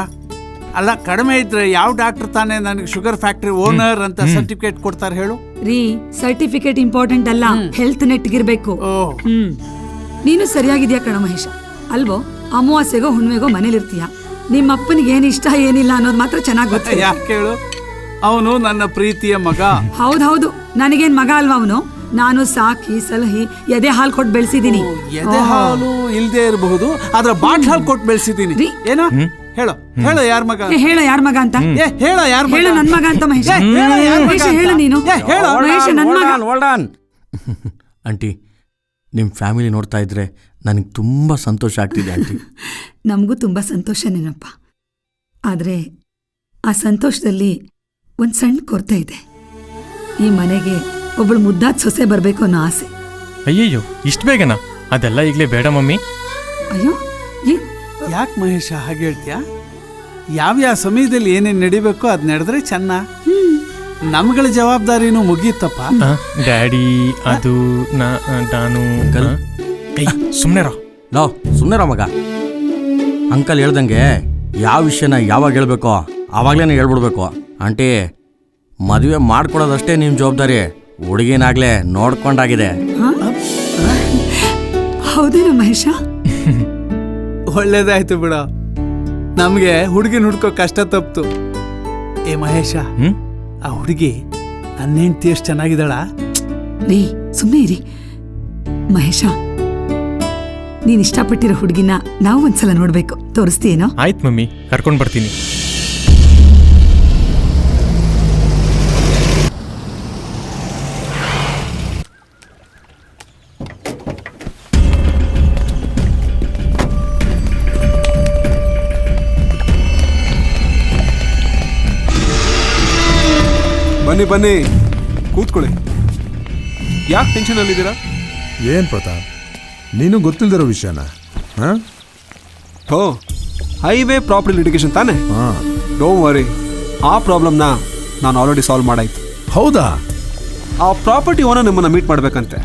ಅಲ್ಲ, ಕಡಿಮೆ ಇದ್ರೆ ಯಾವ ಡಾಕ್ಟರ್ ತಾನೇ ನನಗೆ ಶುಗರ್ ಫ್ಯಾಕ್ಟ್ರಿ ಓನರ್ ಅಂತ ಸರ್ಟಿಫಿಕೇಟ್ ಕೊಡ್ತಾರೆ ಹೇಳು? ರೀ, ಸರ್ಟಿಫಿಕೇಟ್ ಇಂಪಾರ್ಟೆಂಟ್ ಅಲ್ಲ, ಹೆಲ್ತ್ ನೆಟ್ಗಿರ್ಬೇಕು. ನೀನು ಸರಿಯಾಗಿದ್ಯಾ ಕಣ ಮಹೇಶ, ಅಲ್ವೋ? ಅಮಾವಾಸ್ಯೆಗೋ ಹುಣ್ಣಿಮೆಗೋ ಮನೇಲಿರ್ತೀಯ. ನಿಮ್ಮ ಅಪ್ಪನಿಗೆ ಏನ್ ಇಷ್ಟ ಏನಿಲ್ಲ ಅನ್ನೋದು ಮಾತ್ರ ಚೆನ್ನಾಗಿ ಗೊತ್ತ. ಯಾಕೆ ಹೇಳು? ಅವನು ನನ್ನ ಪ್ರೀತಿಯ ಮಗ. ಹೌದೌದು, ನನಗೇನ್ ಮಗ ಅಲ್ವಾ ಅವನು? ನಾನು ಸಾಕಿ ಸಲಹಿ ಎದೆ ಹಾಲು ಕೊಟ್ಟು ಬೆಳೆಸಿದೀನಿ. ಎದೆ ಹಾಲು ಇಲ್ದೇ ಇರಬಹುದು, ಆದ್ರೆ ಬಾಟ್ ಹಾಲು ಕೊಟ್ಟು ಬೆಳೆಸಿದೀನಿ. ಏನೋ ಹೇಳು ಹೇಳು ಯಾರ ಮಗ ಹೇಳು ಯಾರ ಮಗ ಅಂತ ಹೇಳು ಯಾರ ಮಗ ಹೇಳು ನನ್ ಮಗ ಅಂತ ಮಹೇಶ್ ಹೇಳು ಯಾರ ಮಗ ಹೇಳು ನೀನು ಹೇಳು ಮಹೇಶ್ ನನ್ ಮಗ ಆಂಟಿ ನಿಮ್ಮ ಫ್ಯಾಮಿಲಿ ನೋಡ್ತಾ ಇದ್ರೆ ನನಗೆ ತುಂಬ ಸಂತೋಷ ಆಗ್ತಿದೆ ಆಂಟಿ. ನಮಗೂ ತುಂಬ ಸಂತೋಷನೇನಪ್ಪ. ಆದರೆ ಆ ಸಂತೋಷದಲ್ಲಿ ಒಂದು ಸಣ್ಣ ಕೊರತೆ ಇದೆ. ಈ ಮನೆಗೆ ಒಬ್ಬಳು ಮುದ್ದಾದ ಸೊಸೆ ಬರಬೇಕು ಅನ್ನೋ ಆಸೆ. ಅಯ್ಯಯ್ಯೋ ಇಷ್ಟು ಬೇಗನಾ? ಅದೆಲ್ಲ ಈಗಲೇ ಬೇಡ ಮಮ್ಮಿ. ಅಯ್ಯೋ ಯಾಕೆ ಮಹೇಶ ಹಾಗೆ ಹೇಳ್ತೀಯಾ? ಯಾವ್ಯಾವ ಸಮಯದಲ್ಲಿ ಏನೇನು ನಡಿಬೇಕೋ ಅದು ನಡೆದ್ರೆ ಚೆನ್ನ. ನಮ್ಗಳ ಜವಾಬ್ದಾರಿನೂ ಮುಗೀತಪ್ಪ. ಡ್ಯಾಡಿ ಅದು ನಾನು ಸುಮ್ಮನೆ ಮಗ. ಅಂಕಲ್ ಹೇಳ್ದಂಗೆ ಯಾವ ವಿಷಯನ ಯಾವಾಗ ಹೇಳ್ಬೇಕೋ ಆವಾಗಲೇ ಹೇಳ್ಬಿಡ್ಬೇಕು. ಆಂಟಿ ಮದುವೆ ಮಾಡ್ಕೊಡೋದಷ್ಟೇ ನಿಮ್ಮ ಜವಾಬ್ದಾರಿ. ಹುಡುಗಿನಾಗ್ಲೇ ನೋಡ್ಕೊಂಡಾಗಿದೆ. ಹೌದೇನೋ ಮಹೇಶ? ಒಳ್ಳೇದಾಯ್ತು ಬಿಡ. ನಮಗೆ ಹುಡುಗಿನ ಹುಡ್ಕೋ ಕಷ್ಟ ತಪ್ತು. ಏ ಮಹೇಶ, ಆ ಹುಡುಗಿ ನನ್ನ ಹೆಂಡತಿ ಎಷ್ಟು ಚೆನ್ನಾಗಿದ್ದಾಳ ರೀ. ಸುಮ್ಮನೆ ಇರಿ ಮಹೇಶ. ನೀನ್ ಇಷ್ಟಪಟ್ಟಿರೋ ಹುಡುಗಿನ ನಾವು ಒಂದ್ಸಲ ನೋಡ್ಬೇಕು. ತೋರಿಸ್ತೀಯೇನೋ? ಆಯ್ತು ಮಮ್ಮಿ, ಕರ್ಕೊಂಡು ಬರ್ತೀನಿ. ಬನ್ನಿ ಬನ್ನಿ, ಕೂತ್ಕೊಳ್ಳಿ. ಯಾಕೆ ಟೆನ್ಷನಲ್ಲಿದ್ದೀರಾ? ಏನು ಪ್ರತಾಪ್, ನೀನು ಗೊತ್ತಿಲ್ದಿರೋ ವಿಷಯನ? ಹೋ, ಹೈವೇ ಪ್ರಾಪರ್ಟಿ ಲಿಟಿಗೇಷನ್ ತಾನೆ? ಡೋಂಟ್ ವರಿ, ಆ ಪ್ರಾಬ್ಲಮ್ನ ನಾನು ಆಲ್ರೆಡಿ ಸಾಲ್ವ್ ಮಾಡಾಯ್ತು. ಹೌದಾ? ಆ ಪ್ರಾಪರ್ಟಿ ಓನರ್ ನಿಮ್ಮನ್ನು ಮೀಟ್ ಮಾಡಬೇಕಂತೆ.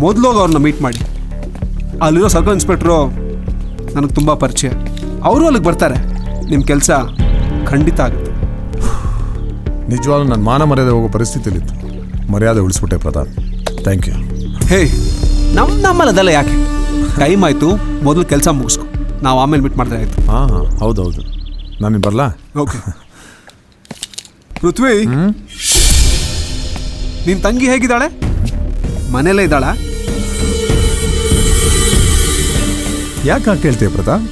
ಮೊದಲೋಗಿ ಅವ್ರನ್ನ ಮೀಟ್ ಮಾಡಿ. ಅಲ್ಲಿರೋ ಸರ್ಕಲ್ ಇನ್ಸ್ಪೆಕ್ಟ್ರು ನನಗೆ ತುಂಬ ಪರಿಚಯ. ಅವರು ಅಲ್ಲಿಗೆ ಬರ್ತಾರೆ. ನಿಮ್ಮ ಕೆಲಸ ಖಂಡಿತ ಆಗುತ್ತೆ. ನಿಜವಾಗ್ಲೂ ನನ್ನ ಮಾನ ಮರ್ಯಾದೆ ಹೋಗೋ ಪರಿಸ್ಥಿತಿಲಿತ್ತು. ಮರ್ಯಾದೆ ಉಳಿಸ್ಬಿಟ್ಟೆ ಪ್ರತಾಪ್. Thank you. ಹೇ, ನಮ್ಮಲ್ಲಿ ಅದೆಲ್ಲ ಯಾಕೆ? ಟೈಮ್ ಆಯಿತು, ಮೊದಲು ಕೆಲಸ ಮುಗಿಸ್ಕೊ. ನಾವು ಆಮೇಲೆ ಮೀಟ್ ಮಾಡಿದ್ರೆ ಆಯಿತು. ಹಾಂ ಹೌದೌದು. ನಾನು ಬರಲಾ? ಓಕೆ. ಪೃಥ್ವಿ, ನಿನ್ನ ತಂಗಿ ಹೇಗಿದ್ದಾಳೆ? ಮನೆಯಲ್ಲೇ ಇದ್ದಾಳ? ಯಾಕೆ ಕೇಳ್ತೀಯ ಪ್ರತಾಪ್?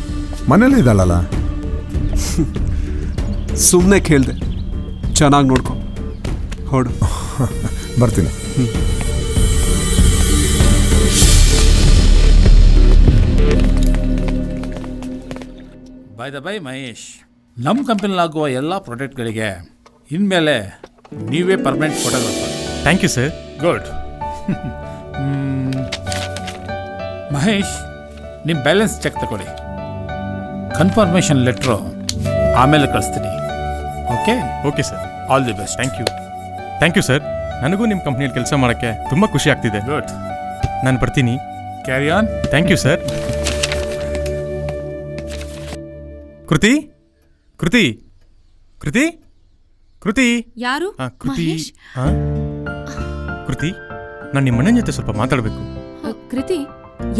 ಮನೇಲೇ ಇದ್ದಾಳಲ್ಲ. ಸುಮ್ಮನೆ ಕೇಳಿದೆ. ಚೆನ್ನಾಗಿ ನೋಡ್ಕೊ. ಹೊಡು. ಬರ್ತೀನಿ. ಬೈ ದ ಬೈ ಮಹೇಶ್, ನಮ್ಮ ಕಂಪನಿಲಾಗುವ ಎಲ್ಲ ಪ್ರಾಡಕ್ಟ್ಗಳಿಗೆ ಇನ್ಮೇಲೆ ನೀವೇ permanent photographer. Thank you sir. Good. Mahesh, ನಿಮ್ಮ ಬ್ಯಾಲೆನ್ಸ್ ಚೆಕ್ ತಗೊಳ್ಳಿ. ಕನ್ಫರ್ಮೇಷನ್ ಲೆಟ್ರು ಆಮೇಲೆ ಕಳಿಸ್ತೀನಿ. Okay? Okay sir. All the best. Thank you sir. ನನಗೂ ನಿಮ್ಮ ಕಂಪ್ನಿಯಲ್ಲಿ ಕೆಲಸ ಮಾಡೋಕ್ಕೆ ತುಂಬ ಖುಷಿ ಆಗ್ತಿದೆ. ಗುಡ್. ನಾನು ಬರ್ತೀನಿ. Carry on. Thank you sir. Kriti Kriti Kriti ಕೃತಿ ಯಾರು? ಕೃತಿ. ಕೃತಿ, ನಾನು ನಿಮ್ಮ ಅಣ್ಣನ ಜೊತೆ ಸ್ವಲ್ಪ ಮಾತಾಡಬೇಕು. ಕೃತಿ,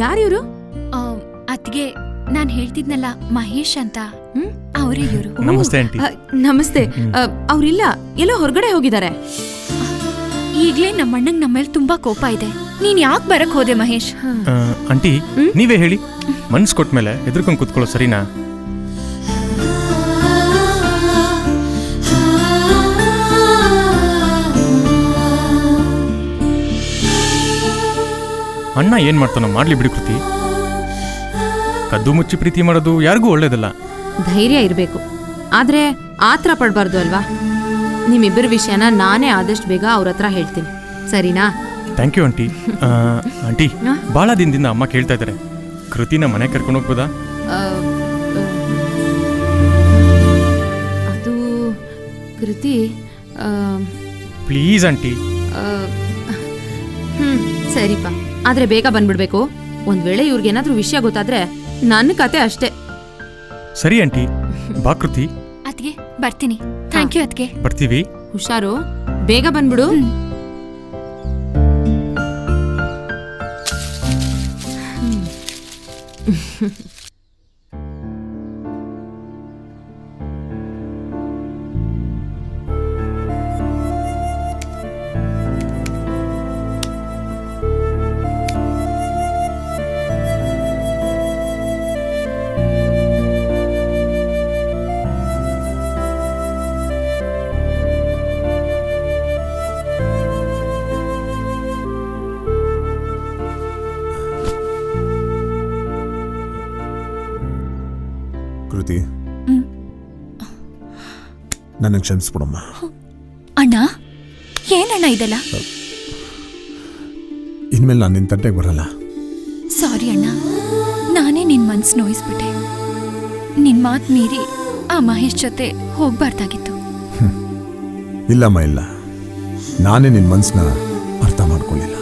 ಯಾರಿವರು? ಅದ್ಗೆ ನಾನು ಹೇಳ್ತಿದ್ನಲ್ಲ ಮಹೇಶ್ ಅಂತ, ಅವರೇ ಇವರು. ನಮಸ್ತೆ ಆಂಟಿ. ನಮಸ್ತೆ. ಅವ್ರಿಲ್ಲ, ಎಲ್ಲೋ ಹೊರಗಡೆ ಹೋಗಿದ್ದಾರೆ. ಈಗ್ಲೇ ನಮ್ಮ ಅಣ್ಣಂಗೆ ನಮ್ಮ ಮೇಲೆ ತುಂಬಾ ಕೋಪ ಇದೆ. ನೀನ್ ಯಾಕೆ ಬರಕ್ ಹೋದೆ ಮಹೇಶ್? ಆಂಟಿ, ನೀವೇ ಹೇಳಿ. ಮನ್ಸು ಕೊಟ್ಮೇಲೆ ಎದುರ್ಕೊಂಡು ಕೂತ್ಕೊಳ್ಳೋ ಸರಿನಾ? ಅಣ್ಣ ಏನ್ ಮಾಡ್ತಾನೋ ಮಾಡ್ಲಿ ಬಿಡಿ ಕೃತಿ. ಕದ್ದು ಮುಚ್ಚಿ ಪ್ರೀತಿ ಮಾಡೋದು ಯಾರಿಗೂ ಒಳ್ಳೇದಲ್ಲ. ಧೈರ್ಯ ಇರಬೇಕು, ಆದ್ರೆ ಆತರ ಪಡಬಾರ್ದು ಅಲ್ವಾ? ನಿಮ್ಮಿಬ್ಬರ ವಿಷಯನ ನಾನೇ ಆದಷ್ಟು ಬೇಗ ಅವ್ರ ಹತ್ರ ಹೇಳ್ತೀನಿ, ಸರಿನಾ? Thank you aunty. ಆಂಟಿ, ಭಾಳ ದಿನದಿಂದ ಅಮ್ಮ ಕೇಳ್ತಾ ಇದ್ದಾರೆ, ಕೃತಿನ ಮನೆ ಕರ್ಕೊಂಡು ಹೋಗ್ಬೋದಾ? ಅದು ಕೃತಿ, ಪ್ಲೀಸ್ ಆಂಟಿ. ಸರಿಪಾ, ಆದ್ರೆ ಬೇಗ ಬಂದ್ಬಿಡ್ಬೇಕು. ಒಂದ್ ವೇಳೆ ಇವ್ರಿಗೇನಾದ್ರೂ ವಿಷಯ ಗೊತ್ತಾದ್ರೆ ನನ್ನ ಕತೆ ಅಷ್ಟೇ. ಸರಿ ಆಂಟಿ, ಬಾ ಕೃತಿ. ಅದ್ಗೆ ಬರ್ತೀನಿ. ಥ್ಯಾಂಕ್ ಯು ಅದ್ಗೆ. ಬರ್ತೀವಿ. ಹುಷಾರು, ಬೇಗ ಬಂದ್ಬಿಡು. ಕೃತಿ, ನನಗೆ ಕ್ಷಮಿಸ್ಬಿಡಮ್ಮ. ಅಣ್ಣ, ಏನಣ್ಣ ಇದೆಲ್ಲ? ಇನ್ಮೇಲೆ ನಾನು ನಿನ್ನ ತಂಟೆಗೆ ಬರಲ್ಲ. ಸಾರಿ ಅಣ್ಣ, ನಾನೇ ನಿನ್ ಮನ್ಸು ನೋಯಿಸ್ಬಿಟ್ಟೆ. ನಿನ್ ಮಾತು ಮೀರಿ ಆ ಮಹೇಶ್ ಜೊತೆ ಹೋಗ್ಬಾರ್ದಾಗಿತ್ತು. ಇಲ್ಲಮ್ಮ, ಇಲ್ಲ, ನಾನೇ ನಿನ್ನ ಮನ್ಸನ್ನ ಅರ್ಥ ಮಾಡ್ಕೊಳ್ಳಿಲ್ಲ.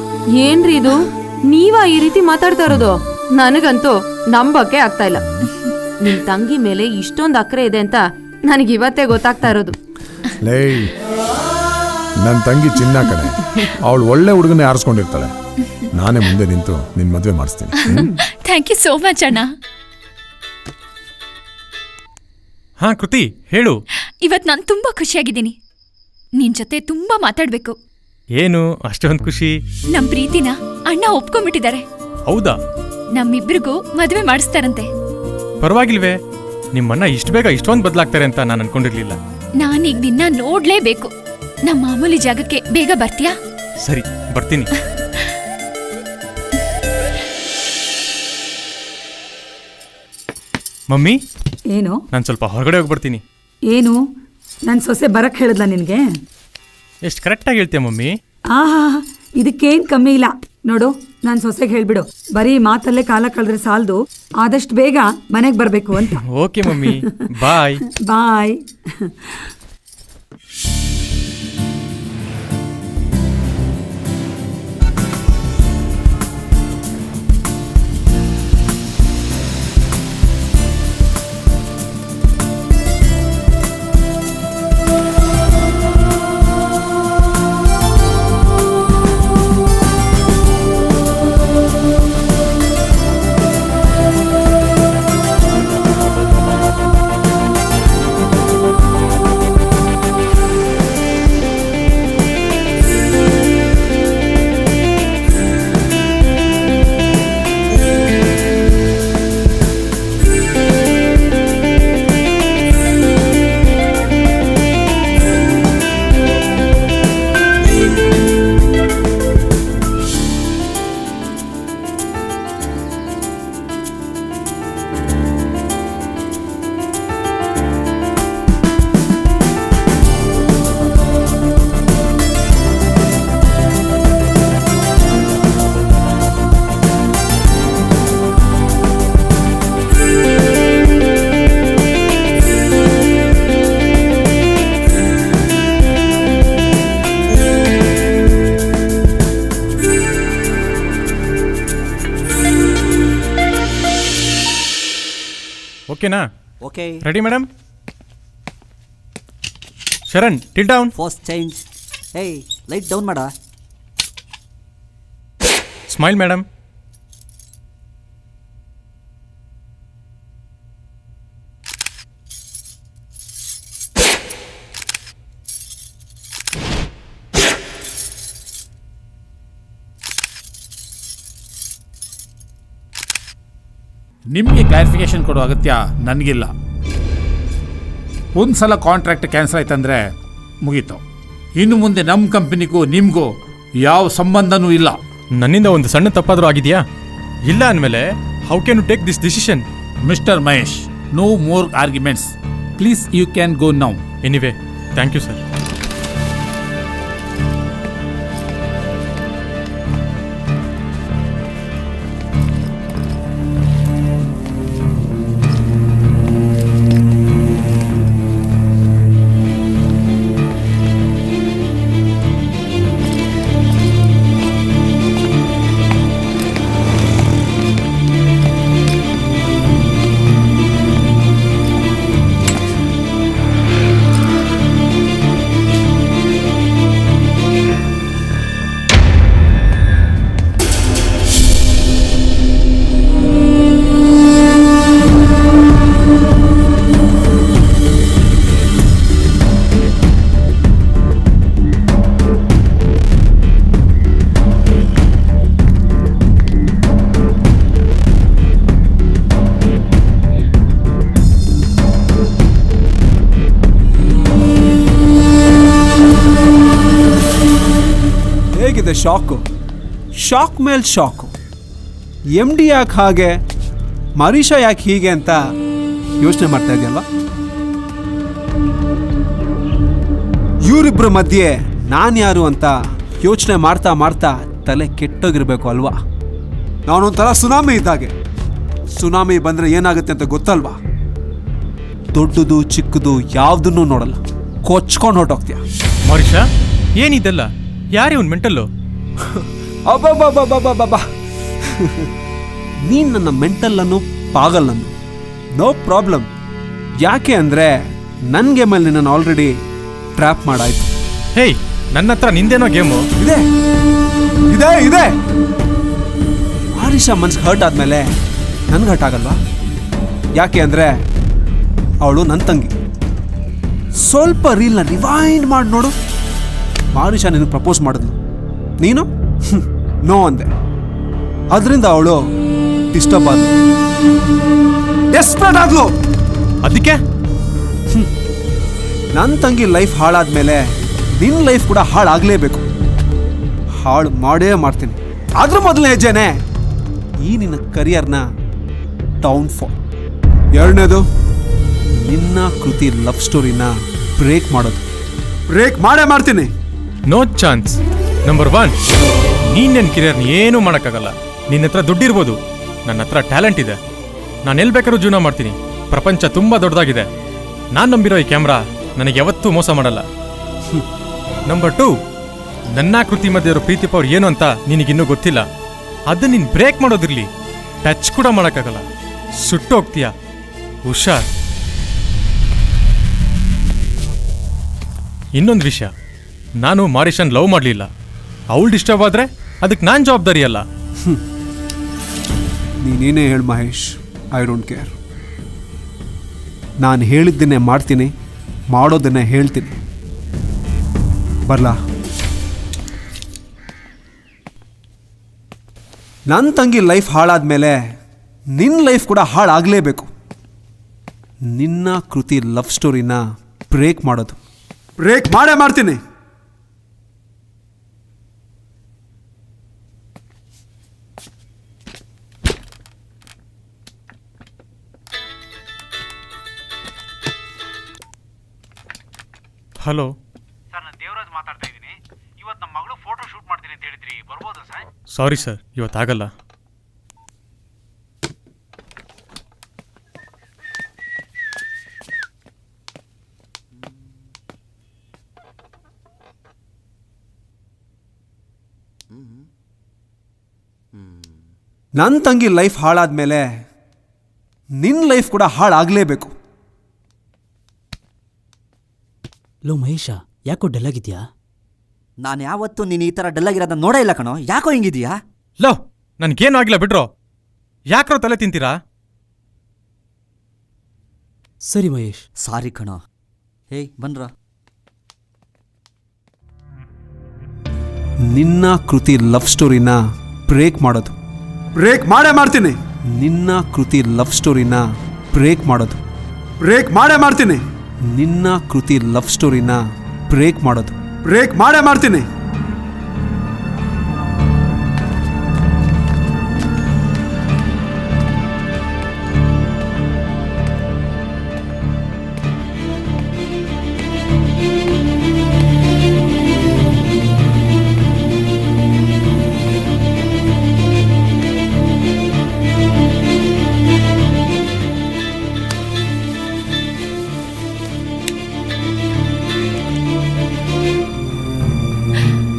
ಏನ್ರಿ ಇದು, ನೀವಾ ಈ ರೀತಿ ಮಾತಾಡ್ತಾ ಇರೋದು? ನನಗಂತೂ ನಂಬಕ್ಕೆ ಆಗ್ತಾ ಇಲ್ಲ. ನಿಮ್ ತಂಗಿ ಮೇಲೆ ಇಷ್ಟೊಂದು ಅಕ್ರೆ ಇದೆ ಅಂತ ನನಗೆ ಇವತ್ತೇ ಗೊತ್ತಾಗ್ತಾ ಇರೋದು. ಲೇ, ನನ್ನ ತಂಗಿ ಚಿನ್ನ ಕಣೆ, ಅವಳು ಒಳ್ಳೆ ಹುಡುಗನೇ ಆರಿಸ್ಕೊಂಡಿರ್ತಾಳೆ. ನಾನೇ ಮುಂದೆ ನಿಂತು ನಿನ್ ಮದುವೆ ಮಾಡಿಸ್ತೀನಿ. ಥ್ಯಾಂಕ್ ಯು ಸೋ ಮಚ್ ಅಣ್ಣ. ಹಾ ಕೃತಿ, ಹೇಳು. ಇವತ್ತು ನಾನು ತುಂಬಾ ಖುಷಿಯಾಗಿದ್ದೀನಿ. ನಿನ್ ಜೊತೆ ತುಂಬಾ ಮಾತಾಡ್ಬೇಕು. ಏನು ಅಷ್ಟೊಂದು ಖುಷಿ? ನಮ್ ಪ್ರೀತಿನ ಅಣ್ಣ ಒಪ್ಕೊಂಡ್ಬಿಟ್ಟಿದ್ದಾರೆ. ಹೌದಾ? ನಮ್ಮಿಬ್ರಿಗೂ ಮದುವೆ ಮಾಡಿಸ್ತಾರಂತೆ. ಪರವಾಗಿಲ್ವೇ, ನಿಮ್ಮಣ್ಣ ಇಷ್ಟು ಬೇಗ ಇಷ್ಟೊಂದು ಬದಲಾಗ್ತಾರೆ ಅಂತ ನಾನು ಅನ್ಕೊಂಡಿರ್ಲಿಲ್ಲ. ನಾನೀಗ ನಿನ್ನ ನೋಡ್ಲೇಬೇಕು. ನಮ್ಮ ಮಾಮೂಲಿ ಜಾಗಕ್ಕೆ ಬೇಗ ಬರ್ತೀಯಾ? ಸರಿ, ಬರ್ತೀನಿ. ಮಮ್ಮಿ, ಏನು? ನಾನು ಸ್ವಲ್ಪ ಹೊರಗಡೆ ಹೋಗ್ಬರ್ತೀನಿ. ಏನು? ನನ್ನ ಸೊಸೆ ಬರಕ್ ಹೇಳಿದ್ಲ ನಿನಗೆ? ಎಷ್ಟು ಕರೆಕ್ಟಾಗಿ ಹೇಳ್ತೀಯ ಮಮ್ಮಿ. ಆಹಾ, ಇದಕ್ಕೇನು ಕಮ್ಮಿ ಇಲ್ಲ ನೋಡು. ನನ್ನ ಸೊಸೆಗೆ ಹೇಳ್ಬಿಡು, ಬರೀ ಮಾತಲ್ಲೇ ಕಾಲ ಕಳೆದ್ರೆ ಸಾಲದು, ಆದಷ್ಟು ಬೇಗ ಮನೆಗೆ ಬರಬೇಕು ಅಂತ. ಓಕೆ ಮಮ್ಮಿ, ಬಾಯ್. ಬಾಯ್. ಓಕೆನಾ? Okay. Ready madam? Sharan, till down. First change. ಏಯ್, ಲೈಟ್ ಡೌನ್ ಮಾಡ. Smile madam. ನಿಮಗೆ ಕ್ಲಾರಿಫಿಕೇಶನ್ ಕೊಡೋ ಅಗತ್ಯ ನನಗಿಲ್ಲ. ಒಂದು ಸಲ ಕಾಂಟ್ರಾಕ್ಟ್ ಕ್ಯಾನ್ಸಲ್ ಆಯ್ತಂದ್ರೆ ಮುಗೀತು. ಇನ್ನು ಮುಂದೆ ನಮ್ಮ ಕಂಪನಿಗೂ ನಿಮಗೂ ಯಾವ ಸಂಬಂಧನೂ ಇಲ್ಲ. ನನ್ನಿಂದ ಒಂದು ಸಣ್ಣ ತಪ್ಪಾದರೂ ಆಗಿದೆಯಾ? ಇಲ್ಲ ಅಂದಮೇಲೆ how can you take this decision? Mister Mahesh, no more arguments. Please, you can go now. Anyway, thank you sir. Shock, shock ಮೇಲೆ ಶಾಕು. ಎಮ್ ಡಿ ಯಾಕೆ ಹಾಗೆ, ಮರೀಷಾ ಯಾಕೆ ಹೀಗೆ ಅಂತ ಯೋಚನೆ ಮಾಡ್ತಾ ಇದೆಯಲ್ವಾ? ಇವರಿಬ್ಬರ ಮಧ್ಯೆ ನಾನು ಯಾರು ಅಂತ ಯೋಚನೆ ಮಾಡ್ತಾ ಮಾಡ್ತಾ ತಲೆ ಕೆಟ್ಟೋಗಿರ್ಬೇಕು ಅಲ್ವಾ? ನಾನೊಂಥರ ಸುನಾಮಿ ಇದ್ದಾಗೆ. ಸುನಾಮಿ ಬಂದರೆ ಏನಾಗುತ್ತೆ ಅಂತ ಗೊತ್ತಲ್ವಾ? ದೊಡ್ಡದು ಚಿಕ್ಕದು ಯಾವುದನ್ನು ನೋಡಲ್ಲ, ಕೊಚ್ಕೊಂಡು ಹೊರಟೋಗ್ತೀಯ. ಮಾರಿಷಾ, ಏನಿದೆಲ್ಲ? ಯಾರೇ ಒಂದು ಮೆಂಟಲ್ಲು? ಅಬ್ಬಬ್ಬಬ್ಬಬ್ಬಬ್ಬಬ್ಬ, ನೀನು ನನ್ನ ಮೆಂಟಲ್ಲನ್ನು ಪಾಗಲ್ಲನ್ನು, ನೋ ಪ್ರಾಬ್ಲಮ್. ಯಾಕೆ ಅಂದರೆ ನನ್ನ ಗೇಮಲ್ಲಿ ನಿನ್ನನ್ನು ಆಲ್ರೆಡಿ ಟ್ರ್ಯಾಪ್ ಮಾಡಾಯ್ತು. ಹೇಯ್, ನನ್ನ ಹತ್ರ ನಿಂದೇನೋ ಗೇಮು ಇದೆ ಇದೆ ಇದೆ. ಮಾರಿಷಾ ಮನ್ಸಿಗೆ ಹರ್ಟ್ ಆದಮೇಲೆ ನನ್ಗೆ ಹರ್ಟ್ ಆಗಲ್ವಾ? ಯಾಕೆ ಅಂದರೆ ಅವಳು ನನ್ನ ತಂಗಿ. ಸ್ವಲ್ಪ ರೀಲ್ನ ರಿವೈಂಡ್ ಮಾಡಿ ನೋಡು. ಮಾರಿಷಾ ನಿನಗೆ ಪ್ರಪೋಸ್ ಮಾಡಿದ್ಲು, ನೀನು ನೋ ಅಂದೆ. ಅದರಿಂದ ಅವಳು ಡಿಸ್ಟರ್ಬ್ ಆದ್ಲು, ಡೆಸ್ಪರೇಟ್ ಆದ್ಲು. ಅದಕ್ಕೆ ನನ್ನ ತಂಗಿ ಲೈಫ್ ಹಾಳಾದ್ಮೇಲೆ ನಿನ್ನ ಲೈಫ್ ಕೂಡ ಹಾಳಾಗಲೇಬೇಕು. ಹಾಳು ಮಾಡೇ ಮಾಡ್ತೀನಿ. ಅದ್ರ ಮೊದಲನೇ ಹೆಜ್ಜೆನೆ ಈ ನಿನ್ನ ಕರಿಯರ್ನ ಡೌನ್ ಫಾಲ್. ಎರಡನೇದು ನಿನ್ನ ಕೃತಿ ಲವ್ ಸ್ಟೋರಿನ ಬ್ರೇಕ್ ಮಾಡೋದು. ಬ್ರೇಕ್ ಮಾಡೇ ಮಾಡ್ತೀನಿ. No chance. ನಂಬರ್ 1, ನೀನ್ ನನ್ನ ಕಿರಿಯರ್ನ ಏನೂ ಮಾಡೋಕ್ಕಾಗಲ್ಲ. ನಿನ್ನ ಹತ್ರ ದುಡ್ಡಿರ್ಬೋದು, ನನ್ನ ಹತ್ರ ಟ್ಯಾಲೆಂಟ್ ಇದೆ. ನಾನು ಎಲ್ಲಿ ಬೇಕಾದ್ರೂ ಜೀವನ ಮಾಡ್ತೀನಿ. ಪ್ರಪಂಚ ತುಂಬ ದೊಡ್ಡದಾಗಿದೆ. ನಾನು ನಂಬಿರೋ ಈ ಕ್ಯಾಮ್ರಾ ನನಗೆ ಯಾವತ್ತೂ ಮೋಸ ಮಾಡಲ್ಲ. ನಂಬರ್ 2, ನನ್ನ ಕೃತಿ ಮಧ್ಯೆ ಇರೋ ಪ್ರೀತಿ ಪವರ್ ಏನು ಅಂತ ನಿನಗಿನ್ನೂ ಗೊತ್ತಿಲ್ಲ. ಅದನ್ನ ನೀನು ಬ್ರೇಕ್ ಮಾಡೋದಿರ್ಲಿ, ಟಚ್ ಕೂಡ ಮಾಡೋಕ್ಕಾಗಲ್ಲ. ಸುಟ್ಟು ಹೋಗ್ತೀಯ, ಹುಷಾರ್. ಇನ್ನೊಂದು ವಿಷಯ, ನಾನು ಮಾರಿಷನ್ ಲವ್ ಮಾಡಲಿಲ್ಲ. ಅವಳು ಡಿಸ್ಟರ್ಬ್ ಆದರೆ ಅದಕ್ಕೆ ನಾನು ಜವಾಬ್ದಾರಿ ಅಲ್ಲ. ನೀನೇನೇ ಹೇಳು ಮಹೇಶ್, ಐ ಡೋಂಟ್ ಕೇರ್. ನಾನು ಹೇಳಿದ್ದನ್ನೇ ಮಾಡ್ತೀನಿ, ಮಾಡೋದನ್ನೇ ಹೇಳ್ತೀನಿ. ಬರ್ಲಾ? ನನ್ನ ತಂಗಿ ಲೈಫ್ ಹಾಳಾದ್ಮೇಲೆ ನಿನ್ನ ಲೈಫ್ ಕೂಡ ಹಾಳಾಗಲೇಬೇಕು. ನಿನ್ನ ಕೃತಿ ಲವ್ ಸ್ಟೋರಿನ ಬ್ರೇಕ್ ಮಾಡೋದು. ಬ್ರೇಕ್ ಮಾಡೇ ಮಾಡ್ತೀನಿ. ಹಲೋ ಸರ್, ನಾನು ದೇವರಾಜ್ ಮಾತಾಡ್ತಾ ಇದ್ದೀನಿ. ಇವತ್ತು ನಮ್ಮ ಮಗಳು ಫೋಟೋ ಶೂಟ್ ಮಾಡ್ತೀನಿ ಅಂತ ಹೇಳಿದ್ರಿ, ಬರ್ಬೋದಾ ಸರ್? Sorry sir, ಇವತ್ತಾಗಲ್ಲ. ನನ್ನ ತಂಗಿ ಲೈಫ್ ಹಾಳಾದ್ಮೇಲೆ ನಿನ್ನ ಲೈಫ್ ಕೂಡ ಹಾಳಾಗಲೇಬೇಕು. ಲೋ ಮಹೇಶ, ಯಾಕೋ ಡಲ್ ಆಗಿದ್ಯಾ? ನಾನು ಯಾವತ್ತೂ ನೀನು ಈ ಥರ ಡಲ್ ಆಗಿರೋದನ್ನ ನೋಡೇ ಇಲ್ಲ ಕಣೋ. ಯಾಕೋ ಹಿಂಗಿದ್ಯಾ? ಲೋ, ನನ್ಗೇನು ಆಗಿಲ್ಲ ಬಿಡ್ರೋ. ಯಾಕ್ರೋ ತಲೆ ತಿಂತೀರಾ? ಸರಿ ಮಹೇಶ್. ಸಾರಿ ಕಣೋ. ಹೇಯ್ ಬನ್ರ. ನಿನ್ನ ಕೃತಿ ಲವ್ ಸ್ಟೋರಿನ ಬ್ರೇಕ್ ಮಾಡೋದು. ಬ್ರೇಕ್ ಮಾಡೇ ಮಾಡ್ತೀನಿ. ನಿನ್ನ ಕೃತಿ ಲವ್ ಸ್ಟೋರಿನ ಬ್ರೇಕ್ ಮಾಡೋದು. ಬ್ರೇಕ್ ಮಾಡೇ ಮಾಡ್ತೀನಿ. ನಿನ್ನ ಕೃತಿ ಲವ್ ಸ್ಟೋರಿನ ಬ್ರೇಕ್ ಮಾಡೋದು. ಬ್ರೇಕ್ ಮಾಡೇ ಮಾಡ್ತೀನಿ.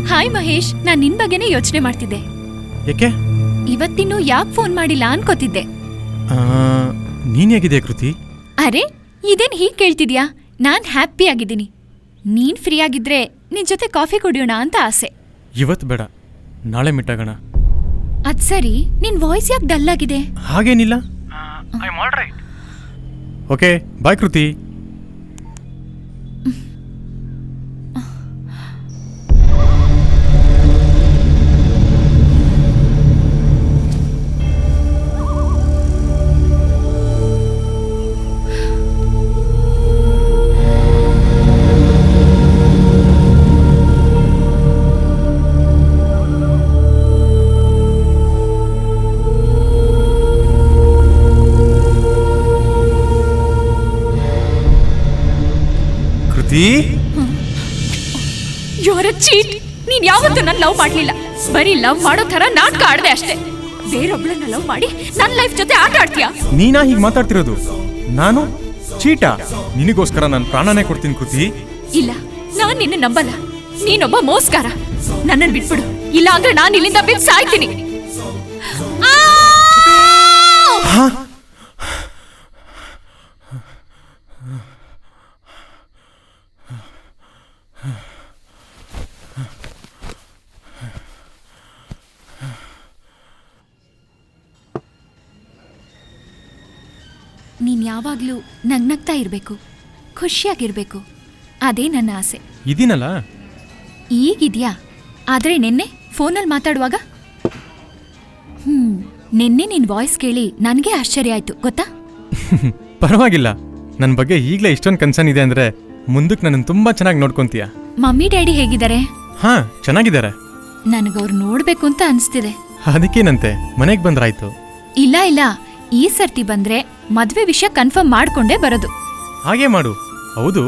ಹಾಯ್ ಮಹೇಶ್, ನಾನ್ ನಿನ್ ಬಗ್ಗೆನೇ ಯೋಚನೆ ಮಾಡ್ತಿದ್ದೆ. ಯಾಕೆ ಇವತ್ತಿನ್ನು ಯಾಕೆ ಫೋನ್ ಮಾಡಿಲ್ಲ ಅನ್ಕೋತಿದ್ದೆ. ನೀನ್ ಹೇಗಿದೆ ಕೃತಿ? ಅರೆ, ಇದೇನ್ ಹೀಗ್ ಕೇಳ್ತಿದ್ಯಾ? ನಾನ್ ಹ್ಯಾಪಿ ಆಗಿದ್ದೀನಿ. ನೀನ್ ಫ್ರೀ ಆಗಿದ್ರೆ ನಿನ್ ಜೊತೆ ಕಾಫಿ ಕುಡಿಯೋಣ ಅಂತ ಆಸೆ. ಇವತ್ತು ಬೇಡ, ನಾಳೆ ಮಿಟ್ಟಾಗೋಣ. ಅದ್ ಸರಿ, ನಿನ್ ವಾಯ್ಸ್ ಯಾಕೆ ಡಲ್ ಆಗಿದೆ? ಹಾಗೇನಿಲ್ಲ. ಓಕೆ, ಬಾಯ್ ಕೃತಿ. ಕೃತಿ ಯುವರ್ ಚೀಟ್. ನೀನ್ ಯಾವತ್ತೂ ನನ್ನ ಲವ್ ಮಾಡ್ಲಿಲ್ಲ, ಬರೀ ಲವ್ ಮಾಡೋ ತರ ನಾಟಕ ಆಡ್ದೆ ಅಷ್ಟೇ. ಬೇರೊಬ್ಳನ್ನ ಲವ್ ಮಾಡಿ ನನ್ನ ಲೈಫ್ ಜೊತೆ ಆಟ ಆಡ್ತೀಯಾ? ನೀನಾ ಹೀಗೆ ಮಾತಾಡ್ತಿರೋದು? ನಾನು ಚೀಟಾ? ನಿನಗೋಸ್ಕರ ನಾನು ಪ್ರಾಣನೇ ಕೊಡ್ತೀನಿ ಕೃತಿ. ಇಲ್ಲ, ನಾನ್ ನಿನ್ನ ನಂಬಲ್ಲ. ನೀನೊಬ್ಬ ಮೋಸ್ಕಾರ. ನನ್ನನ್ನು ಬಿಟ್ಬಿಡು, ಇಲ್ಲ ಅಂದ್ರೆ ನಾನು ಇಲ್ಲಿಂದ ಬಿದ್ದು ಸಾಯ್ತೀನಿ. ನೀನ್ ಯಾವಾಗ್ಲೂ ನಗ್ನಗ್ತಾ ಇರ್ಬೇಕು, ಖುಷಿಯಾಗಿರ್ಬೇಕು. ಅದೇ ನನ್ನ ಆಸೆ. ಇದೀನಲ್ಲ ಈಗಿದ್ಯಾ, ಆದ್ರೆ ನಿನ್ನೆ ಫೋನಲ್ಲಿ ಮಾತಾಡುವಾಗ ನಿನ್ನೆ ನಿನ್ ವಾಯ್ಸ್ ಕೇಳಿ ನನಗೆ ಆಶ್ಚರ್ಯ ಆಯ್ತು ಗೊತ್ತಾ? ಪರವಾಗಿಲ್ಲ, ನನ್ನ ಬಗ್ಗೆ ಈಗಲೇ ಇಷ್ಟೊಂದು ಕನ್ಸರ್ನ್ ಇದೆ ಅಂದ್ರೆ ಮುಂದಕ್ಕೆ ನನ್ನನ್ನು ತುಂಬಾ ಚೆನ್ನಾಗಿ ನೋಡ್ಕೊಂತೀಯ. ಮಮ್ಮಿ ಡ್ಯಾಡಿ ಹೇಗಿದ್ದಾರೆ? ಹಾ, ಚೆನ್ನಾಗಿದ್ದಾರೆ. ನನಗವ್ರು ನೋಡ್ಬೇಕು ಅಂತ ಅನ್ಸ್ತಿದೆ. ಅದಕ್ಕೇನಂತೆ, ಮನೆಗೆ ಬಂದ್ರಾಯ್ತು. ಇಲ್ಲ ಇಲ್ಲ, ಈ ಸರ್ತಿ ಬಂದ್ರೆ ಮದ್ವೆ ವಿಷಯ ಕನ್ಫರ್ಮ್ ಮಾಡ್ಕೊಂಡೇ ಬರೋದು. ಹಾಗೆ ಮಾಡು. ಹೌದು,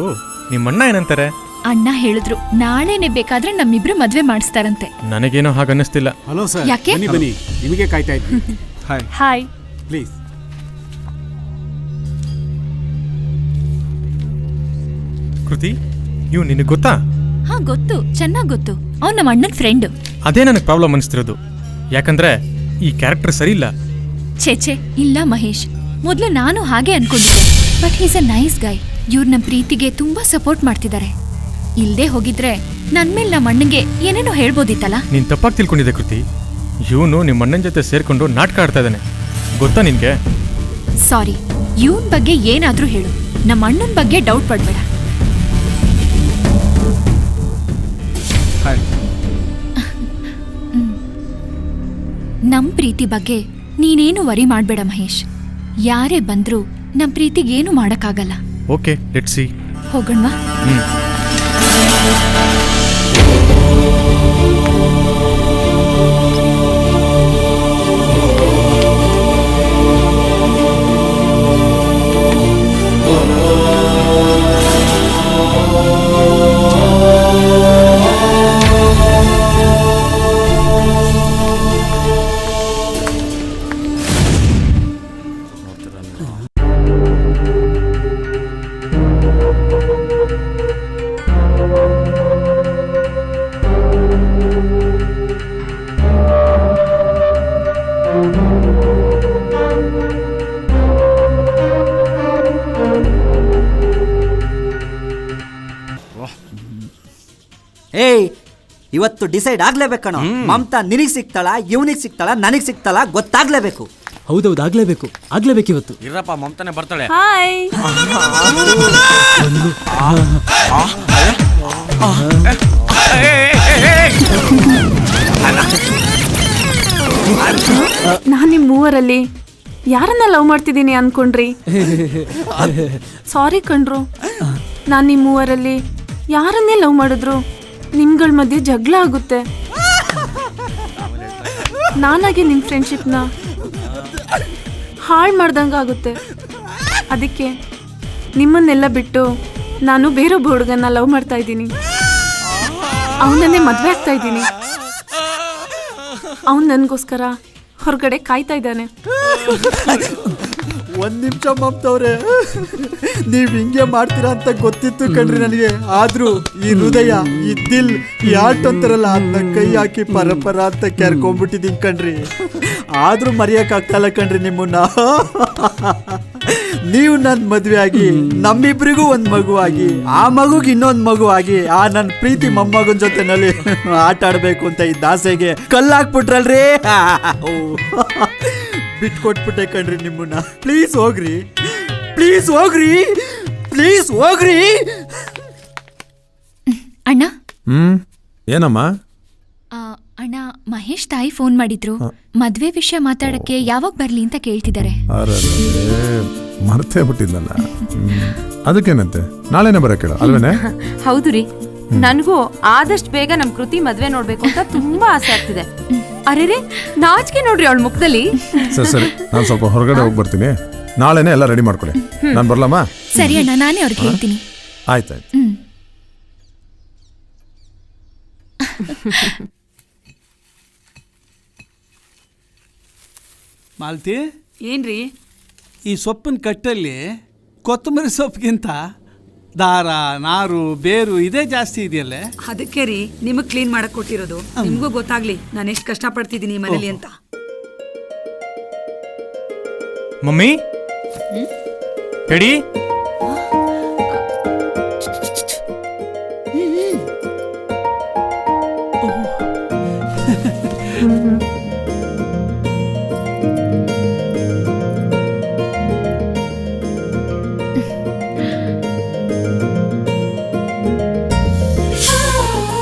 ನಿಮ್ಮಣ್ಣ ಏನಂತಾರೆ? ಅಣ್ಣ ಹೇಳಿದ್ರು ನಾಳೆನೆ ಬೇಕಾದ್ರೆ ನಮ್ಮಿಬ್ರು ಮದ್ವೆ ಮಾಡಿಸ್ತಾರಂತೆ. ನನಗೇನೋ ಹಾಗನ್ನಿಸ್ತಿಲ್ಲ. Hello sir. ಯಾಕೆ? ಬನ್ನಿ, ನಿಮಗೆ ಕಾಯ್ತಾ ಇದ್ದೀನಿ. ಹಾಯ್. ಹಾಯ್. ಪ್ಲೀಸ್. ಕೃತಿ, ಇವ್ ನಿನಗೆ ಗೊತ್ತಾ? ಹಾ ಗೊತ್ತು, ಚೆನ್ನಾಗ್ ಗೊತ್ತು. ಅವ್ನು ನಮ್ಮ ಅಣ್ಣನ ಫ್ರೆಂಡ್. ಅದೇ ನನಗೆ ಪ್ರಾಬ್ಲಮ್ ಅನಿಸ್ತಿರೋದು. ಯಾಕಂದ್ರೆ ಈ ಕ್ಯಾರೆಕ್ಟರ್ ಸರಿ ಇಲ್ಲ. ಛೇ ಇಲ್ಲ ಮಹೇಶ್, ಮೊದಲು ನಾನು ಹಾಗೆ ಅನ್ಕೊಂಡಿದ್ದೆ. But he's a nice guy. ಇವ್ರು ನಮ್ಮ ಪ್ರೀತಿಗೆ ತುಂಬಾ ಸಪೋರ್ಟ್ ಮಾಡ್ತಿದ್ದಾರೆ. ಇಲ್ದೇ ಹೋಗಿದ್ರೆ ನನ್ ಮೇಲೆ ನಮ್ಮ ಅಣ್ಣಂಗೆ ಏನೇನೋ ಹೇಳ್ಬೋದಿತ್ತಲ್ಲ. ನೀನ್ ತಪ್ಪಾಗಿ ತಿಳ್ಕೊಂಡಿದ್ದೆ ಕೃತಿ. ಇವನು ನಿಮ್ಮ ಅಣ್ಣನ ಜೊತೆ ಸೇರ್ಕೊಂಡು ನಾಟಕ ಆಡ್ತಾ ಇದ್ದಾನೆ, ಗೊತ್ತಾ ನಿನ್ಗೆ? ಸಾರಿ, ಇವನ್ ಬಗ್ಗೆ ಏನಾದ್ರೂ ಹೇಳು, ನಮ್ಮ ಅಣ್ಣನ ಬಗ್ಗೆ ಡೌಟ್ ಪಡ್ಬೇಡ. ನಮ್ ಪ್ರೀತಿ ಬಗ್ಗೆ ನೀನೇನು ವರಿ ಮಾಡ್ಬೇಡ ಮಹೇಶ್. ಯಾರೇ ಬಂದ್ರೂ ನಮ್ ಪ್ರೀತಿಗೇನು ಮಾಡಕ್ಕಾಗಲ್ಲ. Okay, let's see. ಹೋಗಣ್ವಾ? ಏಯ್, ಇವತ್ತು ಡಿಸೈಡ್ ಆಗ್ಲೇಬೇಕಣ್ಣ. ಮಮತಾ ನಿನಗ್ ಸಿಗ್ತಾಳ, ಇವನಿಗೆ ಸಿಗ್ತಾಳ, ನನಗ್ ಸಿಗ್ತಾಳ, ಗೊತ್ತಾಗ್ಲೇಬೇಕು. ಹೌದೌದು, ಆಗ್ಲೇಬೇಕು ಇವತ್ತು. ಇರಪ್ಪ, ಮಮತಾನೆ ಬರ್ತಾಳೆ. ಹಾಯ್. ನಾನು ನಿಮ್ಮ ಮೂವರಲ್ಲಿ ಯಾರನ್ನ ಲವ್ ಮಾಡ್ತಿದ್ದೀನಿ ಅನ್ಕೊಂಡ್ರಿ? ಸಾರಿ ಕಣ್ರು, ನಾನು ನಿಮ್ಮ ಮೂವರಲ್ಲಿ ಯಾರನ್ನೇ ಲವ್ ಮಾಡಿದ್ರು ನಿಮ್ಗಳ ಮಧ್ಯೆ ಜಗಳ ಆಗುತ್ತೆ. ನಾನಾಗೆ ನಿಮ್ಮ ಫ್ರೆಂಡ್ಶಿಪ್ನ ಹಾಳು ಮಾಡ್ದಂಗಾಗುತ್ತೆ. ಅದಕ್ಕೆ ನಿಮ್ಮನ್ನೆಲ್ಲ ಬಿಟ್ಟು ನಾನು ಬೇರೊಬ್ಬ ಹುಡುಗನ್ನ ಲವ್ ಮಾಡ್ತಾ ಇದ್ದೀನಿ. ಅವನನ್ನೇ ಮದುವೆ ಆಗ್ತಾ ಇದ್ದೀನಿ. ಅವನು ನನಗೋಸ್ಕರ ಹೊರಗಡೆ ಕಾಯ್ತಾ ಇದ್ದಾನೆ. ಒಂದ್ ನಿಮಿಷ ಮಮತವ್ರೆ, ನೀವ್ ಹಿಂಗೆ ಮಾಡ್ತೀರಾ ಅಂತ ಗೊತ್ತಿತ್ತು ಕಣ್ರಿ ನನಗೆ. ಆದ್ರೂ ಈ ಹೃದಯ, ಈ ದಿಲ್, ಈ ಆರ್ಟ್ ಅಂತಾರಲ್ಲ, ಅದನ್ನ ಕೈ ಹಾಕಿ ಪರಪರ ಅಂತ ಕೆರ್ಕೊಂಡ್ಬಿಟ್ಟಿದೀನಿ ಕಣ್ರಿ. ಆದ್ರೂ ಮರೆಯಕ್ಕಾಗ್ತಲ್ಲ ಕಣ್ರಿ ನಿಮ್ಮನ್ನ. ನೀವು ನನ್ನ ಮದ್ವೆ ಆಗಿ ನಮ್ಮಿಬ್ರಿಗೂ ಒಂದ್ ಮಗು ಆಗಿ, ಆ ಮಗುಗೆ ಇನ್ನೊಂದ್ ಮಗು ಆಗಿ, ಆ ನನ್ನ ಪ್ರೀತಿ ಮೊಮ್ಮಗನ ಜೊತೆನಲ್ಲಿ ಆಟ ಆಡ್ಬೇಕು ಅಂತ ಇದ್ದ ಆಸೆಗೆ ಕಲ್ಲಾಕ್ಬಿಟ್ರಲ್ರಿ. ಬಿಟ್ಕೊಟ್ಬಿಟ್ಟೆ ಕಣ್ರಿ ನಿಮ್ಮನ್ನ. ಪ್ಲೀಸ್ ಹೋಗ್ರಿ, ಪ್ಲೀಸ್ ಹೋಗ್ರಿ, ಪ್ಲೀಸ್ ಹೋಗ್ರಿ. ಅಣ್ಣ. ಏನಮ್ಮ? ಅಣ್ಣ, ಮಹೇಶ್ ತಾಯಿ ಫೋನ್ ಮಾಡಿದ್ರು. ಮದ್ವೆ ವಿಷಯ ಮಾತಾಡಕ್ಕೆ ಯಾವಾಗ ಬರ್ಲಿ ಅಂತ ಕೇಳ್ತಿದ್ದಾರೆ. ಮರ್ತೇ ಬಿಟ್ಟಿದ್ದಲ್ಲ. ಅದಕ್ಕೇನಂತೆ, ನಾಳೆನೆ ಬರಕ್ಕೆ ಅಲ್ವೇನೆ? ಹೌದು ರೀ, ನನಗೂ ಆದಷ್ಟು ಬೇಗ ನಮ್ ಕೃತಿ ಮದ್ವೆ ನೋಡ್ಬೇಕು ಅಂತ ತುಂಬಾ ಆಸೆ ಆಗ್ತಿದೆ. ಅರೆ ನಾಚಿಕೆ ನೋಡ್ರಿ ಅವಳ ಮುಖದಲ್ಲಿ. ಸರಿ, ನಾನು ಸ್ವಲ್ಪ ಹೊರಗಡೆ ಹೋಗಿ ಬರ್ತೀನಿ. ನಾಳೆನೆ ಎಲ್ಲ ರೆಡಿ ಮಾಡ್ಕೊಳ್ಳಿ. ನಾನು ಬರ್ಲಮ್ಮ? ಸರಿ ಅಣ್ಣ, ನಾನೇ ಅವ್ರಿಗೆ ಹೇಳ್ತೀನಿ. ಆಯ್ತಾಯ್ತು. ಮಾಲ್ತಿ ಏನ್ರಿ ಈ ಸೊಪ್ಪಿನ ಕಟ್ಟಲ್ಲಿ ಕೊತ್ತಂಬರಿ ಸೊಪ್ಪಿಗಿಂತ ದಾರ ನಾರು ಬೇರು ಇದೇ ಜಾಸ್ತಿ ಇದೆಯಲ್ಲೇ. ಅದಕ್ಕೆ ರೀ ನಿಮಗ್ ಕ್ಲೀನ್ ಮಾಡಕ್ ಕೊಟ್ಟಿರೋದು. ನಿಮ್ಗೂ ಗೊತ್ತಾಗ್ಲಿ ನಾನು ಎಷ್ಟು ಕಷ್ಟ ಪಡ್ತಿದ್ದೀನಿ ಈ ಮನೇಲಿ ಅಂತ. Mummy ready?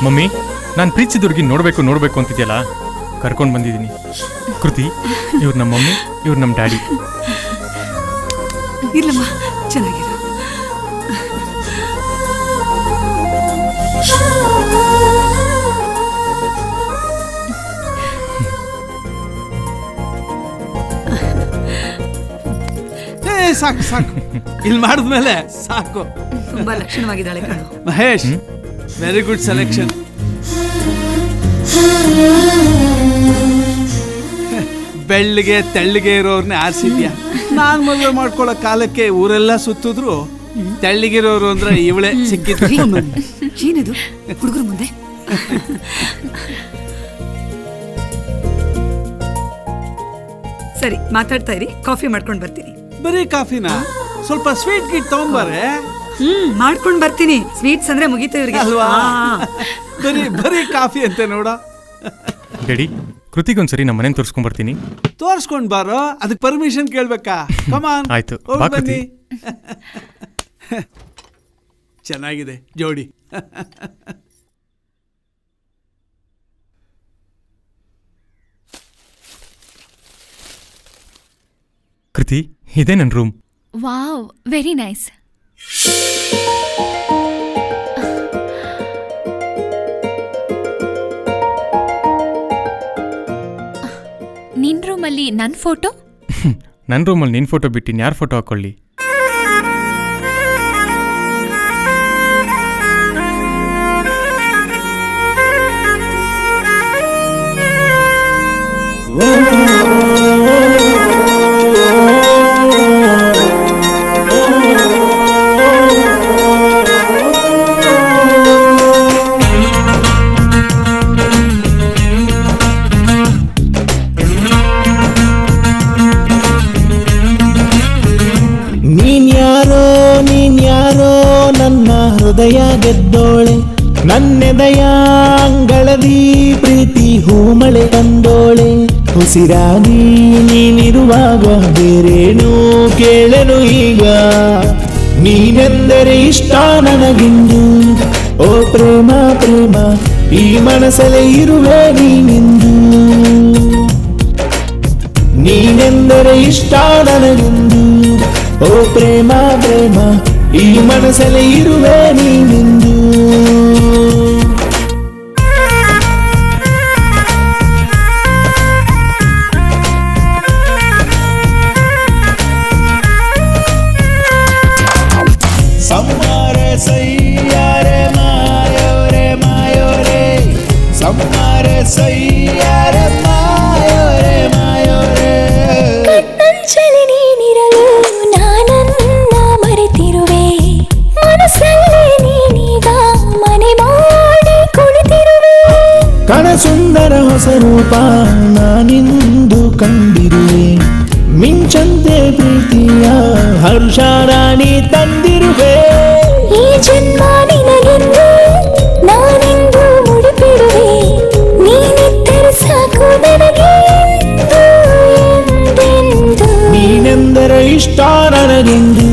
ಮಮ್ಮಿ, ನಾನು ಪ್ರೀತಿಸಿದವ್ರಿಗೆ ನೋಡಬೇಕು ಅಂತಿದ್ಯಲ್ಲ, ಕರ್ಕೊಂಡು ಬಂದಿದ್ದೀನಿ. ಕೃತಿ, ಇವ್ರು ನಮ್ಮ ಮಮ್ಮಿ, ಇವ್ರು ನಮ್ಮ ಡ್ಯಾಡಿ. ಇರ್ಲಮ್ಮ, ಚೆನ್ನಾಗಿರ. ಸಾಕು ಸಾಕು, ಇಲ್ಲಿ ಮಾಡಿದ್ಮೇಲೆ ಸಾಕು. ತುಂಬಾ ಲಕ್ಷಣವಾಗಿದ್ದಾಳೆ ಕಣು. Mahesh, very good selection. ಬೆಳ್ಳಿಗೆ ತೆಳ್ಳಿಗೆ ಇರೋರ್ನೇ ಆರಿಸಿದ್ಯಾ. ನಾನ್ ಮದುವೆ ಮಾಡ್ಕೊಳ್ಳೋ ಕಾಲಕ್ಕೆ ಊರೆಲ್ಲ ಸುತ್ತಿದ್ರು ತೆಳ್ಳಿಗಿರೋರು ಅಂದ್ರೆ ಇವಳೆ ಸಿಕ್ಕಿದ್ರು. ಏನಿದು ಹುಡುಗರು ಮುಂದೆ? ಸರಿ, ಮಾತಾಡ್ತಾ ಇರಿ, ಕಾಫಿ ಮಾಡ್ಕೊಂಡು ಬರ್ತೀನಿ. ಬರೀ ಕಾಫಿನಾ? ಸ್ವಲ್ಪ ಸ್ವೀಟ್ ಗಿಟ್ ತಗೊಂಬಾರೆ. ಮಾಡ್ಕೊಂಡು ಬರ್ತೀನಿ. ಸ್ವೀಟ್ಸ್ ಅಂದ್ರೆ ಮುಗೀತು ಇವ್ರಿಗೆ ಅಲ್ವಾ? ಬರೀ ಕಾಫಿ ಅಂತೆ ನೋಡ. ಡ್ಯಾಡಿ, ಕೃತಿಗೊಂದ್ಸರಿ ನಮ್ಮ ಮನೇನ ತೋರಿಸ್ಕೊಂಡ್ ಬರ್ತೀನಿ. ತೋರಿಸ್ಕೊಂಡ್ ಬಾರೋ, ಅದಕ್ಕೆ ಪರ್ಮಿಷನ್ ಕೇಳ್ಬೇಕಾ? ಕಮಾನ್. ಆಯ್ತು, ಬನ್ನಿ. ಚೆನ್ನಾಗಿದೆ ಜೋಡಿ. ಕೃತಿ, ಇದೇ ನನ್ನ ರೂಮ್. Wow, very nice. ನಿನ್ ರೂಮಲ್ಲಿ ನನ್ನ ಫೋಟೋ? ನನ್ನ ರೂಮಲ್ಲಿ ನಿನ್ನ ಫೋಟೋ ಬಿಟ್ಟು ಯಾರ ಫೋಟೋ ಹಾಕೊಳ್ಳಿ? ನೀನ್ಯಾರೋ ನನ್ನ ಹೃದಯ ಗೆದ್ದೋಳೆ, ನನ್ನೆದೆಯ ಅಂಗಳದಿ ಪ್ರೀತಿ ಹೂಮಳೆ ತಂದೋಳೆ. ಉಸಿರಾಗಿ ನೀನಿರುವಾಗ ಬೇರೇನೂ ಕೇಳನು ಈಗ, ನೀನೆಂದರೆ ಇಷ್ಟ ನನಗಿಂದು. ಓ ಪ್ರೇಮ ಪ್ರೇಮ, ಈ ಮನಸ್ಸಲ್ಲೇ ಇರುವೆ ನೀನಿಂದು. ನೀನೆಂದರೆ ಇಷ್ಟ ನನಗಿಂದು. ಓ ಪ್ರೇಮ ಪ್ರೇಮ, ಈ ಮನಸ್ಸಲ್ಲೇ ಇರುವೆ ನೀನಿಂದು. ಸಮ್ಮಾರೆ ಸೈಯಾರೆ ಮಾಯೋರೆ ಮಾಯೋರೆ, ಸಮ್ಮಾರೆ ಸೈಯಾರೆ ಮಾಯೋರೆ ಮಾಯೋರೆ. ಕಣ್ಣಂಚಲಿ ನೀನಿರಲು ನಾನನ್ನ ಮರೆತಿರುವೆ, ಮನಸ್ಸಲ್ಲಿ ನೀನೀಗ ಮನೆ ಮಾಡಿ ಕುಳಿತಿರುವೆ. ಕಣಸುಂದರ ಹೊಸ ರೂಪ ನಾನಿಂದು ಕಂಡಿರುವೆ, ಮಿಂಚಂತೆ ಪ್ರೀತಿಯ ಹರ್ಷ ರಾಣಿ ತಂದಿರುವೆ. ಈ ಜನ್ಮ ನಿನಗೆಂದು ನಾನೆಂದು ಮುಡಿಪಿಡುವೆ, ನೀನಿದ್ದರೆ ಸಾಕು ನನಗೆ ಎಂದೆಂದು. ನೀನೆಂದರೆ ಇಷ್ಟ ನನಗೆಂದು.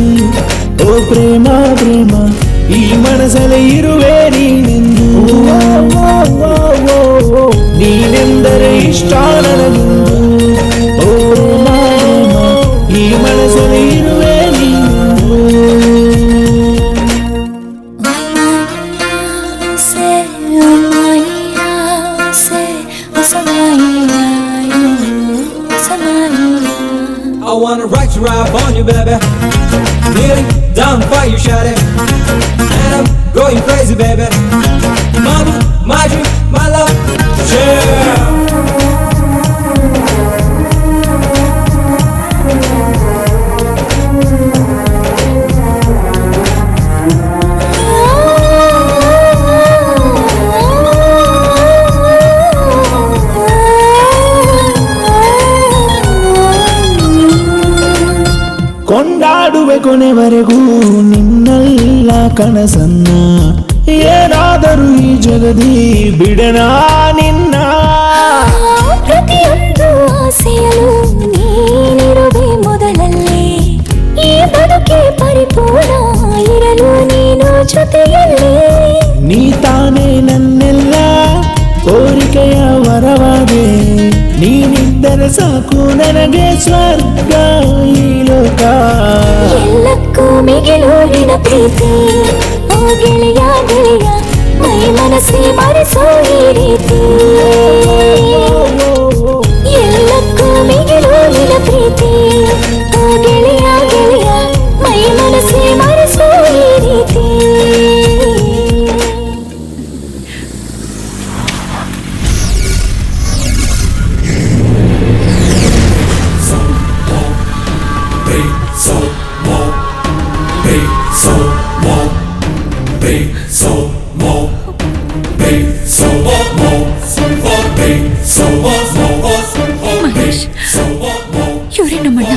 ಓ ಪ್ರೇಮ ಪ್ರೇಮ, ಈ ಮನಸ್ಸಲ್ಲೇ ಇರುವೆ ನೀನೆಂದು. ನೀನೆಂದರೆ ಇಷ್ಟ ನನಗೆಂದು. ಓ ಪ್ರೇಮ ಪ್ರೇಮ, ಈ ಮನಸ್ಸಲ್ಲೇ ಇರುವೆ ನೀನೆಂದು. I wanna rock you right on you, baby. Kneeling down for you, shawty. And I'm going crazy, baby. Mama, my dream, my love, share. ಕೊಂಡಾಡುವೆ ಕೊನೆವರೆಗೂ ನಿನ್ನೆಲ್ಲ ಕನಸನ್ನ ಏನಾದರೂ ಈ ಜಗದಿ ಬಿಡನ ನಿನ್ನ ಪ್ರತಿಯೊಂದು ಆಸೆಯಲು ನೀನಿರುವೆ ಮೊದಲಲ್ಲೇ ಈ ಬದುಕೆ ಪರಿಪೂರ್ಣ ಇರಲು ನೀನು ಜೊತೆಯಲ್ಲೇ ನೀ ತಾನೇ ನನ್ನೆಲ್ಲ ಕೋರಿಕೆಯ ವರವಾದೆ ನೀನಿದ್ದರೆ ಸಾಕು ನನಗೆ ಸ್ವರ್ಗ ಈ ಲೋಕ ಎಲ್ಲಕ್ಕೂ ಮಿಗಿಲು ನಿನ್ನ ಪ್ರೀತಿ ಓ ಗೆಳೆಯ ಗೆಳೆಯ ಮೈ ಮನಸ್ಸೇ ಮರೆಸೋ ಈ ರೀತಿ ಎಲ್ಲಕ್ಕೂ ಮಿಗಿಲು ನಿನ್ನ ಪ್ರೀತಿ ಓ ಗೆಳೆಯ ಗೆಳೆಯ ಮೈ ಮನಸ್ಸೇ ಮರೆಸೋ ಈ ರೀತಿ ಮಹೇಶ್ ಇವರೇ ನಮ್ಮಣ್ಣ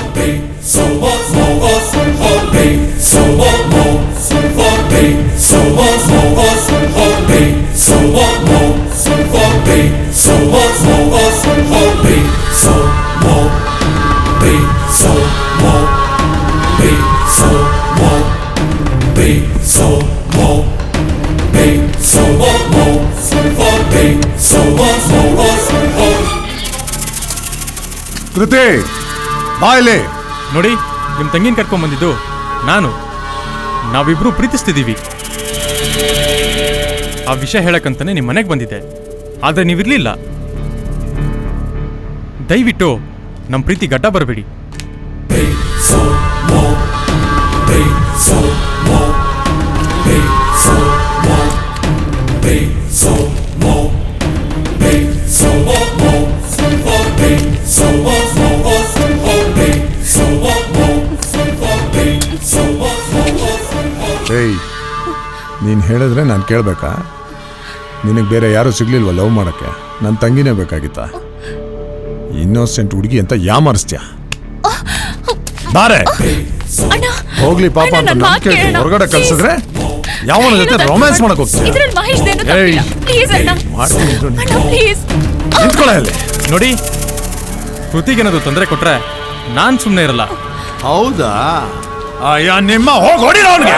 ಕೃತಿ ಬಾಯ್ಲೆ ನೋಡಿ ನಿಮ್ಮ ತಂಗಿನ ಕರ್ಕೊಂಡ್ ಬಂದಿದ್ದು ನಾನು. ನಾವಿಬ್ರು ಪ್ರೀತಿಸ್ತಿದ್ದೀವಿ. ಆ ವಿಷಯ ಹೇಳಕ್ಕಂತಾನೆ ನಿಮ್ಮ ಮನೆಗೆ ಬಂದಿದ್ದೆ, ಆದ್ರೆ ನೀವಿರ್ಲಿಲ್ಲ. ದಯವಿಟ್ಟು ನಮ್ಮ ಪ್ರೀತಿ ಗಡ್ಡ ಬರಬೇಡಿ. ಏಯ್, ನೀನು ಹೇಳಿದ್ರೆ ನಾನು ಕೇಳಬೇಕಾ? ನಿನಗೆ ಬೇರೆ ಯಾರೂ ಸಿಗ್ಲಿಲ್ವ ಲವ್ ಮಾಡೋಕ್ಕೆ? ನನ್ನ ತಂಗಿನೇ ಬೇಕಾಗಿತ್ತ? ಇನ್ನೋಸೆಂಟ್ ಹುಡುಗಿ ಅಂತ ಯಾಮಾರಿಸ್ತೀಯ? ಬಾರೆ ಹೋಗ್ಲಿ ಪಾಪ ಅಂತ ನಾನು ಕೇಳಿ ಹೊರಗಡೆ ಕಳ್ಸಿದ್ರೆ ಯಾವನ ಜೊತೆ ರೊಮ್ಯಾನ್ಸ್ ಮಾಡಕ್ ಹೋಗ್ತೀಯ? ನೋಡಿ, ಕೃತಿಗೇನಾದ್ರು ತೊಂದರೆ ಕೊಟ್ರೆ ನಾನ್ ಸುಮ್ಮನೆ ಇರಲ್ಲ. ಹೌದಾ? ಅಯ್ಯ ನಿಮ್ಮ ಹೋಗಿ ಹೊಡಿರೋ ಅವನಿಗೆ.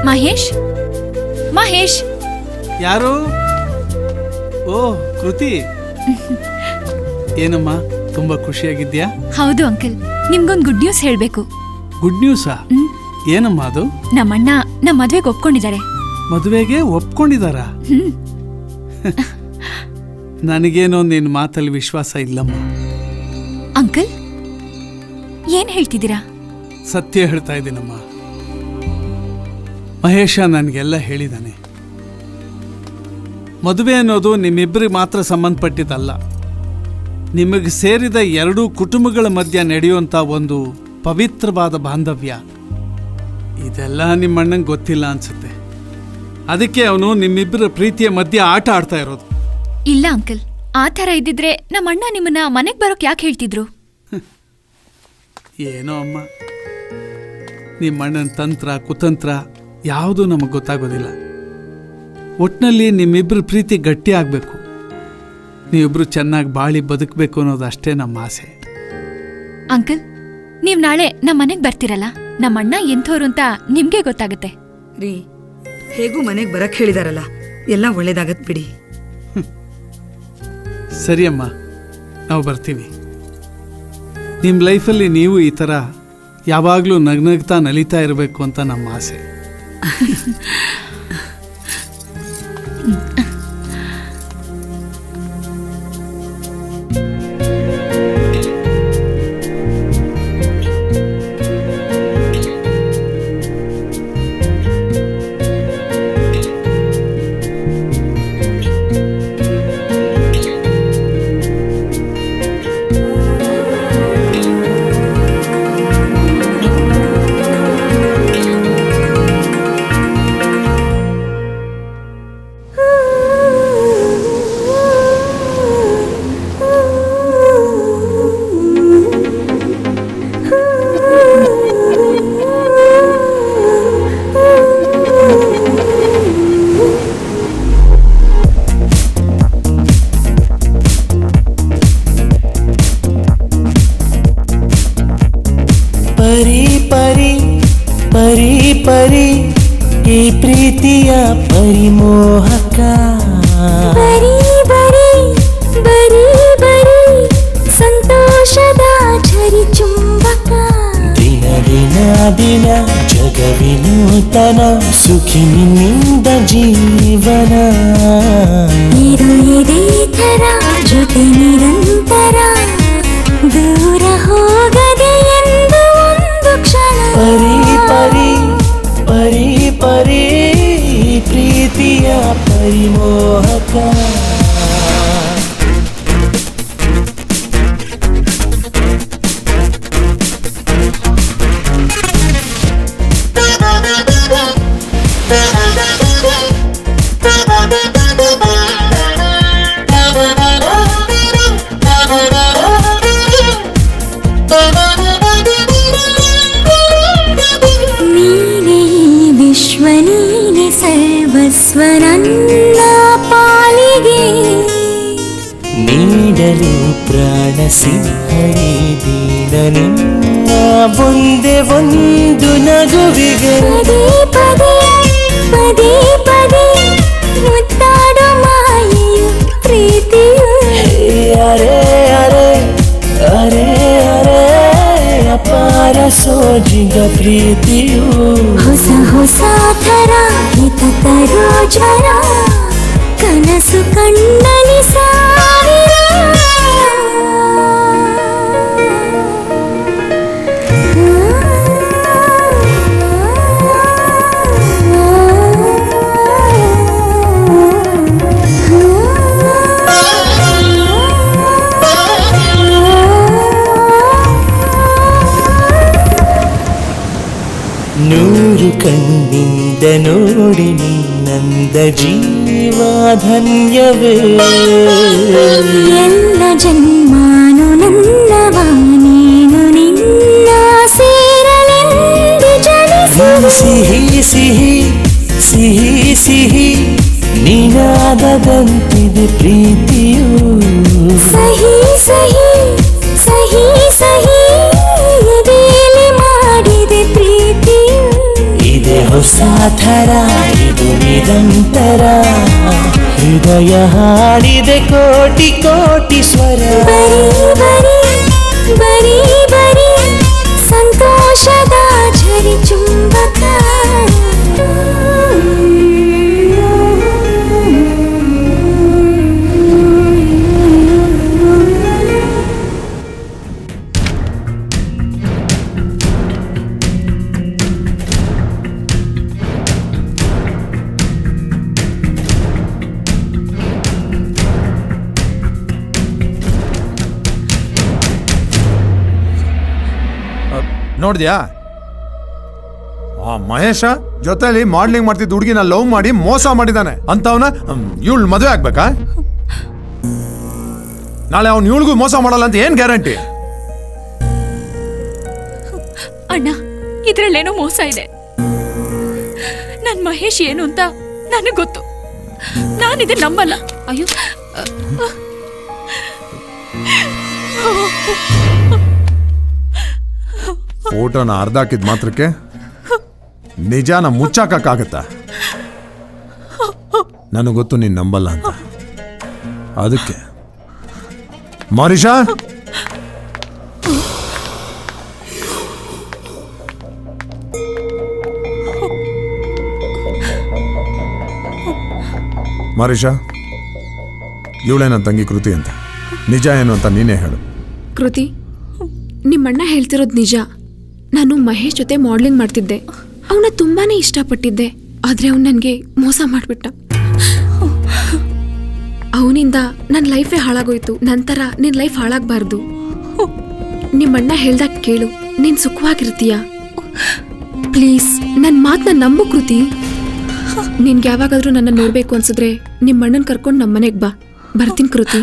ಮಹೇಶ್ ಮಹೇಶ್ ಯಾರು? ಓ ಕೃತಿ, ಏನಮ್ಮ ತುಂಬಾ ಖುಷಿಯಾಗಿದ್ಯಾ? ಹೌದು ಅಂಕಲ್, ನಿಮ್ಗೊಂದು ಗುಡ್ ನ್ಯೂಸ್ ಹೇಳ್ಬೇಕು. ಗುಡ್ ನ್ಯೂಸಾ? ಏನಮ್ಮ ಅದು? ನಮ್ಮಣ್ಣ ನಮ್ಮ ಮದ್ವೆಗೆ ಒಪ್ಕೊಂಡಿದ್ದಾರೆ. ಮದುವೆಗೆ ಒಪ್ಕೊಂಡಿದಾರ? ನನಗೇನೋ ನಿನ್ನ ಮಾತಲ್ಲಿ ವಿಶ್ವಾಸ ಇಲ್ಲಮ್ಮ. ಅಂಕಲ್ ಏನ್ ಹೇಳ್ತಿದ್ದೀರಾ? ಸತ್ಯ ಹೇಳ್ತಾ ಇದ್ದೀನಮ್ಮ. ಮಹೇಶ ನನಗೆಲ್ಲ ಹೇಳಿದಾನೆ. ಮದುವೆ ಅನ್ನೋದು ನಿಮ್ಮಿಬ್ಬರಿಗೆ ಮಾತ್ರ ಸಂಬಂಧಪಟ್ಟಿದ್ದಲ್ಲ, ನಿಮಗೆ ಸೇರಿದ ಎರಡೂ ಕುಟುಂಬಗಳ ಮಧ್ಯ ನಡೆಯುವಂಥ ಒಂದು ಪವಿತ್ರವಾದ ಬಾಂಧವ್ಯ. ಇದೆಲ್ಲ ನಿಮ್ಮಣ್ಣಂಗೆ ಗೊತ್ತಿಲ್ಲ ಅನ್ಸುತ್ತೆ. ಅದಕ್ಕೆ ಅವನು ನಿಮ್ಮಿಬ್ಬರ ಪ್ರೀತಿಯ ಮಧ್ಯೆ ಆಟ ಆಡ್ತಾ ಇರೋದು. ಇಲ್ಲ ಅಂಕಲ್, ಆ ಥರ ಇದ್ದಿದ್ರೆ ನಮ್ಮಣ್ಣ ನಿಮ್ಮನ್ನ ಮನೆಗೆ ಬರೋಕೆ ಯಾಕೆ ಹೇಳ್ತಿದ್ರು? ಏನೋ ಅಮ್ಮ, ನಿಮ್ಮಣ್ಣನ ತಂತ್ರ ಕುತಂತ್ರ ಯಾವುದೂ ನಮಗೆ ಗೊತ್ತಾಗೋದಿಲ್ಲ. ಒಟ್ಟಿನಲ್ಲಿ ನಿಮ್ಮಿಬ್ಬರ ಪ್ರೀತಿ ಗಟ್ಟಿ ಆಗಬೇಕು, ನೀವಿಬ್ರು ಚೆನ್ನಾಗಿ ಬಾಳಿ ಬದುಕಬೇಕು ಅನ್ನೋದು ಅಷ್ಟೇ ನಮ್ಮ ಆಸೆ. ಅಂಕಲ್, ನೀವ್ ನಾಳೆ ನಮ್ಮ ಮನೆಗೆ ಬರ್ತಿರಲ್ಲ, ನಮ್ಮಣ್ಣ ಎಂಥವ್ರು ಅಂತ ನಿಮ್ಗೆ ಗೊತ್ತಾಗುತ್ತೆ. ರೀ, ಹೇಗೂ ಮನೆಗೆ ಬರಕ್ ಹೇಳಿದಾರಲ್ಲ, ಎಲ್ಲ ಒಳ್ಳೇದಾಗತ್ ಬಿಡಿ. ಸರಿ ಅಮ್ಮ, ನಾವು ಬರ್ತೀವಿ. ನಿಮ್ಮ ಲೈಫಲ್ಲಿ ನೀವು ಈ ಥರ ಯಾವಾಗಲೂ ನಗ್ನಗ್ತಾ ನಲಿತಾ ಇರಬೇಕು ಅಂತ ನಮ್ಮ ಆಸೆ. ಪರಿ ಈ ಪ್ರೀತಿಯ ಪರಿಮೋಹಕ ಬರಿ ಬರಿ ಬರಿ ಬರಿ ಸಂತೋಷದ ಝರಿ ಚುಂಬಕ ದಿನ ದಿನ ದಿನ ಜಗವಿನೂತನ ಸುಖಿ ನಿನ್ನಿಂದ ಜೀವನ ಇದು ಇದೇ ಥರ ಜೊತೆ ನಿರಂತರ ದೂರ ಹೋಗದೆ ಎಂದು ಒಂದು ಕ್ಷಣ ಪರಿ ಪರಿ ಪರಿ ಪರಿ ಪ್ರೀತಿಯ ಪರಿಮೋಹಕ ಸರ್ವಸ್ವನನ್ನ ಪಾಲಿಗೆ ನೀಡಲು ಪ್ರಾಣ ಸಿದ್ಧರಿ ದೀನ ನಿನ್ನ ಒಂದೇ ಒಂದು ನಗುವಿಗೆ ಪದೇ ಪದೇ ಪದೇ ಮುತ್ತಾಡು ಮಾಯೆಯು ಪ್ರೀತಿಯು ಅರೆ ಅರೆ ಅರೆ ಅರೆ ಅಪಾರ ಸೋಜಿಗ ಪ್ರೀತಿಯು ಹೊಸ ಹೊಸ ಥರ ಹಿತ ತರೋ ಜ್ವರ ಕನಸು ಕಣ್ಣಲಿ ಸಾವಿರ ನೂರು ಕಣ್ಣಿಂದ ನೋಡಿ ನಿನ್ನಂದ ಜೀವ ಧನ್ಯವೇ ಎಲ್ಲ ಜನ್ಮಾನು ನನ್ನವ ನೀನು ನಿನ್ನ ಸೇರಲೆಂದು ಜನಿಸುವೆ ಸಿಹಿ ಸಿಹಿ ಸಿಹಿ ಸಿಹಿ ನಿನಾದದಂತಿದೆ ಪ್ರೀತಿಯು ಸಹಿ ಸಹಿ ಸಹಿ ಸಹಿ ಎದೆಯಲ್ಲಿ ಮಾಡಿದೆ ಪ್ರೀತಿಯು ಇದೆ ಸಾಥರ ಇದು ನಿರಂತರ ಹೃದಯ ಹಾಡಿದೆ ಕೋಟಿ ಕೋಟಿ ಸ್ವರ ಬರೀ ಬರೀ ಸಂತೋಷದ ಝರಿ ಚುಂಬಕ ನೋಡಿದ್ಯಾ ಆ ಮಹೇಶ ಜೊತೆಲಿ ಮಾಡ್ಲಿಂಗ್ ಮಾಡ್ತಿದ್ದ ಹುಡುಗಿನ ಲವ್ ಮಾಡಿ ಮೋಸ ಮಾಡಿದಾನೆ ಅಂತವನ ಇವಳು ಮದುವೆ ಆಗ್ಬೇಕಾ? ನಾಳೆ ಅವ್ನು ಇವಳಿಗೂ ಮೋಸ ಮಾಡಲ್ಲ ಅಂತ ಏನ್ ಗ್ಯಾರಂಟಿ? ಅಣ್ಣ ಇದ್ರಲ್ಲೇನೋ ಮೋಸ ಇದೆ. ನನ್ ಮಹೇಶ್ ಏನು ಅಂತ ನನಗೆ ಗೊತ್ತು. ನಾನಿದೆ ನಂಬಲ್ಲ. ಅಯ್ಯೋ ಫೋಟೋನ ಅರ್ಧ ಹಾಕಿದ ಮಾತ್ರಕ್ಕೆ ನಿಜಾನ ಮುಚ್ಚಾಕಕ್ಕಾಗತ್ತಾ? ನನಗೆ ಗೊತ್ತು ನೀನ್ ನಂಬಲ್ಲ ಅಂತ. ಅದಕ್ಕೆ ಮಾರಿಷಾ, ಮಾರಿಷಾ, ಇವಳೇ ನನ್ನ ತಂಗಿ ಕೃತಿ ಅಂತ. ನಿಜ ಏನು ಅಂತ ನೀನೇ ಹೇಳು. ಕೃತಿ, ನಿಮ್ಮಣ್ಣ ಹೇಳ್ತಿರೋದು ನಿಜ. ನಾನು ಮಹೇಶ್ ಜೊತೆ ಮಾಡ್ಲಿಂಗ್ ಮಾಡ್ತಿದ್ದೆ. ಅವನ ತುಂಬಾನೇ ಇಷ್ಟಪಟ್ಟಿದ್ದೆ. ಆದ್ರೆ ಅವನು ನನಗೆ ಮೋಸ ಮಾಡಿಬಿಟ್ಟ. ಅವನಿಂದ ನನ್ನ ಲೈಫೇ ಹಾಳಾಗೋಯ್ತು. ನಂತರ ನಿನ್ನ ಲೈಫ್ ಹಾಳಾಗಬಾರ್ದು. ನಿಮ್ಮಣ್ಣ ಹೇಳ್ದಾಗ ಕೇಳು, ನೀನು ಸುಖವಾಗಿರ್ತೀಯ. ಪ್ಲೀಸ್ ನನ್ನ ಮಾತನ್ನ ನಂಬು ಕೃತಿ. ನಿನ್ಗೆ ಯಾವಾಗಾದ್ರೂ ನನ್ನ ನೋಡ್ಬೇಕು ಅನ್ಸಿದ್ರೆ ನಿಮ್ಮಣ್ಣನ ಕರ್ಕೊಂಡು ನಮ್ಮ ಮನೆಗೆ ಬಾ. ಬರ್ತೀನಿ ಕೃತಿ.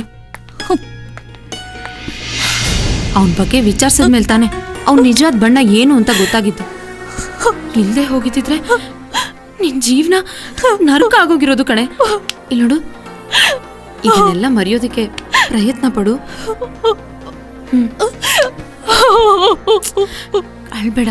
ಅವನ ಬಗ್ಗೆ ವಿಚಾರಿಸಿದ್ಮೇಲೆ ತಾನೆ ಅವ್ನ ನಿಜವಾದ ಬಣ್ಣ ಏನು ಅಂತ ಗೊತ್ತಾಗಿತ್ತು. ಇಲ್ಲದೆ ಹೋಗಿದ್ದಿದ್ರೆ ನಿನ್ ಜೀವನ ನರಕ ಆಗೋಗಿರೋದು ಕಣೆ. ಇಲ್ಲಿ ನೋಡು, ಇದನ್ನೆಲ್ಲ ಮರೆಯೋದಕ್ಕೆ ಪ್ರಯತ್ನ ಪಡು. ಅಳ್ಬೇಡ.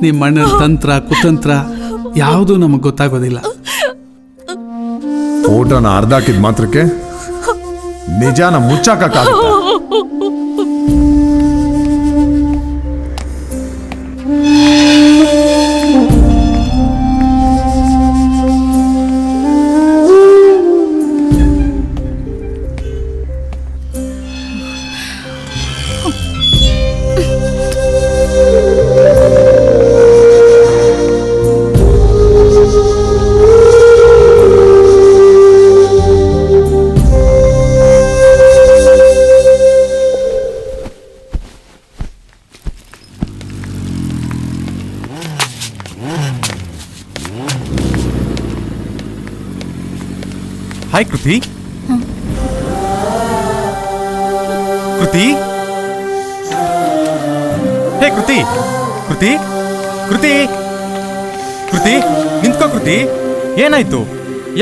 ನಿಮ್ಮಣ್ಣನ ತಂತ್ರ ಕುತಂತ್ರ ಯಾವುದೂ ನಮಗೆ ಗೊತ್ತಾಗೋದಿಲ್ಲ. ಫೋಟೋನ ಅರ್ಧ ಹಾಕಿದ ಮಾತ್ರಕ್ಕೆ ನಿಜಾನ ಮುಚ್ಚಾಕಕ್ಕಾಗತ್ತಾ? ಹಾಯ್ ಕೃತಿ. ಕೃತಿ, ಹೇ ಕೃತಿ, ಕೃತಿ, ಕೃತಿ, ಕೃತಿ, ನಿಂತ್ಕೋ ಕೃತಿ. ಏನಾಯ್ತು?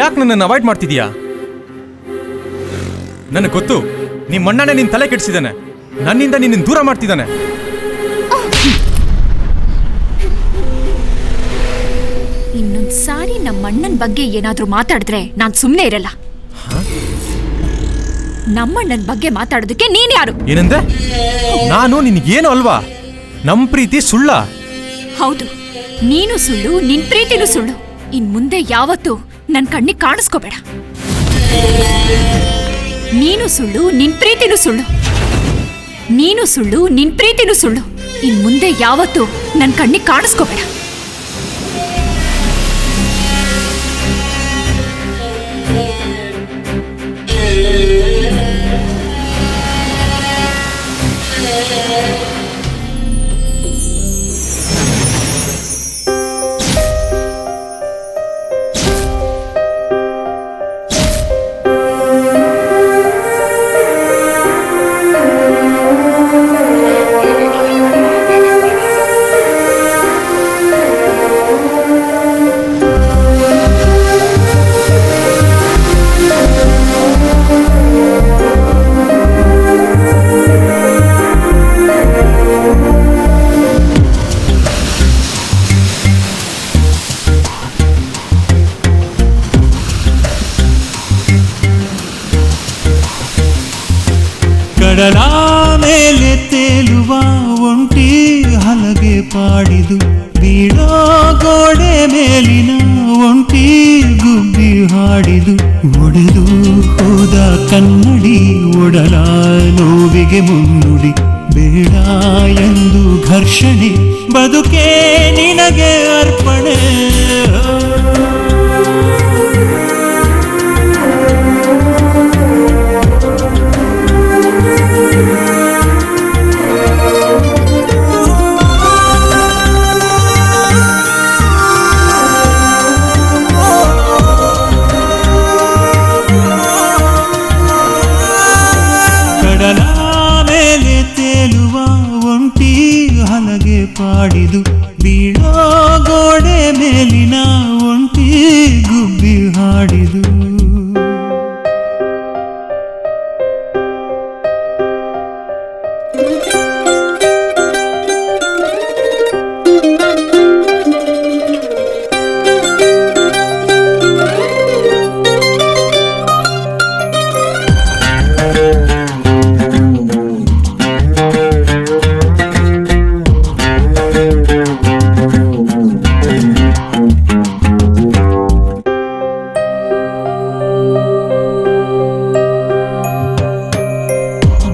ಯಾಕೆ ನನ್ನನ್ನು ಅವಾಯ್ಡ್ ಮಾಡ್ತಿದೀಯಾ? ನನಗೆ ಗೊತ್ತು, ನಿಮ್ಮಣ್ಣನೇ ನಿನ್ನ ತಲೆ ಕೆಡಿಸಿದಾನೆ. ನನ್ನಿಂದ ನಿನ್ನ ದೂರ ಮಾಡ್ತಿದ್ದಾನೆ. ಇನ್ನೊಂದ್ ಸಾರಿ ನಮ್ಮಣ್ಣನ ಬಗ್ಗೆ ಏನಾದ್ರೂ ಮಾತಾಡಿದ್ರೆ ನಾನ್ ಸುಮ್ನೆ ಇರಲ್ಲ. ನಮ್ಮಣ್ಣನ ಬಗ್ಗೆ ಮಾತಾಡೋದಕ್ಕೆ ನೀನ್ ಯಾರು? ಏನಂದ್ರೆ ನಾನು ನಿನ್ಗೇನು ಅಲ್ವಾ? ನಮ್ ಪ್ರೀತಿ ಸುಳ್ಳ? ಹೌದು, ನೀನು ಸುಳ್ಳು, ನಿನ್ ಪ್ರೀತಿನೂ ಸುಳ್ಳು. ಇನ್ ಮುಂದೆ ಯಾವತ್ತೂ ನನ್ ಕಣ್ಣಿಗೆ ಕಾಣಿಸ್ಕೋಬೇಡ. ನೀನು ಸುಳ್ಳು, ನಿನ್ ಪ್ರೀತಿನೂ ಸುಳ್ಳು. ನೀನು ಸುಳ್ಳು, ನಿನ್ ಪ್ರೀತಿನೂ ಸುಳ್ಳು. ಇನ್ ಮುಂದೆ ಯಾವತ್ತೂ ನನ್ ಕಣ್ಣಿಗೆ ಕಾಣಿಸ್ಕೋಬೇಡ. ಕಡಲ ಮೇಲೆ ತೇಲುವ ಒಂಟಿ ಹಲಗೆ ಪಾಡಿದು, ಬೀಳೋ ಗೋಡೆ ಮೇಲಿನ ಒಂಟಿ ಗುಬ್ಬಿ ಹಾಡಿದು, ಒಡೆದು ಹೋದ ಕನ್ನಡಿ ಒಡಲ ನೋವಿಗೆ ಮುನ್ನುಡಿ, ಬೇಡ ಎಂದು ಘರ್ಷಣೆ ಬದುಕೇ ನಿನಗೆ ಅರ್ಪಣೆ. ಪಾಡಿದು, ಬೀಳೋ ಗೋಡೆ ಮೇಲಿನ ಒಂಟಿ ಗುಬ್ಬಿ ಹಾಡಿದು.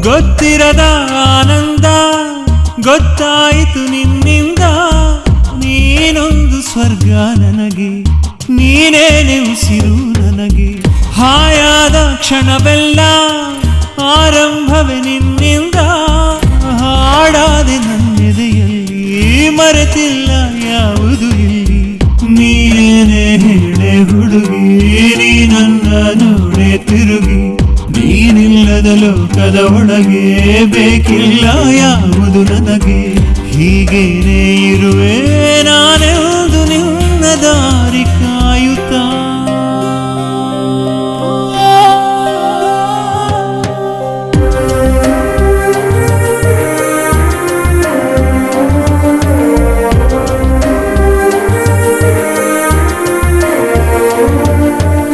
ಗೊತ್ತಿರದ ಆನಂದ ಗೊತ್ತಾಯಿತು ನಿನ್ನಿಂದ, ನೀನೊಂದು ಸ್ವರ್ಗ ನನಗೆ, ನೀನೇ ನೆನೆಸಿರು ನನಗೆ, ಹಾಯಾದ ಕ್ಷಣವೆಲ್ಲ ಆರಂಭವೇ ನಿನ್ನಿಂದ, ಹಾಡಾದೆ ನನ್ನೆದೆಯಲ್ಲಿ ಮರೆತಿಲ್ಲ ಯಾವುದು ಇಲ್ಲಿ, ನೀನೇ ಹೇಳೆ ಹುಡುಗಿ, ನೀ ನನ್ನ ನೋಡೆ ತಿರುಗಿ, ನೀನಿಲ್ಲದ ಲೋಕದ ಒಳಗೆ ಬೇಕಿಲ್ಲ ಯಾವುದು ನನಗೆ, ಹೀಗೇನೇ ಇರುವೆ ನಾನೆಂದು ನಿನ್ನ ದಾರಿ ಕಾಯುತ್ತಾ.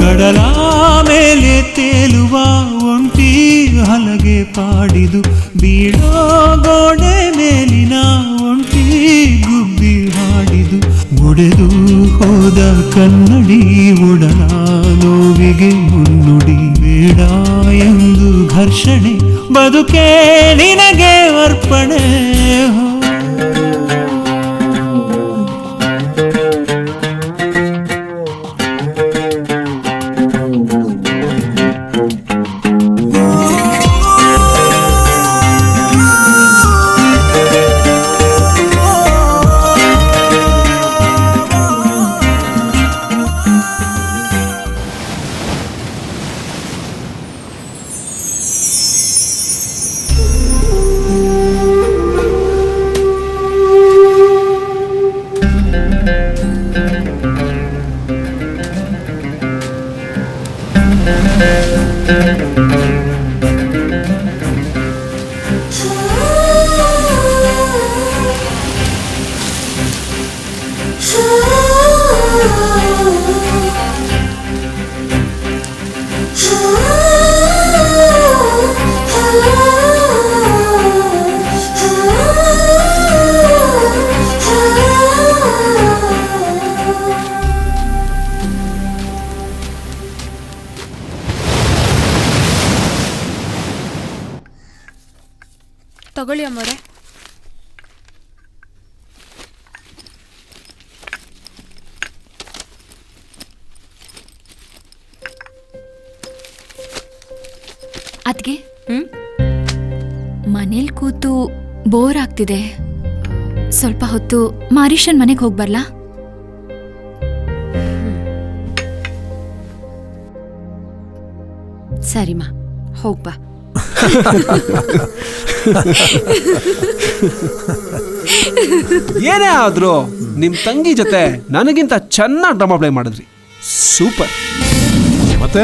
ಕಡಲ ಮೇಲೆ ತೇಲುವ ಒಂಟಿ ಹಲಗೆ ಪಾಡಿದು, ಬೀಳೋ ಗೋಡೆ ಮೇಲಿನ ಒಂಟಿ ಗುಬ್ಬಿ ಹಾಡಿದು, ಒಡೆದು ಹೋದ ಕನ್ನಡಿ ಒಡಲ ನೋವಿಗೆ ಮುನ್ನುಡಿ, ಬೇಡ ಎಂದು ಘರ್ಷಣೆ ಬದುಕೇ ನಿನಗೆ ಅರ್ಪಣೆ. ತಗೊಳ್ಳಿ ಅಮ್ಮೋರೆ. ಅದ್ಗೆ ಮನೇಲಿ ಕೂತು ಬೋರ್ ಆಗ್ತಿದೆ. ಸ್ವಲ್ಪ ಹೊತ್ತು ಮಾರೀಶನ್ ಮನೆಗೆ ಹೋಗ್ಬರ್ಲಾ? ಸರಿಮಾ, ಹೋಗ್ಬಾ. ಏನೇ ಆದ್ರೂ ನಿಮ್ ತಂಗಿ ಜೊತೆ ನನಗಿಂತ ಚೆನ್ನಾಗಿ ಡ್ರಾಮಾ ಪ್ಲೇ ಮಾಡಿದ್ರಿ. ಸೂಪರ್. ಮತ್ತೆ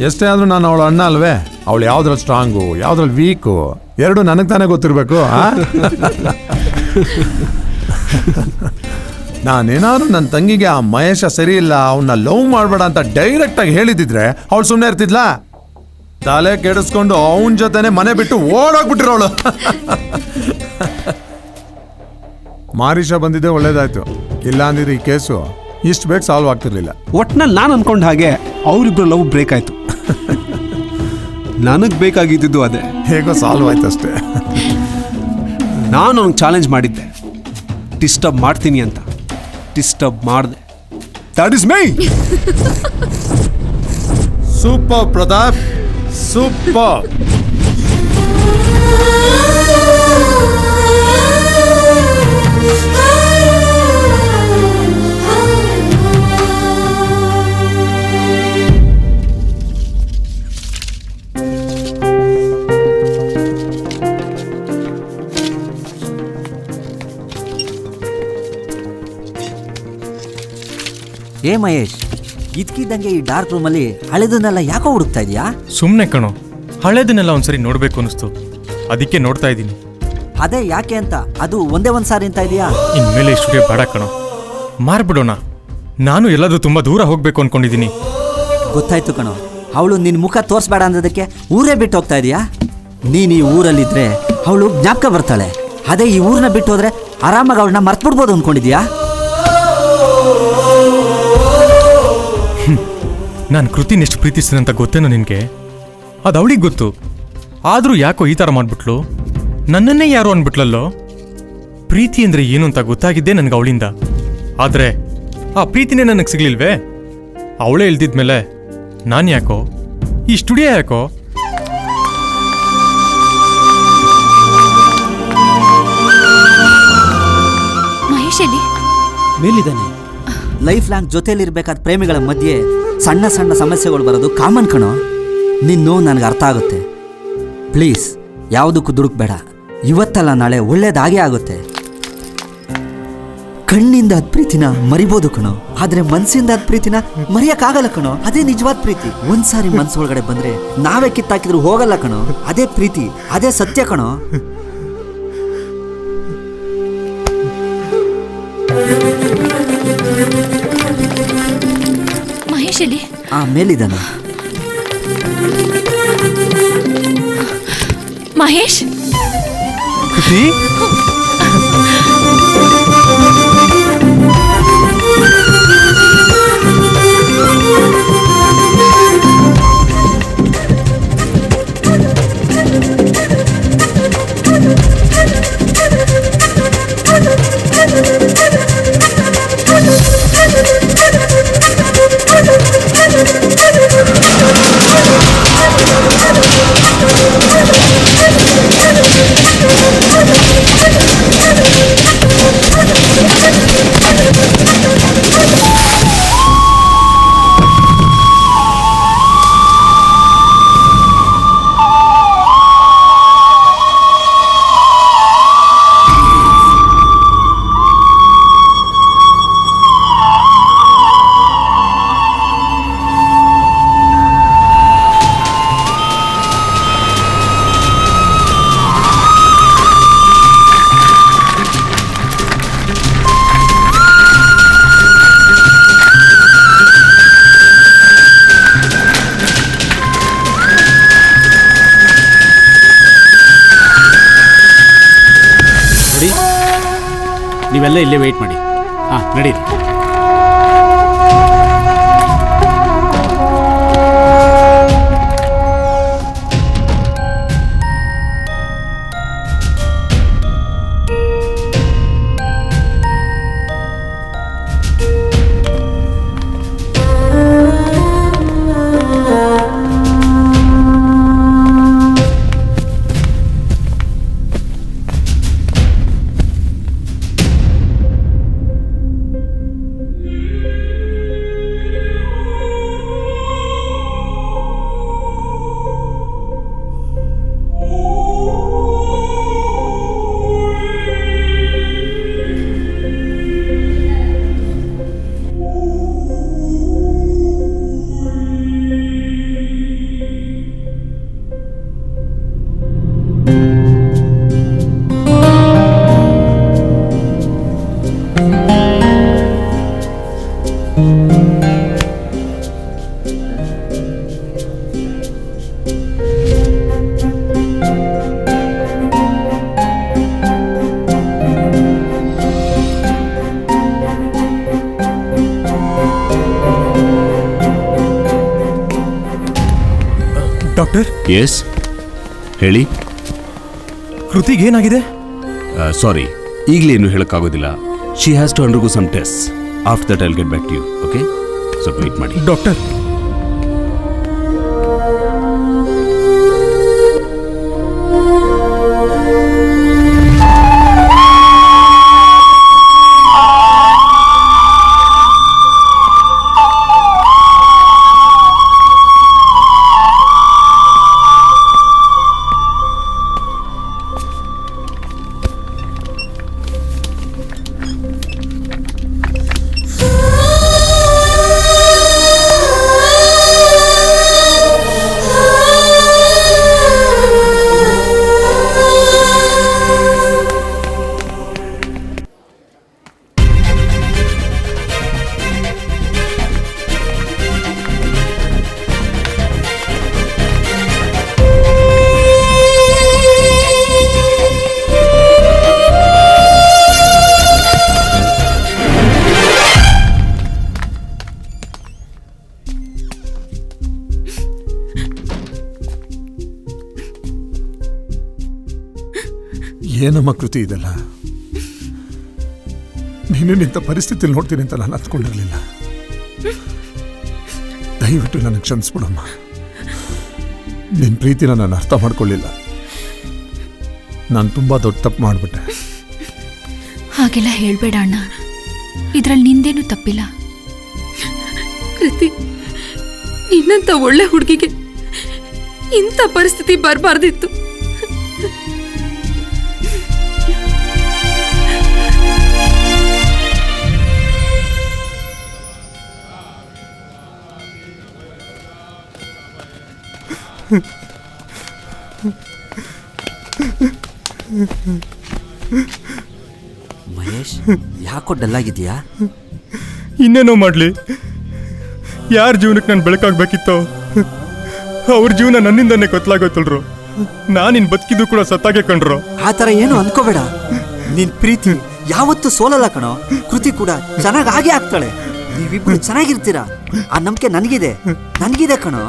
ಎಷ್ಟೇ ಆದ್ರೂ ನಾನು ಅವಳ ಅಣ್ಣ ಅಲ್ವೇ? ಅವಳು ಯಾವ್ದ್ರಲ್ಲಿ ಸ್ಟ್ರಾಂಗು ಯಾವ್ದ್ರಲ್ಲಿ ವೀಕು ಎರಡು ನನಗೆ ತಾನೇ ಗೊತ್ತಿರಬೇಕು. ನಾನೇನಾದ್ರು ನನ್ನ ತಂಗಿಗೆ ಆ ಮಹೇಶ ಸರಿ ಇಲ್ಲ, ಅವನ್ನ ಲವ್ ಮಾಡಬೇಡ ಅಂತ ಡೈರೆಕ್ಟ್ ಆಗಿ ಹೇಳಿದಿದ್ರೆ ಅವಳು ಸುಮ್ಮನೆ ಇರ್ತಿದ್ಲಾ? ತಲೆ ಕೆಡಿಸ್ಕೊಂಡು ಅವನ ಜೊತೆನೆ ಮನೆ ಬಿಟ್ಟು ಓಡೋಗ್ಬಿಟ್ಟಿರೋಳು. ಮಾರೀಶ ಬಂದಿದ್ದೆ ಒಳ್ಳೇದಾಯ್ತು, ಇಲ್ಲ ಅಂದಿದ್ರೆ ಈ ಕೇಸು ಇಷ್ಟು ಬೇಗ ಸಾಲ್ವ್ ಆಗ್ತಿರ್ಲಿಲ್ಲ. ಒಟ್ನಲ್ಲಿ ನಾನು ಅನ್ಕೊಂಡ ಹಾಗೆ ಅವರಿಬ್ರು ಲವ್ ಬ್ರೇಕ್ ಆಯ್ತು. ನನಗೆ ಬೇಕಾಗಿದ್ದು ಅದೇ, ಹೇಗೋ ಸಾಲ್ವ್ ಆಯ್ತು ಅಷ್ಟೇ. ನಾನು ಅವ್ನಿಗೆ ಚಾಲೆಂಜ್ ಮಾಡಿದ್ದೆ, ಡಿಸ್ಟರ್ಬ್ ಮಾಡ್ತೀನಿ ಅಂತ. ಡಿಸ್ಟರ್ಬ್ ಮಾಡಿದೆ. That is my. Super Pratap, super. ಏ ಮಹೇಶ್, ಇದ್ಕಿದ್ದಂಗೆ ಈ ಡಾರ್ಕ್ ರೂಮಲ್ಲಿ ಹಳೆದನ್ನೆಲ್ಲ ಯಾಕೋ ಹುಡುಕ್ತಾ ಇದೀಯಾ? ಸುಮ್ಮನೆ ಕಣೋ, ಹಳೇದನ್ನೆಲ್ಲ ಒಂದ್ಸರಿ ನೋಡ್ಬೇಕು ಅನಿಸ್ತು, ಅದಕ್ಕೆ ನೋಡ್ತಾ ಇದ್ದೀನಿ. ಅದೇ ಯಾಕೆ ಅಂತ, ಅದು ಒಂದೇ ಒಂದ್ ಸಾರಿ ಅಂತ ಇದೆಯಾ? ಇನ್ಮೇಲೆ ಸ್ಟುಡಿಯೋ ಬೇಡ ಕಣೋ, ಮಾರ್ಬಿಡೋಣ. ನಾನು ಎಲ್ಲಾದ್ರೂ ತುಂಬಾ ದೂರ ಹೋಗ್ಬೇಕು ಅನ್ಕೊಂಡಿದ್ದೀನಿ. ಗೊತ್ತಾಯ್ತು ಕಣೋ, ಅವಳು ನಿನ್ ಮುಖ ತೋರಿಸ್ಬೇಡ ಅಂದದಕ್ಕೆ ಊರೇ ಬಿಟ್ಟು ಹೋಗ್ತಾ ಇದೀಯಾ? ನೀನ್ ಈ ಊರಲ್ಲಿದ್ರೆ ಅವಳು ಜ್ಞಾಪಕ ಬರ್ತಾಳೆ. ಅದೇ ಈ ಊರನ್ನ ಬಿಟ್ಟು ಹೋದ್ರೆ ಆರಾಮಾಗಿ ಅವಳನ್ನ ಮರ್ತ್ಬಿಡ್ಬೋದು ಅನ್ಕೊಂಡಿದ್ಯಾ? ನಾನು ಕೃತಿನ ಎಷ್ಟು ಪ್ರೀತಿಸ್ತೀನಿ ಅಂತ ಗೊತ್ತೇನೋ ನಿನಗೆ? ಅದು ಅವಳಿಗೆ ಗೊತ್ತು. ಆದರೂ ಯಾಕೋ ಈ ಥರ ಮಾಡ್ಬಿಟ್ಲು, ನನ್ನನ್ನೇ ಯಾರೋ ಅಂದ್ಬಿಟ್ಲಲ್ಲೋ. ಪ್ರೀತಿ ಅಂದರೆ ಏನು ಅಂತ ಗೊತ್ತಾಗಿದ್ದೆ ನನಗೆ ಅವಳಿಂದ. ಆದರೆ ಆ ಪ್ರೀತಿನೇ ನನಗೆ ಸಿಗ್ಲಿಲ್ವೇ? ಅವಳೇ ಇಲ್ದಿದ್ಮೇಲೆ ನಾನು ಯಾಕೋ, ಈ ಸ್ಟುಡಿಯೋ ಯಾಕೋ? ಮಹೇಶ್ ಎಲ್ಲಿ? ಮೇಲಿದ್ದಾನೆ. ಲೈಫ್ ಲಾಂಗ್ ಜೊತೆಲಿರ್ಬೇಕಾದ ಪ್ರೇಮಿಗಳ ಮಧ್ಯೆ ಸಣ್ಣ ಸಣ್ಣ ಸಮಸ್ಯೆಗಳು ಬರೋದು ಕಾಮನ್ ಕಣೋ. ನಿನ್ನ ನೋವು ನನಗೆ ಅರ್ಥ ಆಗುತ್ತೆ. ಪ್ಲೀಸ್ ಯಾವುದಕ್ಕೂ ದುಡುಕ್ಬೇಡ. ಇವತ್ತಲ್ಲ ನಾಳೆ ಒಳ್ಳೇದಾಗೇ ಆಗುತ್ತೆ. ಕಣ್ಣಿಂದ ಅದ್ ಪ್ರೀತಿನ ಮರಿಬೋದು ಕಣೋ, ಆದ್ರೆ ಮನ್ಸಿಂದ ಅದ್ ಪ್ರೀತಿನ ಮರೆಯಕ್ಕಾಗಲ್ಲ ಕಣೋ. ಅದೇ ನಿಜವಾದ ಪ್ರೀತಿ. ಒಂದ್ಸಾರಿ ಮನ್ಸು ಒಳಗಡೆ ಬಂದ್ರೆ ನಾವೇ ಕಿತ್ತಾಕಿದ್ರು ಹೋಗಲ್ಲ ಕಣೋ. ಅದೇ ಪ್ರೀತಿ, ಅದೇ ಸತ್ಯ ಕಣೋ. ಮಹೇಶ್ ಎಲ್ಲಿ? ಮೇಲಿದ್ದಾನೆ. ಮಹೇಶ್ ನೀವೆಲ್ಲ ಇಲ್ಲೇ ವೆಯ್ಟ್ ಮಾಡಿ. ನಡೀರಿ. ಡಾಕ್ಟರ್. ಎಸ್ ಹೇಳಿ. ಕೃತಿಗೆ ಏನಾಗಿದೆ? ಸಾರಿ, ಈಗಲೇ ಏನು ಹೇಳೋಕ್ಕಾಗೋದಿಲ್ಲ. She has to undergo some test. After that I will get back to you. Okay, ಸ್ವಲ್ಪ ವೇಟ್ ಮಾಡಿ. ಡಾಕ್ಟರ್, ಏನಮ್ಮ ಕೃತಿ ಇದೆಲ್ಲ? ನೀನು ನಿಂತ ಪರಿಸ್ಥಿತಿಯಲ್ಲಿ ನೋಡ್ತೀನಿ ಅಂತ ನಾನು ಹತ್ಕೊಂಡಿರಲಿಲ್ಲ. ದಯವಿಟ್ಟು ನನಗೆ ಕ್ಷಮಿಸ್ಬಿಡಮ್ಮ. ನಿನ್ನ ಪ್ರೀತಿನ ನಾನು ಅರ್ಥ ಮಾಡ್ಕೊಳ್ಳಿಲ್ಲ. ನಾನು ತುಂಬ ದೊಡ್ಡ ತಪ್ಪು ಮಾಡಿಬಿಟ್ಟೆ. ಹಾಗೆಲ್ಲ ಹೇಳ್ಬೇಡ ಅಣ್ಣ, ಇದ್ರಲ್ಲಿ ನಿಂದೇನು ತಪ್ಪಿಲ್ಲ. ಕೃತಿ, ನಿನ್ನಂತ ಒಳ್ಳೆ ಹುಡುಗಿಗೆ ಇಂಥ ಪರಿಸ್ಥಿತಿ ಬರಬಾರ್ದಿತ್ತು. ಮಹೇಶ್, ಯಾಕೋ ಡಲ್ಲಾಗಿದೆಯಾ? ಇನ್ನೇನೋ ಮಾಡಲಿ, ಯಾರ ಜೀವನಕ್ಕೆ ನಾನು ಬೆಳಕಾಗಬೇಕಿತ್ತೋ ಅವ್ರ ಜೀವನ ನನ್ನಿಂದನೇ ಕತ್ಲಾಗೋತಲ್ರು. ನಾನಿನ್ ಬದುಕಿದ್ದು ಕೂಡ ಸತ್ತಾಗೆ ಕಂಡ್ರು. ಆ ಥರ ಏನು ಅನ್ಕೋಬೇಡ. ನಿನ್ ಪ್ರೀತಿ ಯಾವತ್ತೂ ಸೋಲಲ್ಲ ಕಣೋ. ಕೃತಿ ಕೂಡ ಚೆನ್ನಾಗಿ ಹಾಗೆ ಆಗ್ತಾಳೆ. ನೀವಿಬ್ರು ಚೆನ್ನಾಗಿರ್ತೀರಾ, ಆ ನಂಬಿಕೆ ನನಗಿದೆ ಕಣೋ.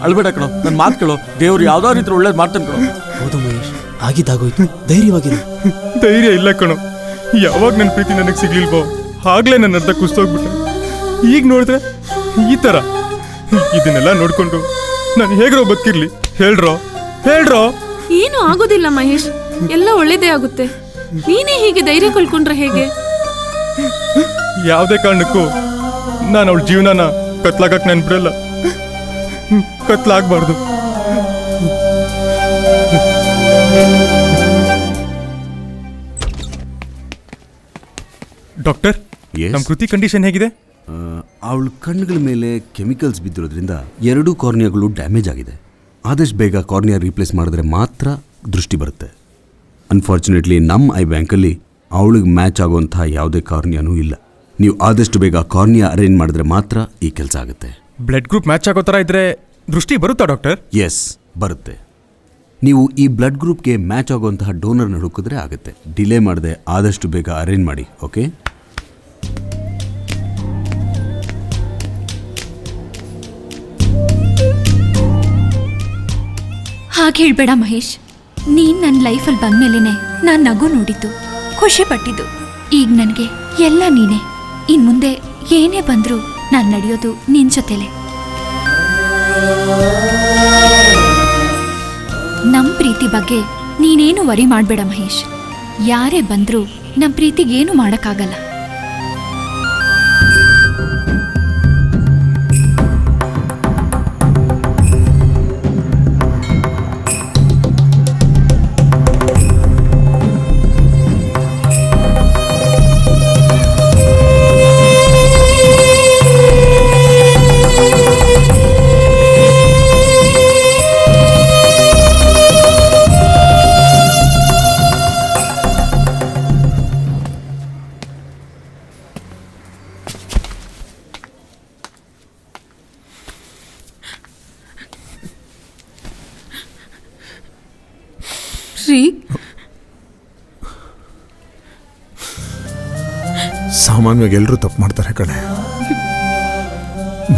ಅಳ್ಬೇಡ ಕಣೋ, ನನ್ನ ಮಾತು ಕೇಳೋ. ದೇವ್ರು ಯಾವ್ದಾದ್ರು ರೀತಿ ಒಳ್ಳೇದು ಮಾಡ್ತಾನೆ ಕಣೋ. ಹೌದು ಮಹೇಶ್, ಆಗಿದ್ದಾಗೋಯ್ತು, ಧೈರ್ಯವಾಗಿರು. ಧೈರ್ಯ ಇಲ್ಲ ಕಣೋ. ಯಾವಾಗ ನನ್ನ ಪ್ರೀತಿ ನನಗೆ ಸಿಗ್ಲಿಲ್ವೋ ಆಗ್ಲೇ ನನ್ನ ಅರ್ಧ ಕುಸ್ತೋಗ್ಬಿಟ್ಟೆ. ಈಗ ನೋಡಿದ್ರೆ ಈ ತರ. ಇದನ್ನೆಲ್ಲ ನೋಡ್ಕೊಂಡು ನಾನು ಹೇಗ್ರೋ ಬದುಕಿರ್ಲಿ? ಹೇಳ್ರೋ. ಏನು ಆಗೋದಿಲ್ಲ ಮಹೇಶ್, ಎಲ್ಲ ಒಳ್ಳೇದೇ ಆಗುತ್ತೆ. ನೀನೇ ಹೀಗೆ ಧೈರ್ಯ ಕಳ್ಕೊಂಡ್ರೆ ಹೇಗೆ? ಯಾವುದೇ ಕಾರಣಕ್ಕೂ ನಾನು ಅವಳ ಜೀವನನ ಕತ್ಲಾಗಕ್ಕೆ ನಾನು ಬಿಡಲ್ಲ. ಕತ್ಲಾಗಬಾರ್ದು. ಡಾಕ್ಟರ್, ನಮ್ಮ ಕೃತಿ ಕಂಡೀಷನ್ ಹೇಗಿದೆ? ಅವಳ ಕಣ್ಣುಗಳ ಮೇಲೆ ಕೆಮಿಕಲ್ಸ್ ಬಿದ್ದಿರೋದ್ರಿಂದ 2 ಕಾರ್ನಿಯಾಗಳು ಡ್ಯಾಮೇಜ್ ಆಗಿದೆ. ಆದಷ್ಟು ಬೇಗ ಕಾರ್ನಿಯಾ ರೀಪ್ಲೇಸ್ ಮಾಡಿದ್ರೆ ಮಾತ್ರ ದೃಷ್ಟಿ ಬರುತ್ತೆ. ಅನ್ಫಾರ್ಚುನೇಟ್ಲಿ ನಮ್ಮ ಐ ಬ್ಯಾಂಕಲ್ಲಿ ಅವಳಿಗೆ ಮ್ಯಾಚ್ ಆಗುವಂತಹ ಯಾವುದೇ ಕಾರ್ನಿಯಾನೂ ಇಲ್ಲ. ನೀವು ಆದಷ್ಟು ಬೇಗ ಕಾರ್ನಿಯಾ ಅರೇಂಜ್ ಮಾಡಿದ್ರೆ ಮಾತ್ರ ಈ ಕೆಲಸ ಆಗುತ್ತೆ. ಬ್ಲಡ್ ಗ್ರೂಪ್ ಮ್ಯಾಚ್ ಆಗೋ ಥರ ಇದ್ರೆ ದೃಷ್ಟಿ ಬರುತ್ತಾ ಡಾಕ್ಟರ್? ಎಸ್, ಬರುತ್ತೆ. ನೀವು ಈ ಬ್ಲಡ್ ಗ್ರೂಪ್ಗೆ ಮ್ಯಾಚ್ ಆಗುವಂತಹ ಡೋನರ್ನ ಹುಡುಕಿದ್ರೆ ಆಗುತ್ತೆ. ಡಿಲೇ ಮಾಡದೆ ಆದಷ್ಟು ಬೇಗ ಅರೇಂಜ್ ಮಾಡಿ. ಓಕೆ? ಹಾಗೆ ಹೇಳ್ಬೇಡ ಮಹೇಶ್. ನೀನ್ ನನ್ನ ಲೈಫಲ್ಲಿ ಬಂದ್ಮೇಲೆನೆ ನಾನು ನಗು ನೋಡಿದ್ದು, ಖುಷಿ ಪಟ್ಟಿದ್ದು. ಈಗ ನನಗೆ ಎಲ್ಲ ನೀನೆ. ಇನ್ ಮುಂದೆ ಏನೇ ಬಂದರೂ ನಾನು ನಡೆಯೋದು ನಿನ್ ಜೊತೆಲೆ. ನಮ್ಮ ಪ್ರೀತಿ ಬಗ್ಗೆ ನೀನೇನು ವರಿ ಮಾಡಬೇಡ ಮಹೇಶ್. ಯಾರೇ ಬಂದರೂ ನಮ್ಮ ಪ್ರೀತಿಗೇನು ಮಾಡೋಕ್ಕಾಗಲ್ಲ. ಸಾಮಾನ್ಯವಾಗಿ ಎಲ್ಲರೂ ತಪ್ಪು ಮಾಡ್ತಾರೆ ಕಣೆ.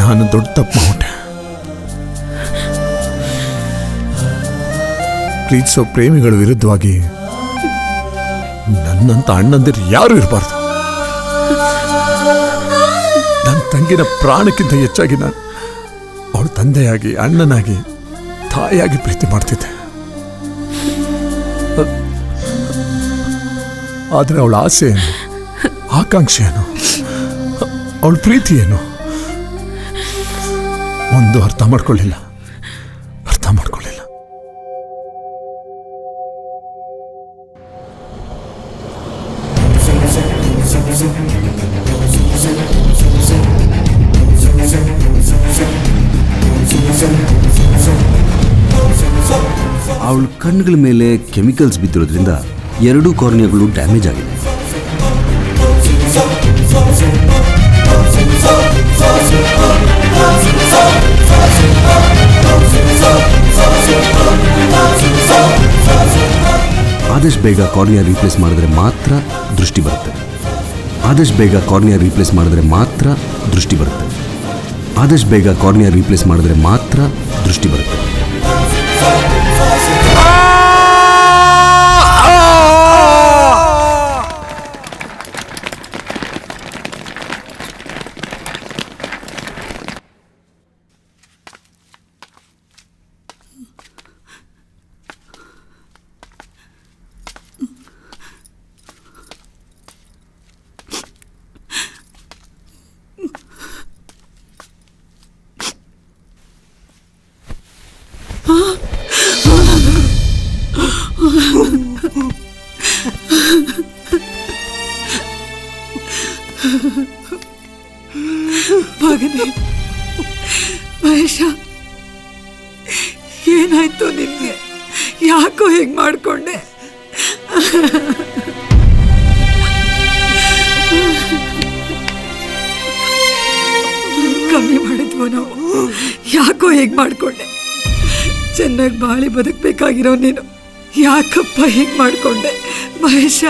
ನಾನು ದೊಡ್ಡ ತಪ್ಪು ಮಾಡ್ಬಿಟ್ಟೆ. ಪ್ರೀತಿಸೋ ಪ್ರೇಮಿಗಳ ವಿರುದ್ಧವಾಗಿ ನನ್ನಂತ ಅಣ್ಣಂದಿರು ಯಾರು ಇರಬಾರ್ದು. ನನ್ನ ತಂಗಿನ ಪ್ರಾಣಕ್ಕಿಂತ ಹೆಚ್ಚಾಗಿ ನಾನು ಅವಳ ತಂದೆಯಾಗಿ, ಅಣ್ಣನಾಗಿ, ತಾಯಿಯಾಗಿ ಪ್ರೀತಿ ಮಾಡ್ತಿದ್ದೆ. ಆದರೆ ಅವಳ ಆಸೆ ಏನು, ಆಕಾಂಕ್ಷೆ ಏನು, ಅವಳ ಪ್ರೀತಿ ಏನು ಒಂದು ಅರ್ಥ ಮಾಡ್ಕೊಳ್ಳಿಲ್ಲ. ಅವಳ ಕಣ್ಣುಗಳ ಮೇಲೆ ಕೆಮಿಕಲ್ಸ್ ಬಿದ್ದಿರೋದ್ರಿಂದ 2 ಕಾರ್ನಿಯಾಗಳು ಡ್ಯಾಮೇಜ್ ಆಗಿದೆ. ಆದಷ್ಟು ಬೇಗ ಕಾರ್ನಿಯಾ ರೀಪ್ಲೇಸ್ ಮಾಡಿದ್ರೆ ಮಾತ್ರ ದೃಷ್ಟಿ ಬರುತ್ತೆ. ಆದಷ್ಟು ಬೇಗ ಕಾರ್ನಿಯಾ ರೀಪ್ಲೇಸ್ ಮಾಡಿದ್ರೆ ಮಾತ್ರ ದೃಷ್ಟಿ ಬರುತ್ತೆ. ಆದಷ್ಟು ಬೇಗ ಕಾರ್ನಿಯಾ ರೀಪ್ಲೇಸ್ ಮಾಡಿದ್ರೆ ಮಾತ್ರ ದೃಷ್ಟಿ ಬರುತ್ತೆ. ಮಗನೇ ಮಹೇಶ, ಏನಾಯ್ತು ನಿನ್ಗೆ? ಯಾಕೋ ಹೇಗೆ ಮಾಡ್ಕೊಂಡೆ? ಕಮ್ಮಿ ಮಾಡಿದ್ವೋ ನಾವು? ಯಾಕೋ ಹೇಗೆ ಮಾಡ್ಕೊಂಡೆ? ಚೆನ್ನಾಗಿ ಬಾಳಿ ಬದುಕಬೇಕಾಗಿರೋ ನೀನು ಯಾಕಪ್ಪ ಹೇಗೆ ಮಾಡ್ಕೊಂಡೆ ಮಹೇಶ?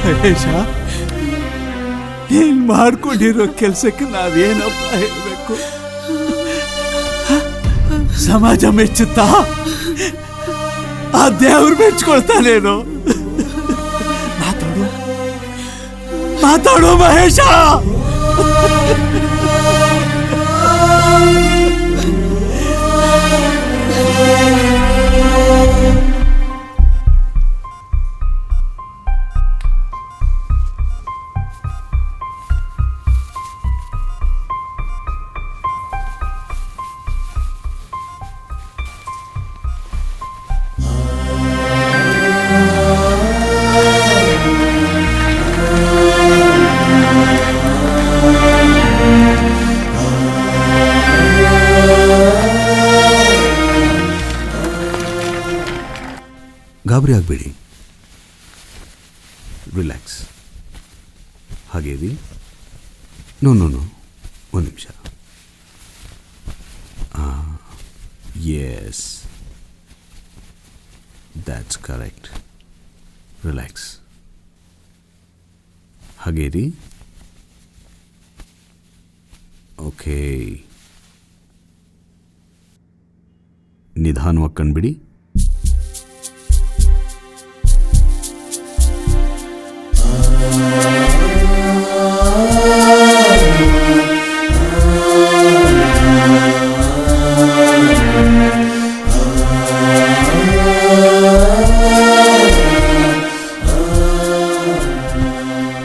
ಮಹೇಶ, ನೀನ್ ಮಾಡ್ಕೊಂಡಿರೋ ಕೆಲಸಕ್ಕೆ ನಾವೇನಪ್ಪ ಹೇಳಬೇಕು? ಸಮಾಜ ಮೆಚ್ಚುತ್ತಾ? ಆ ದೇವ್ರು ಮೆಚ್ಕೊಳ್ತಾನೇನೋ? ಮಾತಾಡು ಮಾತಾಡು ಮಹೇಶ. ಗಾಬರಿ ಆಗಬೇಡಿ, ರಿಲ್ಯಾಕ್ಸ್. ಹಾಗೆ ಇರಿ. ನೋ ಒಂದು ನಿಮಿಷ. Yes, that's correct. ರಿಲ್ಯಾಕ್ಸ್. ಹಾಗೆ ಇರಿ. ಓಕೆ, ನಿಧಾನವಾಗಿ ಕಣ್ಬಿಡಿ.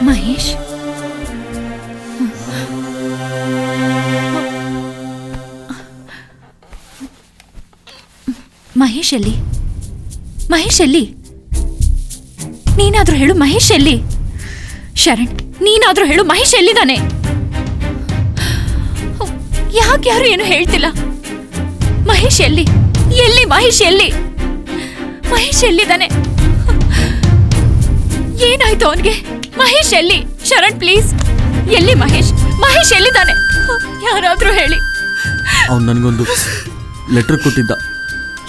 ಮಹೇಶ್, ಮಹೇಶ್ ಎಲ್ಲಿ? ಮಹೇಶ್ ಎಲ್ಲಿ? ನೀನಾದ್ರೂ ಹೇಳು, ಮಹೇಶ್ ಎಲ್ಲಿ? ಶರಣ್, ನೀನಾದ್ರೂ ಹೇಳು, ಮಹೇಶ್ ಎಲ್ಲಿದ್ದಾನೆ? ಯಾಕೆ ಯಾರು ಏನು ಹೇಳ್ತಿಲ್ಲ? ಮಹೇಶ್ ಎಲ್ಲಿ? ಎಲ್ಲಿ ಮಹೇಶ್? ಎಲ್ಲಿ ಮಹೇಶ್? ಎಲ್ಲಿದ್ದಾನೆ? ಏನಾಯ್ತು ಅವನ್ಗೆ? ಮಹೇಶ್ ಎಲ್ಲಿ? ಶರಣ್ ಪ್ಲೀಸ್, ಎಲ್ಲಿ ಮಹೇಶ್? ಮಹೇಶ್ ಎಲ್ಲಿದ್ದಾನೆ? ಯಾರಾದ್ರೂ ಹೇಳಿ. ಅವ್ನು ನನಗೊಂದು ಲೆಟರ್ ಕೊಟ್ಟಿದ್ದ.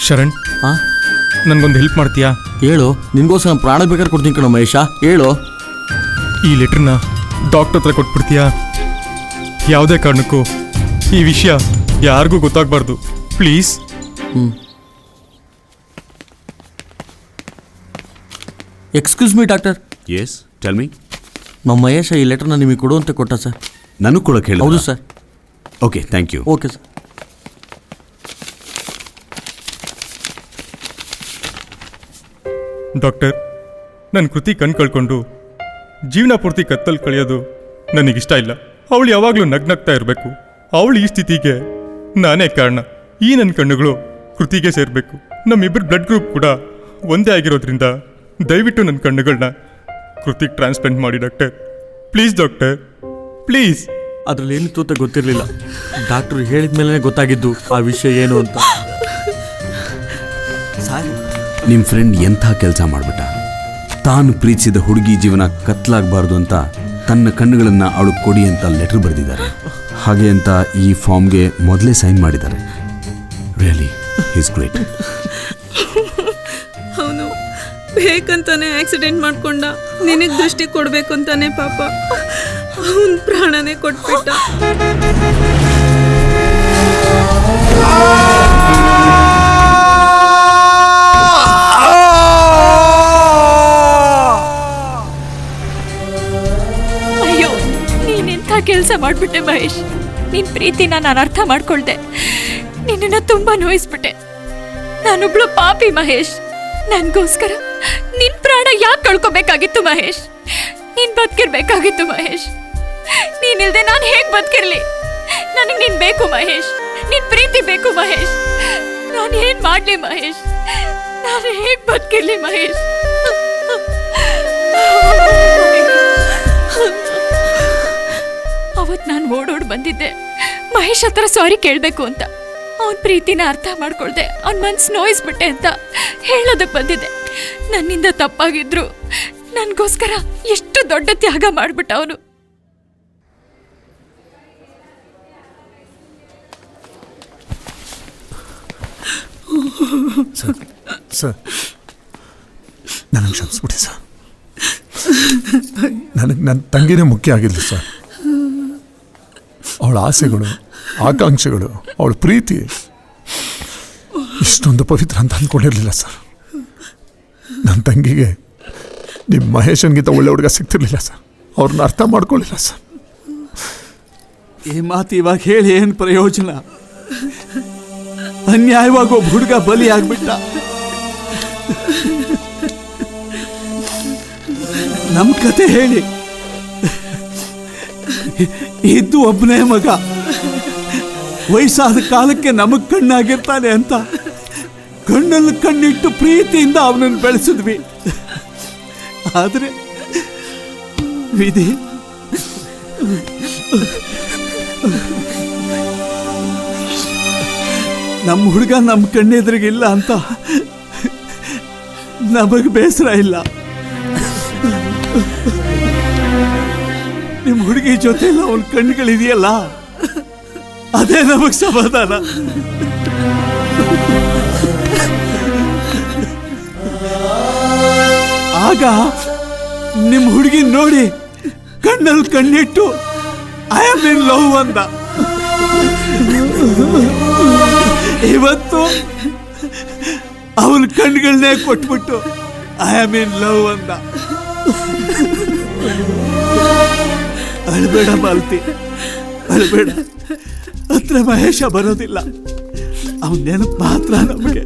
ಶರಣ್, ನನಗೊಂದು ಹೆಲ್ಪ್ ಮಾಡ್ತೀಯಾ? ಹೇಳು, ನಿನ್ಗೋಸ್ಕರ ನಾನು ಪ್ರಾಣ ಬೇಕಾದ್ರೆ ಕೊಡ್ತೀನಿ ಕಣೋ ಮಹೇಶ, ಹೇಳು. ಈ ಲೆಟ್ರನ್ನ ಡಾಕ್ಟರ್ ಹತ್ರ ಕೊಟ್ಬಿಡ್ತೀಯಾ? ಯಾವುದೇ ಕಾರಣಕ್ಕೂ ಈ ವಿಷಯ ಯಾರಿಗೂ ಗೊತ್ತಾಗಬಾರ್ದು please. Excuse me doctor. Yes, tell me. ನಮ್ಮ ಮಹೇಶ ಈ ಲೆಟರ್ನ ನಿಮಗೆ ಕೊಡು ಅಂತ ಕೊಟ್ಟ ಸರ್. ನನಗೆ ಕೊಡೋಕೆ ಹೇಳಿ? ಹೌದು sir. Okay, thank you. Okay sir. Doctor, ನನ್ನ ಕೃತಿ ಕಣ್ ಕಳ್ಕೊಂಡು ಜೀವನ ಪೂರ್ತಿ ಕತ್ತಲ್ಲಿ ಕಳೆಯೋದು ನನಗಿಷ್ಟ ಇಲ್ಲ. ಅವಳು ಯಾವಾಗಲೂ ನಗ್ನಗ್ತಾ ಇರಬೇಕು. ಅವಳು ಈ ಸ್ಥಿತಿಗೆ ನಾನೇ ಕಾರಣ. ಈ ನನ್ನ ಕಣ್ಣುಗಳು ಕೃತಿಗೆ ಸೇರಬೇಕು. ನಮ್ಮಿಬ್ಬರು ಬ್ಲಡ್ ಗ್ರೂಪ್ ಕೂಡ ಒಂದೇ ಆಗಿರೋದ್ರಿಂದ ದಯವಿಟ್ಟು ನನ್ನ ಕಣ್ಣುಗಳನ್ನ ಕೃತಿಗೆ ಟ್ರಾನ್ಸ್ಪ್ಲಾಂಟ್ ಮಾಡಿ ಡಾಕ್ಟರ್. Please doctor, please. ಅದರಲ್ಲಿ ಏನಿತ್ತು ಅಂತ ಗೊತ್ತಿರಲಿಲ್ಲ. ಡಾಕ್ಟ್ರು ಹೇಳಿದ ಮೇಲೆ ಗೊತ್ತಾಗಿದ್ದು ಆ ವಿಷಯ ಏನು ಅಂತ. ನಿಮ್ಮ ಫ್ರೆಂಡ್ ಎಂಥ ಕೆಲಸ ಮಾಡಿಬಿಟ್ಟ. ತಾನು ಪ್ರೀತಿಸಿದ ಹುಡುಗಿ ಜೀವನ ಕತ್ಲಾಗಬಾರ್ದು ಅಂತ ತನ್ನ ಕಣ್ಣುಗಳನ್ನು ಅವಳು ಕೊಡಿ ಅಂತ ಲೆಟರ್ ಬರೆದಿದ್ದಾರೆ. ಹಾಗೆ ಅಂತ ಈ ಫಾರ್ಮ್ಗೆ ಮೊದಲೇ ಸೈನ್ ಮಾಡಿದ್ದಾರೆ. Really is great. ಅವನು ಬೇಕಂತಾನೆ ಆಕ್ಸಿಡೆಂಟ್ ಮಾಡ್ಕೊಂಡ. ನಿನಗೆ ದೃಷ್ಟಿ ಕೊಡ್ಬೇಕು ಅಂತಾನೆ ಪಾಪ ಅವನ ಪ್ರಾಣನೇ ಕೊಟ್ಬಿಟ್ಟ. ಅಯ್ಯೋ, ನೀನೆಂಥ ಕೆಲಸ ಮಾಡ್ಬಿಟ್ಟೆ ಮಹೇಶ್. ನಿನ್ ಪ್ರೀತಿನ ನಾನು ಅರ್ಥ ಮಾಡ್ಕೊಳ್ದೆ. ನಿನ್ನನ್ನು ತುಂಬಾ ನೋಯಿಸ್ಬಿಟ್ಟೆ. ನಾನೊಬ್ಳು ಪಾಪಿ ಮಹೇಶ್. ನನ್ಗೋಸ್ಕರ ನಿನ್ ಪ್ರಾಣ ಯಾಕೆ ಕಳ್ಕೊಬೇಕಾಗಿತ್ತು ಮಹೇಶ್? ನೀನ್ ಬದುಕಿರ್ಬೇಕಾಗಿತ್ತು ಮಹೇಶ್. ನೀನಿಲ್ದೆ ನಾನು ಹೇಗ್ ಬದುಕಿರ್ಲಿ? ನನಗೆ ನೀನ್ ಬೇಕು ಮಹೇಶ್. ನಿನ್ ಪ್ರೀತಿ ಬೇಕು ಮಹೇಶ್. ನಾನು ಏನ್ ಮಾಡ್ಲಿ ಮಹೇಶ್? ನಾನು ಹೇಗ್ ಬದುಕಿರ್ಲಿ ಮಹೇಶ್? ಅವತ್ ನಾನು ಓಡೋಡ್ ಬಂದಿದ್ದೆ ಮಹೇಶ್ ಹತ್ರ ಸಾರಿ ಕೇಳ್ಬೇಕು ಅಂತ. ಅವನ್ ಪ್ರೀತಿನ ಅರ್ಥ ಮಾಡ್ಕೊಳ್ದೆ ಅವನ್ ಮನ್ಸು ನೋಯಿಸ್ಬಿಟ್ಟೆ ಅಂತ ಹೇಳೋದಕ್ ಬಂದಿದ್ದೆ. ನನ್ನಿಂದ ತಪ್ಪಾಗಿದ್ರು ನನ್ಗೋಸ್ಕರ ಎಷ್ಟು ದೊಡ್ಡ ತ್ಯಾಗ ಮಾಡ್ಬಿಟ್ಟ ಅವನು. ಸರ್, ನನಗೆ ಕ್ಷಮಿಸ್ಬಿಡಿ ಸರ್. ನನಗೆ ನನ್ನ ತಂಗಿನೇ ಮುಖ್ಯ ಆಗಿಲ್ಲ ಸರ್. ಅವಳ ಆಸೆಗಳು, ಆಕಾಂಕ್ಷೆಗಳು, ಅವಳ ಪ್ರೀತಿ ಇಷ್ಟೊಂದು ಪವಿತ್ರ ಅಂತ ಅಂದ್ಕೊಂಡಿರಲಿಲ್ಲ ಸರ್. ನನ್ನ ತಂಗಿಗೆ ನಿಮ್ಮ ಮಹೇಶನ್ಗಿಂತ ಒಳ್ಳೆ ಹುಡುಗ ಸಿಗ್ತಿರ್ಲಿಲ್ಲ ಸರ್. ಅವ್ರನ್ನ ಅರ್ಥ ಮಾಡ್ಕೊಳ್ಳಿಲ್ಲ ಸರ್. ಈ ಮಾತು ಇವಾಗ ಹೇಳಿ ಏನು ಪ್ರಯೋಜನ? ಅನ್ಯಾಯವಾಗಿ ಒಬ್ಬ ಹುಡುಗ ಬಲಿ ಆಗ್ಬಿಟ್ಟ. ನಮ್ಮ ಕತೆ ಹೇಳಿ. ಇದ್ದು ಒಬ್ಬನೇ ಮಗ, ವಯಸ್ಸಾದ ಕಾಲಕ್ಕೆ ನಮಗ್ ಕಣ್ಣಾಗಿರ್ತಾನೆ ಅಂತ ಕಣ್ಣಲ್ಲಿ ಕಣ್ಣಿಟ್ಟು ಪ್ರೀತಿಯಿಂದ ಅವನನ್ನು ಬೆಳೆಸಿದ್ವಿ. ಆದ್ರೆ ವಿಧಿ ನಮ್ಮ ಹುಡುಗ ನಮ್ಮ ಕಣ್ಣೆದ್ರಿಗಿಲ್ಲ ಅಂತ ನಮಗ್ ಬೇಸರ ಇಲ್ಲ. ನಿಮ್ಮ ಹುಡುಗಿ ಜೊತೆ ಅವನ ಕಣ್ಣುಗಳಿದೆಯಲ್ಲ, ಅದೇ ನಮಗ್ ಸಮಾಧಾನ. ಆಗ ನಿಮ್ಮ ಹುಡುಗಿ ನೋಡಿ ಕಣ್ಣಲ್ಲಿ ಕಣ್ಣಿಟ್ಟು ಐ ಆಮ್ ಇನ್ ಲವ್ ಅಂದ. ಇವತ್ತು ಅವನ ಕಣ್ಗಳನ್ನೇ ಕೊಟ್ಬಿಟ್ಟು ಐ ಆಮ್ ಇನ್ ಲವ್ ಅಂದ. ಅಳ್ಬೇಡ ಮಾಲ್ತಿ, ಅಳ್ಬೇಡ. ಹತ್ರ ಮಹೇಶ ಬರೋದಿಲ್ಲ. ಅವನ ನೆನಪು ಮಾತ್ರ ನಮಗೆ.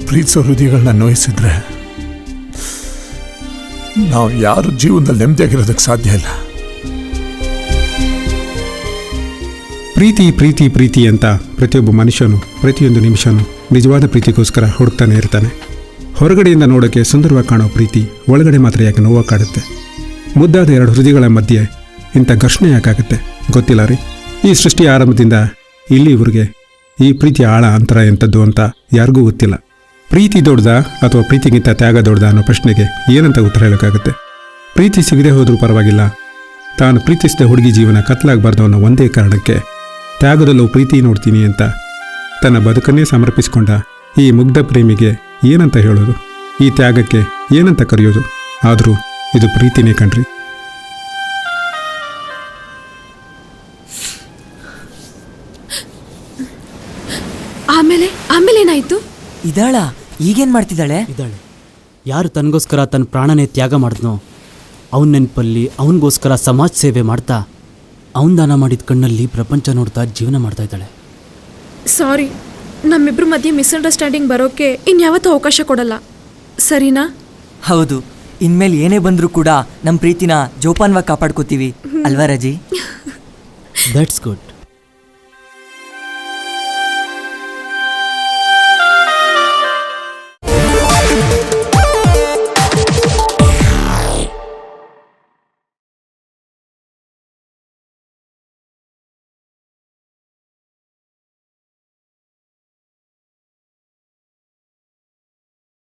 ಪ್ರೀತಿಸೋ ಹೃದಯಗಳನ್ನ ನೋಯಿಸಿದ್ರೆ ನಾವು ಯಾರು ಜೀವನದಲ್ಲಿ ನೆಮ್ಮದಿಯಾಗಿರೋದಕ್ಕೆ ಸಾಧ್ಯ ಇಲ್ಲ. ಪ್ರೀತಿ ಪ್ರೀತಿ ಪ್ರೀತಿ ಅಂತ ಪ್ರತಿಯೊಬ್ಬ ಮನುಷ್ಯನು ಪ್ರತಿಯೊಂದು ನಿಮಿಷನೂ ನಿಜವಾದ ಪ್ರೀತಿಗೋಸ್ಕರ ಹುಡುಕ್ತಾನೆ ಇರ್ತಾನೆ. ಹೊರಗಡೆಯಿಂದ ನೋಡೋಕ್ಕೆ ಸುಂದರವಾಗಿ ಕಾಣೋ ಪ್ರೀತಿ ಒಳಗಡೆ ಮಾತ್ರ ಯಾಕೆ ನೋವಾಗಿ ಕಾಡುತ್ತೆ? ಮುದ್ದಾದ ಎರಡು ಹೃದಯಗಳ ಮಧ್ಯೆ ಇಂಥ ಘರ್ಷಣೆ ಯಾಕಾಗುತ್ತೆ ಗೊತ್ತಿಲ್ಲ ರೀ. ಈ ಸೃಷ್ಟಿಯ ಆರಂಭದಿಂದ ಇಲ್ಲಿವರೆಗೆ ಈ ಪ್ರೀತಿಯ ಆಳ ಅಂತರ ಎಂಥದ್ದು ಅಂತ ಯಾರಿಗೂ ಗೊತ್ತಿಲ್ಲ. ಪ್ರೀತಿ ದೊಡ್ಡದಾ ಅಥವಾ ಪ್ರೀತಿಗಿಂತ ತ್ಯಾಗ ದೊಡ್ಡದಾ ಅನ್ನೋ ಪ್ರಶ್ನೆಗೆ ಏನಂತ ಉತ್ತರ ಹೇಳೋಕ್ಕಾಗುತ್ತೆ? ಪ್ರೀತಿ ಸಿಗದೆ ಹೋದರೂ ಪರವಾಗಿಲ್ಲ, ತಾನು ಪ್ರೀತಿಸಿದ ಹುಡುಗಿ ಜೀವನ ಕತ್ಲಾಗಬಾರ್ದು ಅನ್ನೋ ಒಂದೇ ಕಾರಣಕ್ಕೆ ತ್ಯಾಗದಲ್ಲೂ ಪ್ರೀತಿ ನೋಡ್ತೀನಿ ಅಂತ ತನ್ನ ಬದುಕನ್ನೇ ಸಮರ್ಪಿಸಿಕೊಂಡ ಈ ಮುಗ್ಧ ಪ್ರೇಮಿಗೆ ಏನಂತ ಹೇಳೋದು? ಈ ತ್ಯಾಗಕ್ಕೆ ಏನಂತ ಕರೆಯೋದು? ಆದರೂ ಇದು ಪ್ರೀತಿನೇ ಕಣ್ರಿ. ಆಮೇಲೆ ಆಮೇಲೆ ಏನಾಯ್ತು? ಇದಾಳ ಈಗೇನ್ ಮಾಡ್ತಿದ್ದಾಳೆ? ಇದ್ದಾಳೆ. ಯಾರು ತನಗೋಸ್ಕರ ತನ್ನ ಪ್ರಾಣನೇ ತ್ಯಾಗ ಮಾಡಿದ್ನೋ ಅವನ ನೆನಪಲ್ಲಿ ಅವನಿಗೋಸ್ಕರ ಸಮಾಜ ಸೇವೆ ಮಾಡ್ತಾ ಅವನ ದಾನ ಮಾಡಿದ ಕಣ್ಣಲ್ಲಿ ಪ್ರಪಂಚ ನೋಡ್ತಾ ಜೀವನ ಮಾಡ್ತಾ ಇದ್ದಾಳೆ. ಸಾರಿ, ನಮ್ಮಿಬ್ರು ಮಧ್ಯೆ ಮಿಸ್ಅಂಡರ್ಸ್ಟ್ಯಾಂಡಿಂಗ್ ಬರೋಕೆ ಇನ್ಯಾವತ್ತೂ ಅವಕಾಶ ಕೊಡಲ್ಲ, ಸರಿನಾ? ಹೌದು, ಇನ್ಮೇಲೆ ಏನೇ ಬಂದರೂ ಕೂಡ ನಮ್ಮ ಪ್ರೀತಿನ ಜೋಪಾನವಾಗಿ ಕಾಪಾಡ್ಕೋತೀವಿ ಅಲ್ವಾ ರಜಿ? That's good.